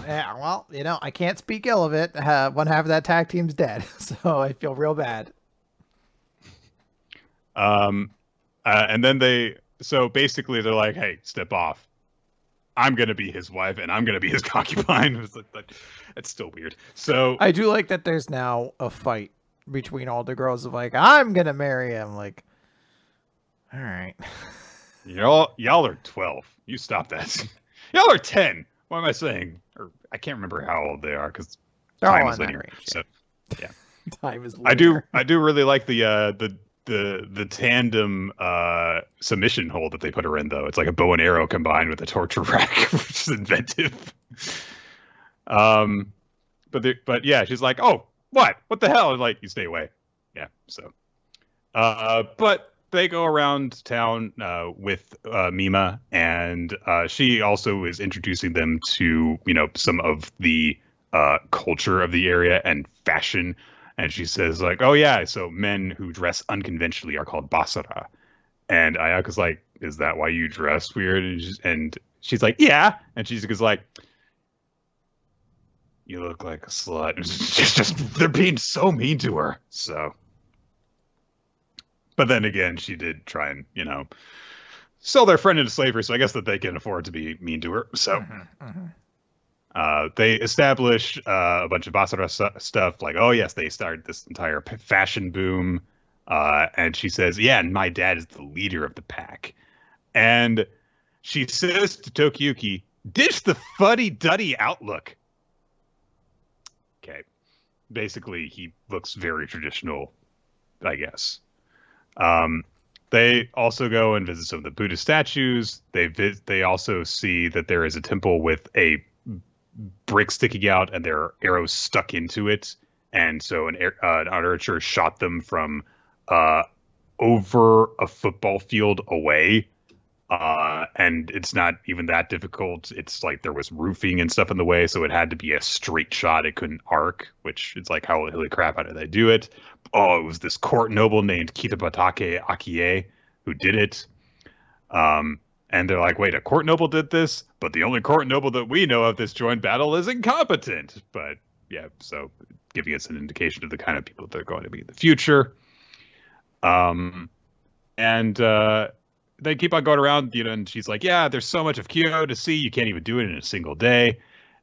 Yeah, well, I can't speak ill of it. One half of that tag team's dead, so I feel real bad. And then so basically they're like, hey, step off. I'm going to be his wife and I'm going to be his concubine. It's still weird. So I do like that there's now a fight between all the girls of like, I'm going to marry him. Like, all right. y'all are 12. You stop that. Y'all are 10. What am I saying? Or I can't remember how old they are because time is linear. So yeah. Time is linear. I do really like the tandem submission hold that they put her in, though. It's like a bow and arrow combined with a torture rack, which is inventive. But yeah, she's like, oh, what the hell? And like, you stay away. Yeah. So but they go around town with Mima, and she also is introducing them to some of the culture of the area and fashion. And she says, like, oh, yeah, so men who dress unconventionally are called basara. And Ayaka's like, is that why you dress weird? And she's like, yeah. And she's like, you look like a slut. It's just they're being so mean to her. So. But then again, she did try and, sell their friend into slavery. So I guess that they can afford to be mean to her. So. They establish a bunch of Basara stuff, like, oh, yes, they started this entire fashion boom. And she says, yeah, and my dad is the leader of the pack. And she says to Tokiyuki, ditch the fuddy-duddy outlook. Okay. Basically, he looks very traditional, I guess. They also go and visit some of the Buddha statues. They also see that there is a temple with a brick sticking out and there are arrows stuck into it, and so an archer shot them from over a football field away, and it's not even that difficult. It's like there was roofing and stuff in the way, so it had to be a straight shot. It couldn't arc, which is like, how holy crap, how did they do it? Oh, it was this court noble named Kitabatake Akie who did it. And they're like, wait, a court noble did this? But the only court noble that we know of this joint battle is incompetent. But yeah, so giving us an indication of the kind of people that are going to be in the future. And they keep on going around, and she's like, yeah, there's so much of Kyoto to see. You can't even do it in a single day.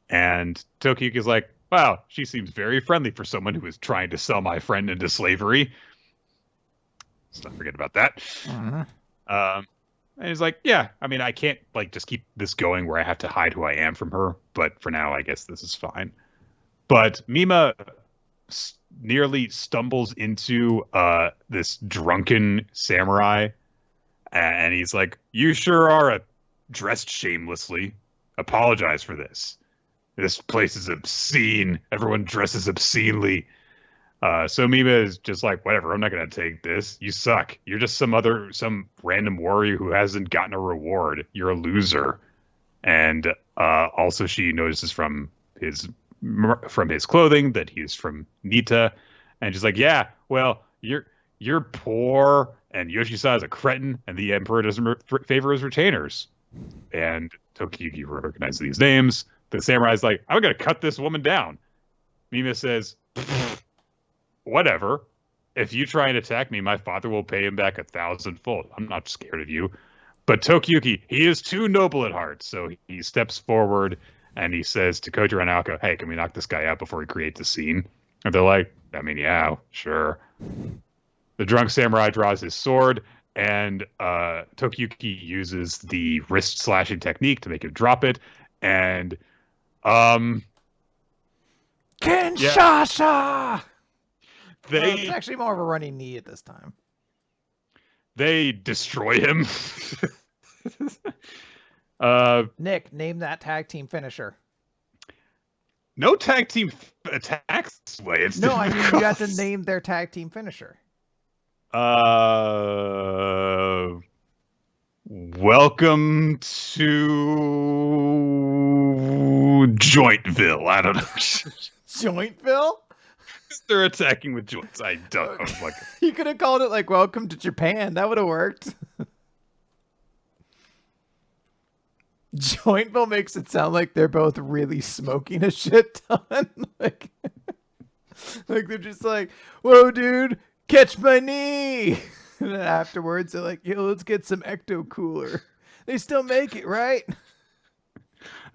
And Tokiyuki's like, wow, she seems very friendly for someone who is trying to sell my friend into slavery. Let's not forget about that. And he's like, yeah, I mean, I can't just keep this going where I have to hide who I am from her. But for now, I guess this is fine. But Mima nearly stumbles into this drunken samurai. And he's like, you sure are dressed shamelessly. Apologize for this. This place is obscene. Everyone dresses obscenely. So Mima is just like, whatever, I'm not going to take this. You suck. You're just some random warrior who hasn't gotten a reward. You're a loser. And also she notices from his clothing that he's from Nita. And she's like, yeah, well, you're poor, and Yoshisa is a cretin, and the emperor doesn't favor his retainers. And Tokiyuki recognizes these names. The samurai's like, I'm going to cut this woman down. Mima says, whatever. If you try and attack me, my father will pay him back 1,000-fold. I'm not scared of you. But Tokiyuki, he is too noble at heart. So he steps forward and he says to Kojiro and Aoka, hey, can we knock this guy out before he creates a scene? And they're like, I mean, yeah, sure. The drunk samurai draws his sword, and Tokiyuki uses the wrist slashing technique to make him drop it. And Kinshasa! Yeah. It's actually more of a running knee at this time. They destroy him. Nick, name that tag team finisher. No tag team attacks this way. It's no, I mean, you got to name their tag team finisher. Welcome to Jointville. I don't know. Jointville? They're attacking with joints. I was like, You could have called it like "Welcome to Japan." That would have worked. Jointville makes it sound like they're both really smoking a shit ton. like they're just like, "Whoa, dude, catch my knee!" And then afterwards, they're like, "Yo, let's get some ecto cooler." They still make it, right?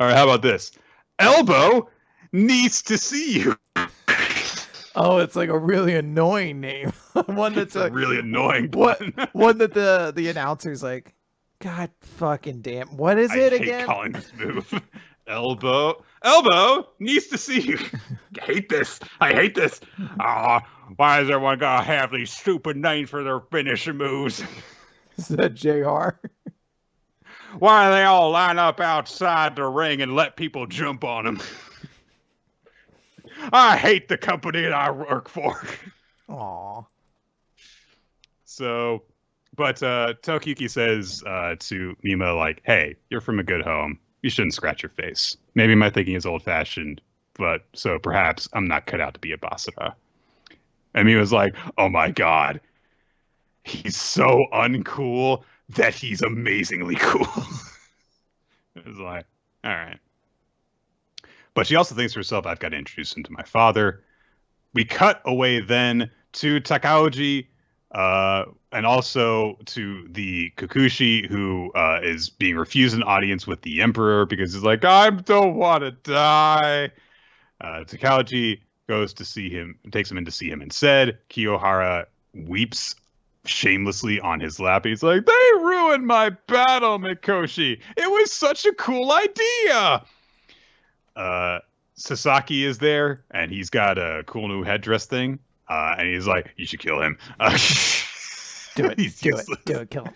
all right, how about this? Elbow needs to see you. Oh, it's like a really annoying name. One that's a really annoying one that the announcer's like, God fucking damn. What is it again? I hate calling this move. Elbow needs to see you. I hate this. Why is everyone gonna have these stupid names for their finishing moves? Is that JR? Why do they all line up outside the ring and let people jump on them? I hate the company that I work for. Aw. So, but Tokiyuki says to Mima, like, hey, you're from a good home. You shouldn't scratch your face. Maybe my thinking is old-fashioned, but so perhaps I'm not cut out to be a Basara. And Mima's like, oh my god. He's so uncool that he's amazingly cool. It was like, all right. But she also thinks to herself, I've got to introduce him to my father. We cut away then to Takauji, and also to the Kikuchi, who is being refused an audience with the Emperor because he's like, I don't want to die. Takauji goes to see him, takes him in to see him instead. Kiyohara weeps shamelessly on his lap. He's like, they ruined my battle, Mikoshi. It was such a cool idea. Sasaki is there, and he's got a cool new headdress thing, and he's like, you should kill him. Do it, kill him.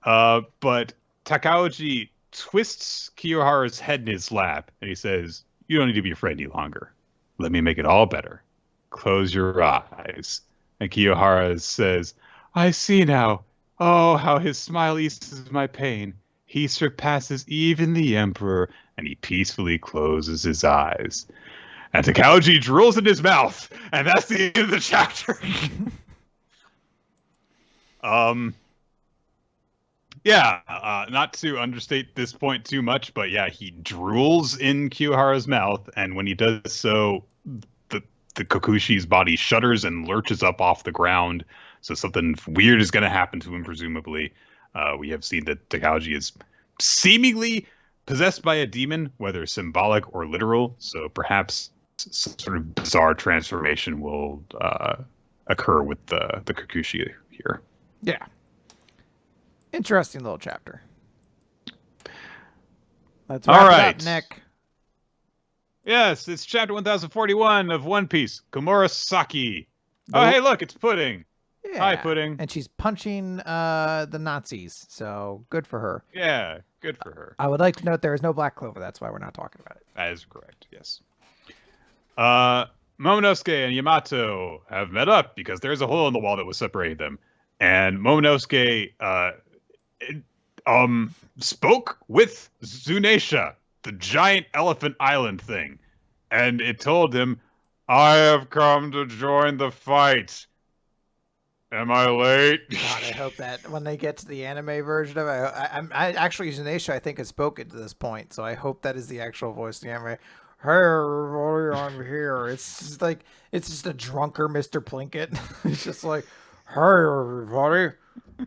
But Takauji twists Kiyohara's head in his lap, and he says, you don't need to be afraid any longer. Let me make it all better. Close your eyes. And Kiyohara says, I see now. Oh, how his smile eases my pain. He surpasses even the Emperor, and he peacefully closes his eyes. And Takauji drools in his mouth, and that's the end of the chapter. Not to understate this point too much, but yeah, he drools in Kiyohara's mouth, and when he does so, the Kokushi's body shudders and lurches up off the ground. So something weird is going to happen to him, presumably. We have seen that Takauji is seemingly possessed by a demon, whether symbolic or literal. So perhaps some sort of bizarre transformation will occur with the Kokushi here. Yeah. Interesting little chapter. Let's wrap it up, Nick. Yes, it's chapter 1041 of One Piece. Komurasaki. Oh, hey, look, it's Pudding. Yeah. Hi, Pudding. And she's punching the Nazis, so good for her. Yeah, good for her. I would like to note there is no Black Clover. That's why we're not talking about it. That is correct, yes. Momonosuke and Yamato have met up because there's a hole in the wall that was separating them. And Momonosuke spoke with Zunesha, the giant elephant island thing. And it told him, I have come to join the fight. Am I late? God, I hope that when they get to the anime version of it, I actually, Zunesha, I think, has spoken to this point, so I hope that is the actual voice of the anime. Hey, everybody, I'm here. It's just a drunker Mr. Plinkett. It's just like, hey, everybody,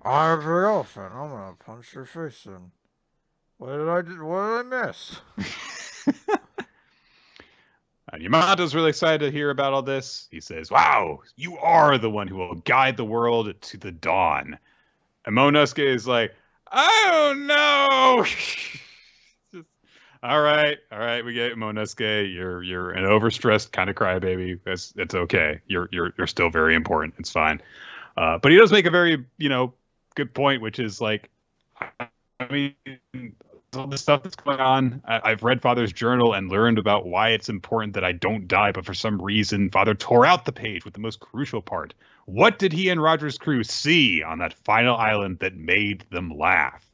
I'm the elephant. I'm gonna punch your face in. What did I miss? Yamato's really excited to hear about all this. He says, wow, you are the one who will guide the world to the dawn. And Momonosuke is like, I don't know. All right, we get it, Momonosuke. You're an overstressed kind of crybaby. It's okay. You're still very important. It's fine. But he does make a very, good point, which is like, I mean, all the stuff that's going on. I've read Father's journal and learned about why it's important that I don't die, but for some reason, Father tore out the page with the most crucial part. What did he and Roger's crew see on that final island that made them laugh?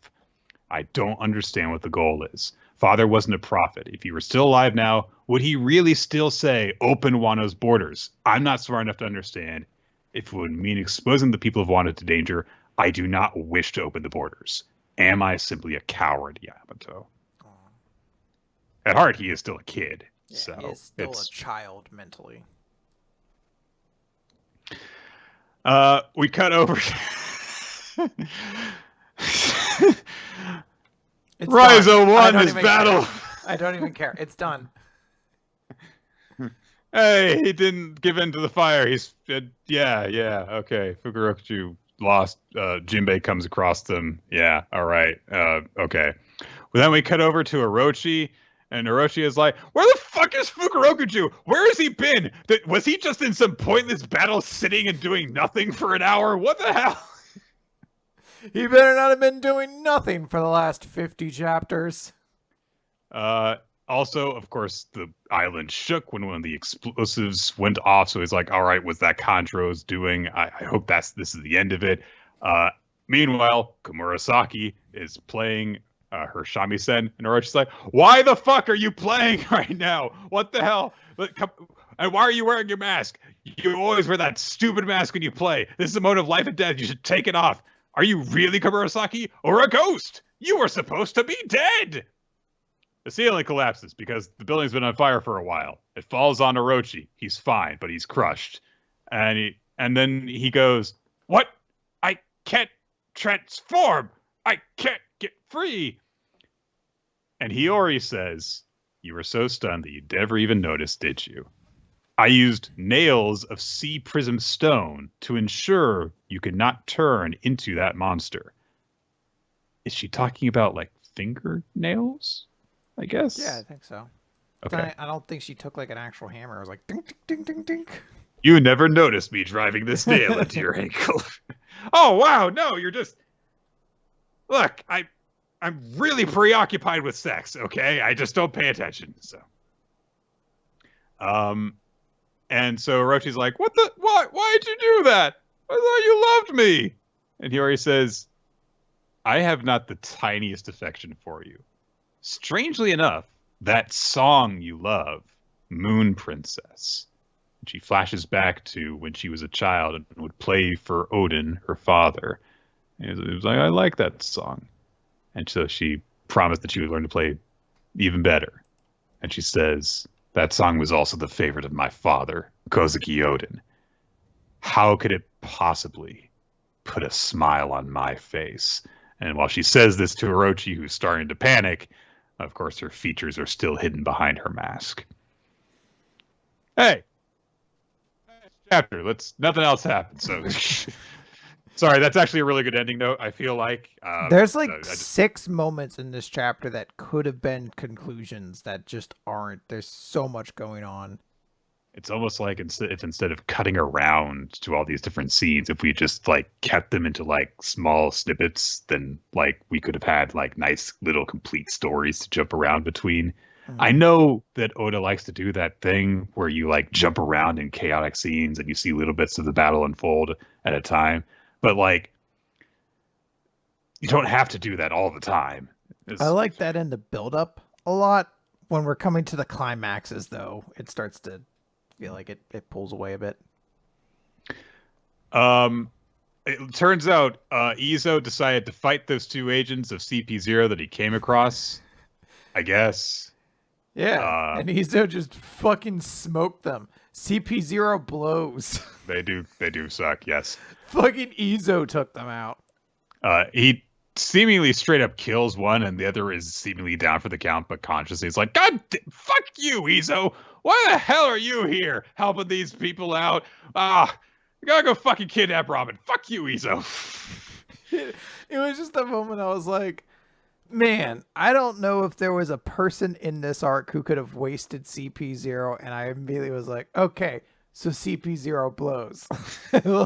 I don't understand what the goal is. Father wasn't a prophet. If he were still alive now, would he really still say, open Wano's borders? I'm not smart enough to understand. If it would mean exposing the people of Wano to danger, I do not wish to open the borders. Am I simply a coward, Yamato? At heart, he is still a kid. Yeah, so he is still a child mentally. We cut over. Raizo won his battle. I don't even care. It's done. Hey, he didn't give in to the fire. He's yeah, okay. Fukurokuju lost. Jinbei comes across them. Yeah, all right. Okay. Well, then we cut over to Orochi, and Orochi is like, "Where the fuck is Fukurokuju? Where has he been? Was he just in some pointless battle, sitting and doing nothing for an hour? What the hell?" He better not have been doing nothing for the last 50 chapters. Also, of course, the island shook when one of the explosives went off. So he's like, all right, what's that Contro's doing? I hope this is the end of it. Meanwhile, Komurasaki is playing her shamisen. And Orochi's like, why the fuck are you playing right now? What the hell? And why are you wearing your mask? You always wear that stupid mask when you play. This is a moment of life and death. You should take it off. Are you really Komurasaki or a ghost? You were supposed to be dead. The ceiling collapses because the building's been on fire for a while. It falls on Orochi. He's fine, but he's crushed. And then he goes, what? I can't transform. I can't get free. And Hiyori says, you were so stunned that you never even noticed, did you? I used nails of sea prism stone to ensure you could not turn into that monster. Is she talking about like fingernails? I guess. Yeah, I think so. Okay. I don't think she took like an actual hammer. It was like ding, ding, ding, ding, ding. You never noticed me driving this nail into your ankle. Oh wow, no, you're just. Look, I'm really preoccupied with sex. Okay, I just don't pay attention. So. And so Orochi's like, what the? Why'd you do that? I thought you loved me. And Hiyori says, I have not the tiniest affection for you. Strangely enough, that song you love, Moon Princess, she flashes back to when she was a child and would play for Odin, her father. And it was like, I like that song. And so she promised that she would learn to play even better. And she says, that song was also the favorite of my father, Kozuki Odin. How could it possibly put a smile on my face? And while she says this to Orochi, who's starting to panic, of course, her features are still hidden behind her mask. Hey! Chapter. Nothing else happened, so... Sorry, that's actually a really good ending note, I feel like. There's like 6 moments in this chapter that could have been conclusions that just aren't. There's so much going on. It's almost like if instead of cutting around to all these different scenes, if we just like kept them into like small snippets, then like we could have had like nice little complete stories to jump around between. I know that Oda likes to do that thing where you like jump around in chaotic scenes and you see little bits of the battle unfold at a time. But, like, you don't have to do that all the time. I like that in the build-up a lot. When we're coming to the climaxes, though, it starts to feel like it pulls away a bit. It turns out Izo decided to fight those 2 agents of CP0 that he came across, I guess. Yeah, and Izo just fucking smoked them. CP0 blows. They do suck, yes. Fucking Izo took them out. He seemingly straight up kills one, and the other is seemingly down for the count, but consciously he's like, fuck you, Izo! Why the hell are you here helping these people out? You gotta go fucking kidnap Robin. Fuck you, Izo. It was just a moment I was like, man, I don't know if there was a person in this arc who could have wasted CP0, and I immediately was like, okay, so CP0 blows.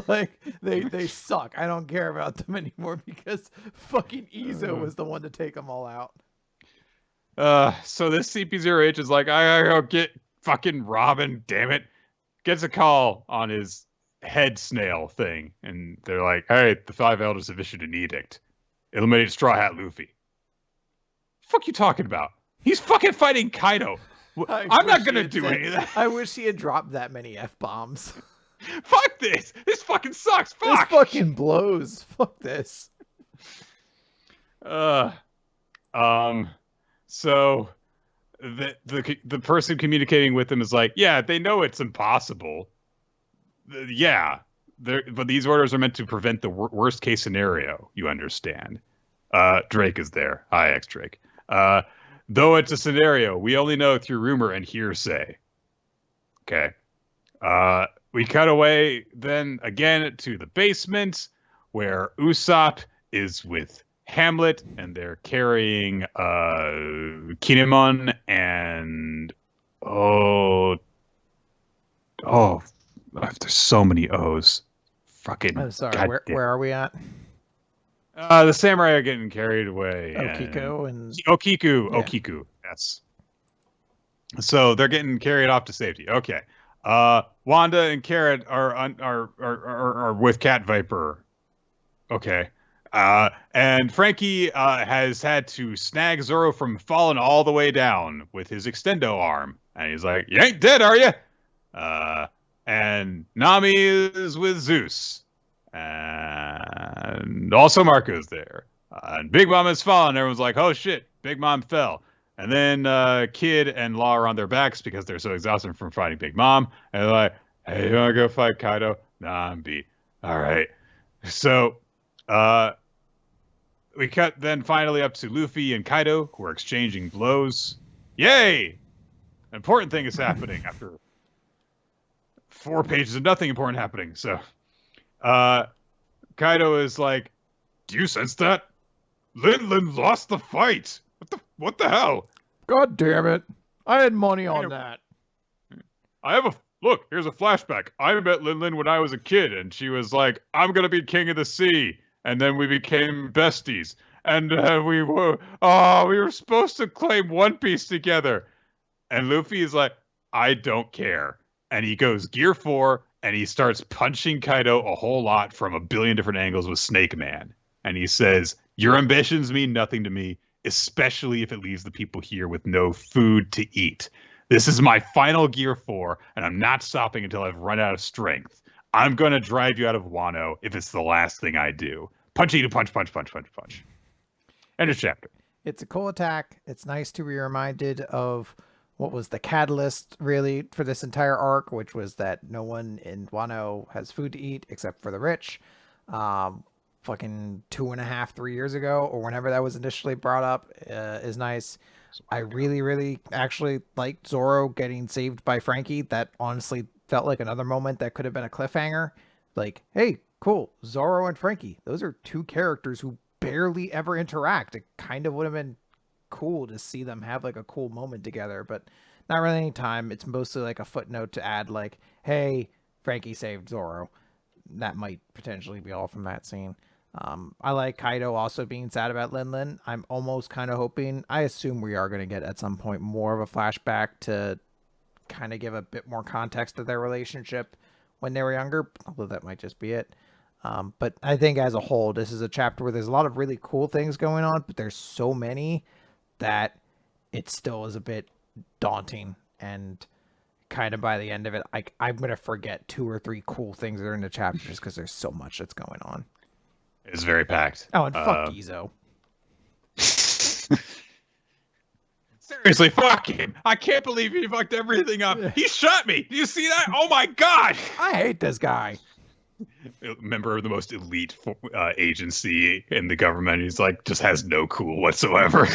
Like, they suck. I don't care about them anymore because fucking Izo was the one to take them all out. So this CP0 agent is like, I gotta go get fucking Robin, damn it. Gets a call on his head snail thing, and they're like, hey, the 5 elders have issued an edict. Eliminate Straw Hat Luffy. Fuck you talking about? He's fucking fighting Kaido. I'm not gonna do any of that. I wish he had dropped that many F-bombs. Fuck this. This fucking sucks. Fuck. This fucking blows. Fuck this. So the person communicating with them is like, yeah, they know it's impossible. Yeah, but these orders are meant to prevent the worst case scenario. You understand? Drake is there. Hi, X Drake. Though it's a scenario, we only know through rumor and hearsay. Okay. We cut away then again to the basement where Usopp is with Hamlet and they're carrying Kinemon and there's so many O's. Fucking I'm sorry, where are we at? The samurai are getting carried away. Okiku and Okiku. Yeah. Okiku. Yes. So they're getting carried off to safety. Okay. Wanda and Carrot are with Cat Viper. Okay. And Frankie has had to snag Zoro from falling all the way down with his extendo arm. And he's like, "You ain't dead, are you?" And Nami is with Zeus. And also Marco's there. And Big Mom has fallen. Everyone's like, "Oh shit, Big Mom fell." And then Kid and Law are on their backs because they're so exhausted from fighting Big Mom. And they're like, "Hey, you want to go fight Kaido?" "Nah, I'm beat." All right. So we cut then finally up to Luffy and Kaido, who are exchanging blows. Yay! An important thing is happening after 4 pages of nothing important happening. So Kaido is like, "Do you sense that? Lin lost the fight. What the hell? God damn it. I had money on that. Look, here's a flashback. I met Lin when I was a kid, and she was like, I'm going to be king of the sea. And then we became besties. And we were supposed to claim One Piece together." And Luffy is like, "I don't care." And he goes Gear 4, and he starts punching Kaido a whole lot from a billion different angles with Snake Man. And he says, "Your ambitions mean nothing to me, especially if it leaves the people here with no food to eat. This is my final Gear 4, and I'm not stopping until I've run out of strength. I'm going to drive you out of Wano if it's the last thing I do." Punch. End of chapter. It's a cool attack. It's nice to be reminded of what was the catalyst, really, for this entire arc, which was that no one in Wano has food to eat except for the rich. Fucking 2.5, 3 years ago, or whenever that was initially brought up, is nice. I really actually liked Zoro getting saved by Frankie. That honestly felt like another moment that could have been a cliffhanger. Like, hey, cool, Zoro and Frankie. Those are two characters who barely ever interact. It kind of would have been cool to see them have like a cool moment together, but not really any time. It's mostly like a footnote to add like, hey, Frankie saved Zoro. That might potentially be all from that scene. I like Kaido also being sad about Lin. I'm almost kind of hoping, I assume we are going to get at some point more of a flashback to kind of give a bit more context to their relationship when they were younger, although that might just be it. But I think as a whole, this is a chapter where there's a lot of really cool things going on, but there's so many that it still is a bit daunting. And kind of by the end of it, I'm going to forget 2 or 3 cool things that are in the chapter just because there's so much that's going on. It's very packed. Oh, and fuck Gizo. Seriously, fuck him. I can't believe he fucked everything up. He shot me. Do you see that? Oh my god. I hate this guy. Member of the most elite agency in the government. He's like, just has no cool whatsoever.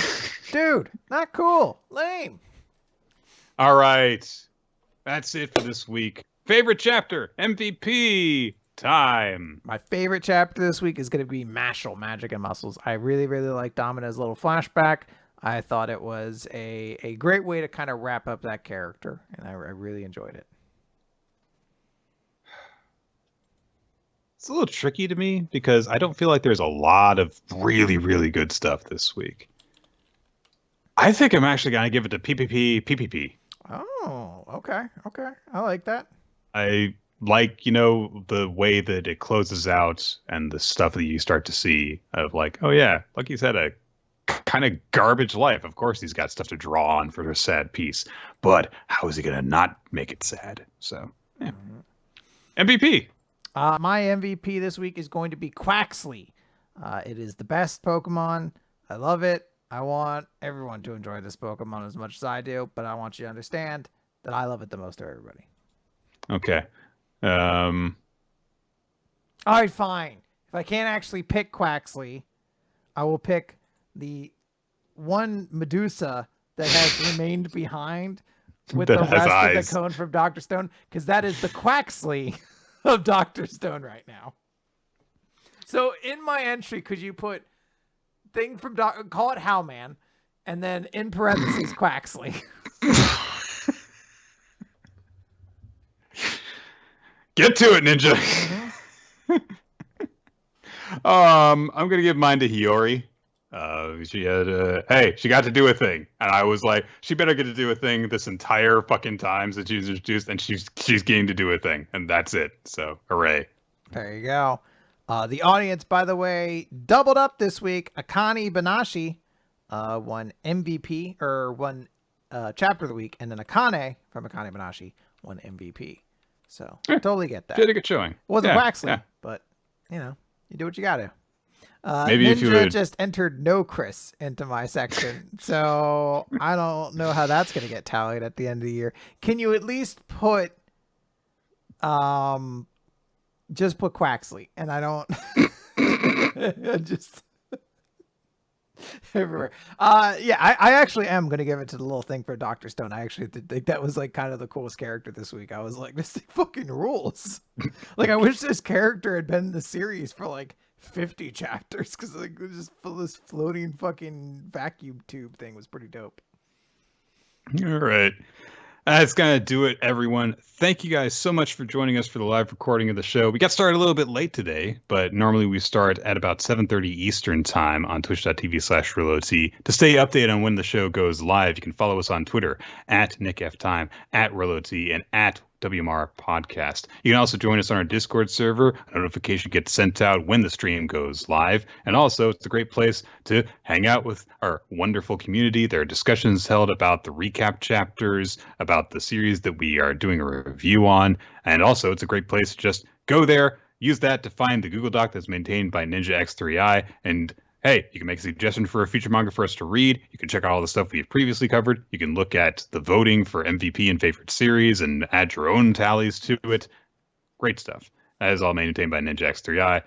Dude, not cool. Lame. All right. That's it for this week. Favorite chapter, MVP time. My favorite chapter this week is going to be Mashle, Magic and Muscles. I really like Domina's little flashback. I thought it was a great way to kind of wrap up that character, and I really enjoyed it. It's a little tricky to me because I don't feel like there's a lot of really good stuff this week. I think I'm actually going to give it to PPPPP. Oh, okay. I like that. I like, the way that it closes out and the stuff that you start to see of like, oh yeah, like you said, a kind of garbage life. Of course, he's got stuff to draw on for a sad piece, but how is he going to not make it sad? So, yeah. MVP. My MVP this week is going to be Quaxley. It is the best Pokemon. I love it. I want everyone to enjoy this Pokemon as much as I do, but I want you to understand that I love it the most of everybody. Okay. All right, fine. If I can't actually pick Quaxley, I will pick the one Medusa that has remained behind with That the has rest eyes. of the cone from Dr. Stone, because that is the Quaxley of Dr. Stone right now. So in my entry, could you put thing from call it Howman, and then in parentheses Quaxley? Get to it, Ninja. I'm gonna give mine to Hiyori. She had she got to do a thing, and I was like, she better get to do a thing this entire fucking time since she was introduced, and she's getting to do a thing, and that's it. So hooray! There you go. The audience, by the way, doubled up this week. Akane-banashi won MVP or won chapter of the week, and then Akane from Akane-banashi won MVP. So totally get that. She had a good showing. It wasn't Quaxley, but you do what you gotta. Maybe Ninja if you would just entered no Chris into my section, so I don't know how that's gonna get tallied at the end of the year. Can you at least put just put Quaxley, and I don't just everywhere. Yeah, I actually am gonna give it to the little thing for Dr. Stone. I actually think that was like kind of the coolest character this week. I was like, this thing fucking rules. Like, I wish this character had been in the series for like 50 chapters, because like just this floating fucking vacuum tube thing was pretty dope. All right. That's going to do it, everyone. Thank you guys so much for joining us for the live recording of the show. We got started a little bit late today, but normally we start at about 7:30 Eastern time on twitch.tv/RoloT. To stay updated on when the show goes live, you can follow us on Twitter at NickFTime, at RoloT, and at WMR Podcast. You can also join us on our Discord server. A notification gets sent out when the stream goes live. And also, it's a great place to hang out with our wonderful community. There are discussions held about the recap chapters, about the series that we are doing a review on. And also, it's a great place to just go there, use that to find the Google Doc that's maintained by Ninja X3i, and hey, you can make a suggestion for a future manga for us to read. You can check out all the stuff we have previously covered. You can look at the voting for MVP and favorite series and add your own tallies to it. Great stuff. That is all maintained by Ninja X3i,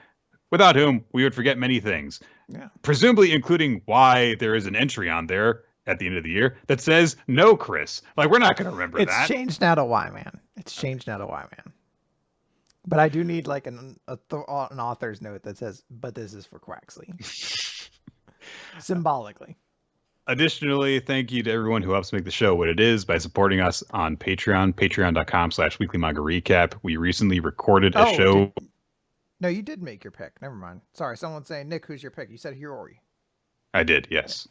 without whom we would forget many things. Yeah. Presumably including why there is an entry on there at the end of the year that says, no, Chris. Like, we're not going to remember that. It's changed now to Y, man. It's changed now to Y, man. But I do need like an author's note that says, but this is for Quaxley. Symbolically. Additionally, thank you to everyone who helps make the show what it is by supporting us on Patreon, patreon.com/weekly manga recap. We recently recorded a show. No, you did make your pick. Never mind. Sorry, someone's saying, Nick, who's your pick? You said Hiyori. I did, yes.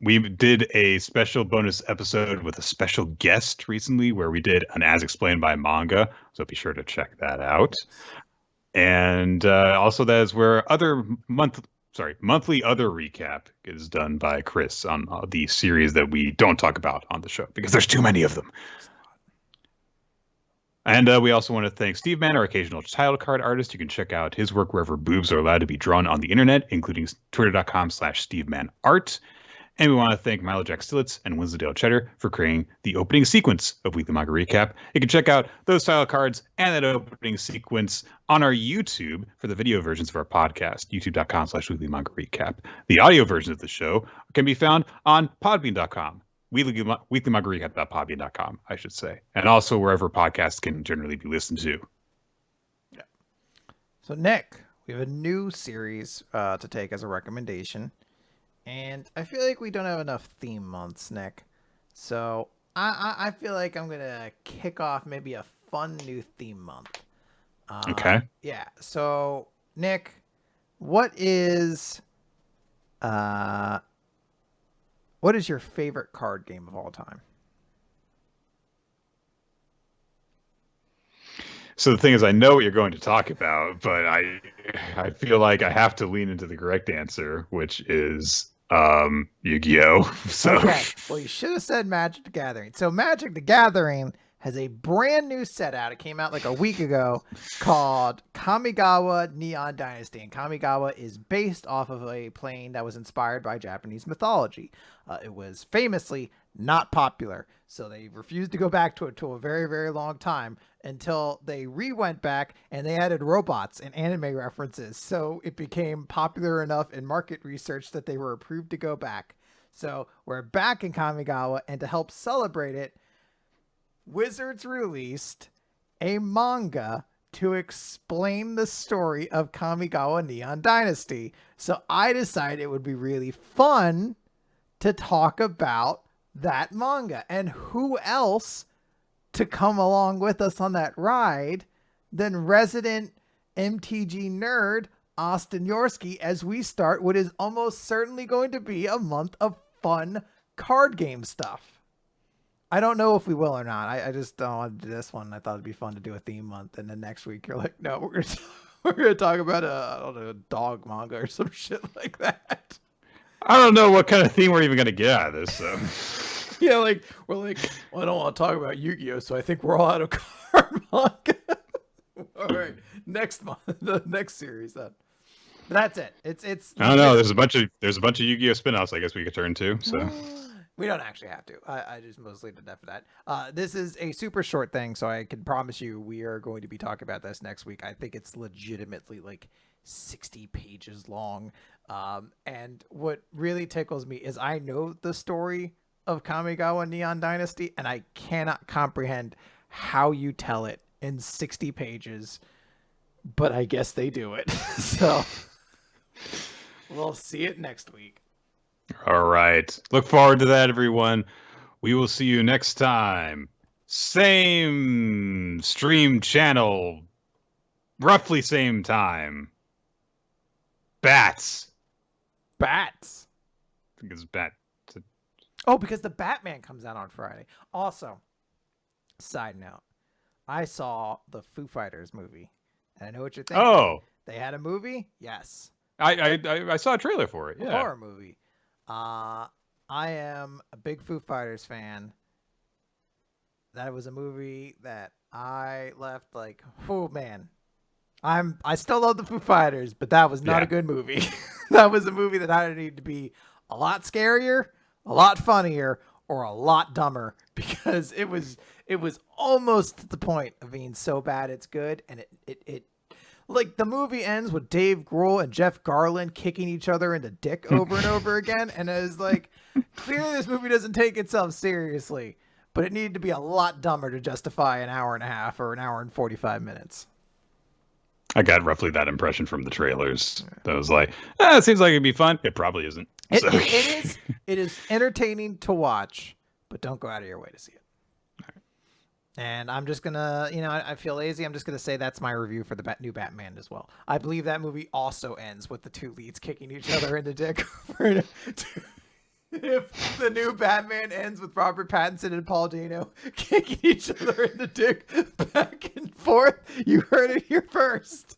We did a special bonus episode with a special guest recently where we did an As Explained by Manga, so be sure to check that out. And also that is where monthly other recap is done by Chris on the series that we don't talk about on the show because there's too many of them. And we also want to thank Steve Mann, our occasional title card artist. You can check out his work wherever boobs are allowed to be drawn on the internet, including twitter.com/SteveMannArt. And we want to thank Milo Jack Stillitz and Winslow Cheddar for creating the opening sequence of Weekly Manga Recap. You can check out those title cards and that opening sequence on our YouTube for the video versions of our podcast, youtube.com/Weekly Manga Recap. The audio version of the show can be found on podbean.com. weeklymangarecap.podbean.com, I should say. And also wherever podcasts can generally be listened to. Yeah. So, Nick, we have a new series to take as a recommendation. And I feel like we don't have enough theme months, Nick. So I feel like I'm going to kick off maybe a fun new theme month. Okay. Yeah. So, Nick, what is your favorite card game of all time? So the thing is, I know what you're going to talk about, but I feel like I have to lean into the correct answer, which is Yu-Gi-Oh. So Okay. Well, you should have said Magic the Gathering. So Magic the Gathering has a brand new set out. It came out like a week ago called Kamigawa Neon Dynasty. And Kamigawa is based off of a plane that was inspired by Japanese mythology. It was famously not popular. So they refused to go back to it to a very, very long time until they went back and they added robots and anime references. So it became popular enough in market research that they were approved to go back. So we're back in Kamigawa, and to help celebrate it, Wizards released a manga to explain the story of Kamigawa Neon Dynasty. So I decided it would be really fun to talk about that manga. And who else to come along with us on that ride than resident MTG nerd Austin Yorsky, as we start what is almost certainly going to be a month of fun card game stuff. I don't know if we will or not. I just don't want to do this one. I thought it'd be fun to do a theme month, and then next week you're like, no, we're gonna talk about a dog manga or some shit like that. I don't know what kind of theme we're even gonna get out of this. So. Yeah, like we're like, well, I don't want to talk about Yu-Gi-Oh, so I think we're all out of card manga. All right, next month, the next series then. But that's it. It's. I don't know. There's a bunch of Yu-Gi-Oh spin-offs. I guess we could turn to. So we don't actually have to. I just mostly did that for that. This is a super short thing, so I can promise you we are going to be talking about this next week. I think it's legitimately like 60 pages long. And what really tickles me is I know the story of Kamigawa Neon Dynasty, and I cannot comprehend how you tell it in 60 pages. But I guess they do it. So we'll see it next week. All right. Look forward to that, everyone. We will see you next time. Same stream channel. Roughly same time. Bats. I think it's bat. Oh, because the Batman comes out on Friday. Also, side note, I saw the Foo Fighters movie. And I know what you're thinking. Oh. They had a movie? Yes. I saw a trailer for it. Yeah. A horror movie. I am a big Foo Fighters fan. That was a movie that I left like, oh man. I still love the Foo Fighters, but that was not a good movie. That was a movie that either needed to be a lot scarier, a lot funnier, or a lot dumber, because it was almost to the point of being so bad it's good. And it like the movie ends with Dave Grohl and Jeff Garland kicking each other in the dick over and over again. And it was like, clearly this movie doesn't take itself seriously, but it needed to be a lot dumber to justify an hour and a half or an hour and 45 minutes. I got roughly that impression from the trailers. That was like, it seems like it'd be fun. It probably isn't. So. It is entertaining to watch, but don't go out of your way to see it. And I'm just going to, I feel lazy. I'm just going to say that's my review for the new Batman as well. I believe that movie also ends with the two leads kicking each other in the dick. If the new Batman ends with Robert Pattinson and Paul Dano kicking each other in the dick back and forth, you heard it here first.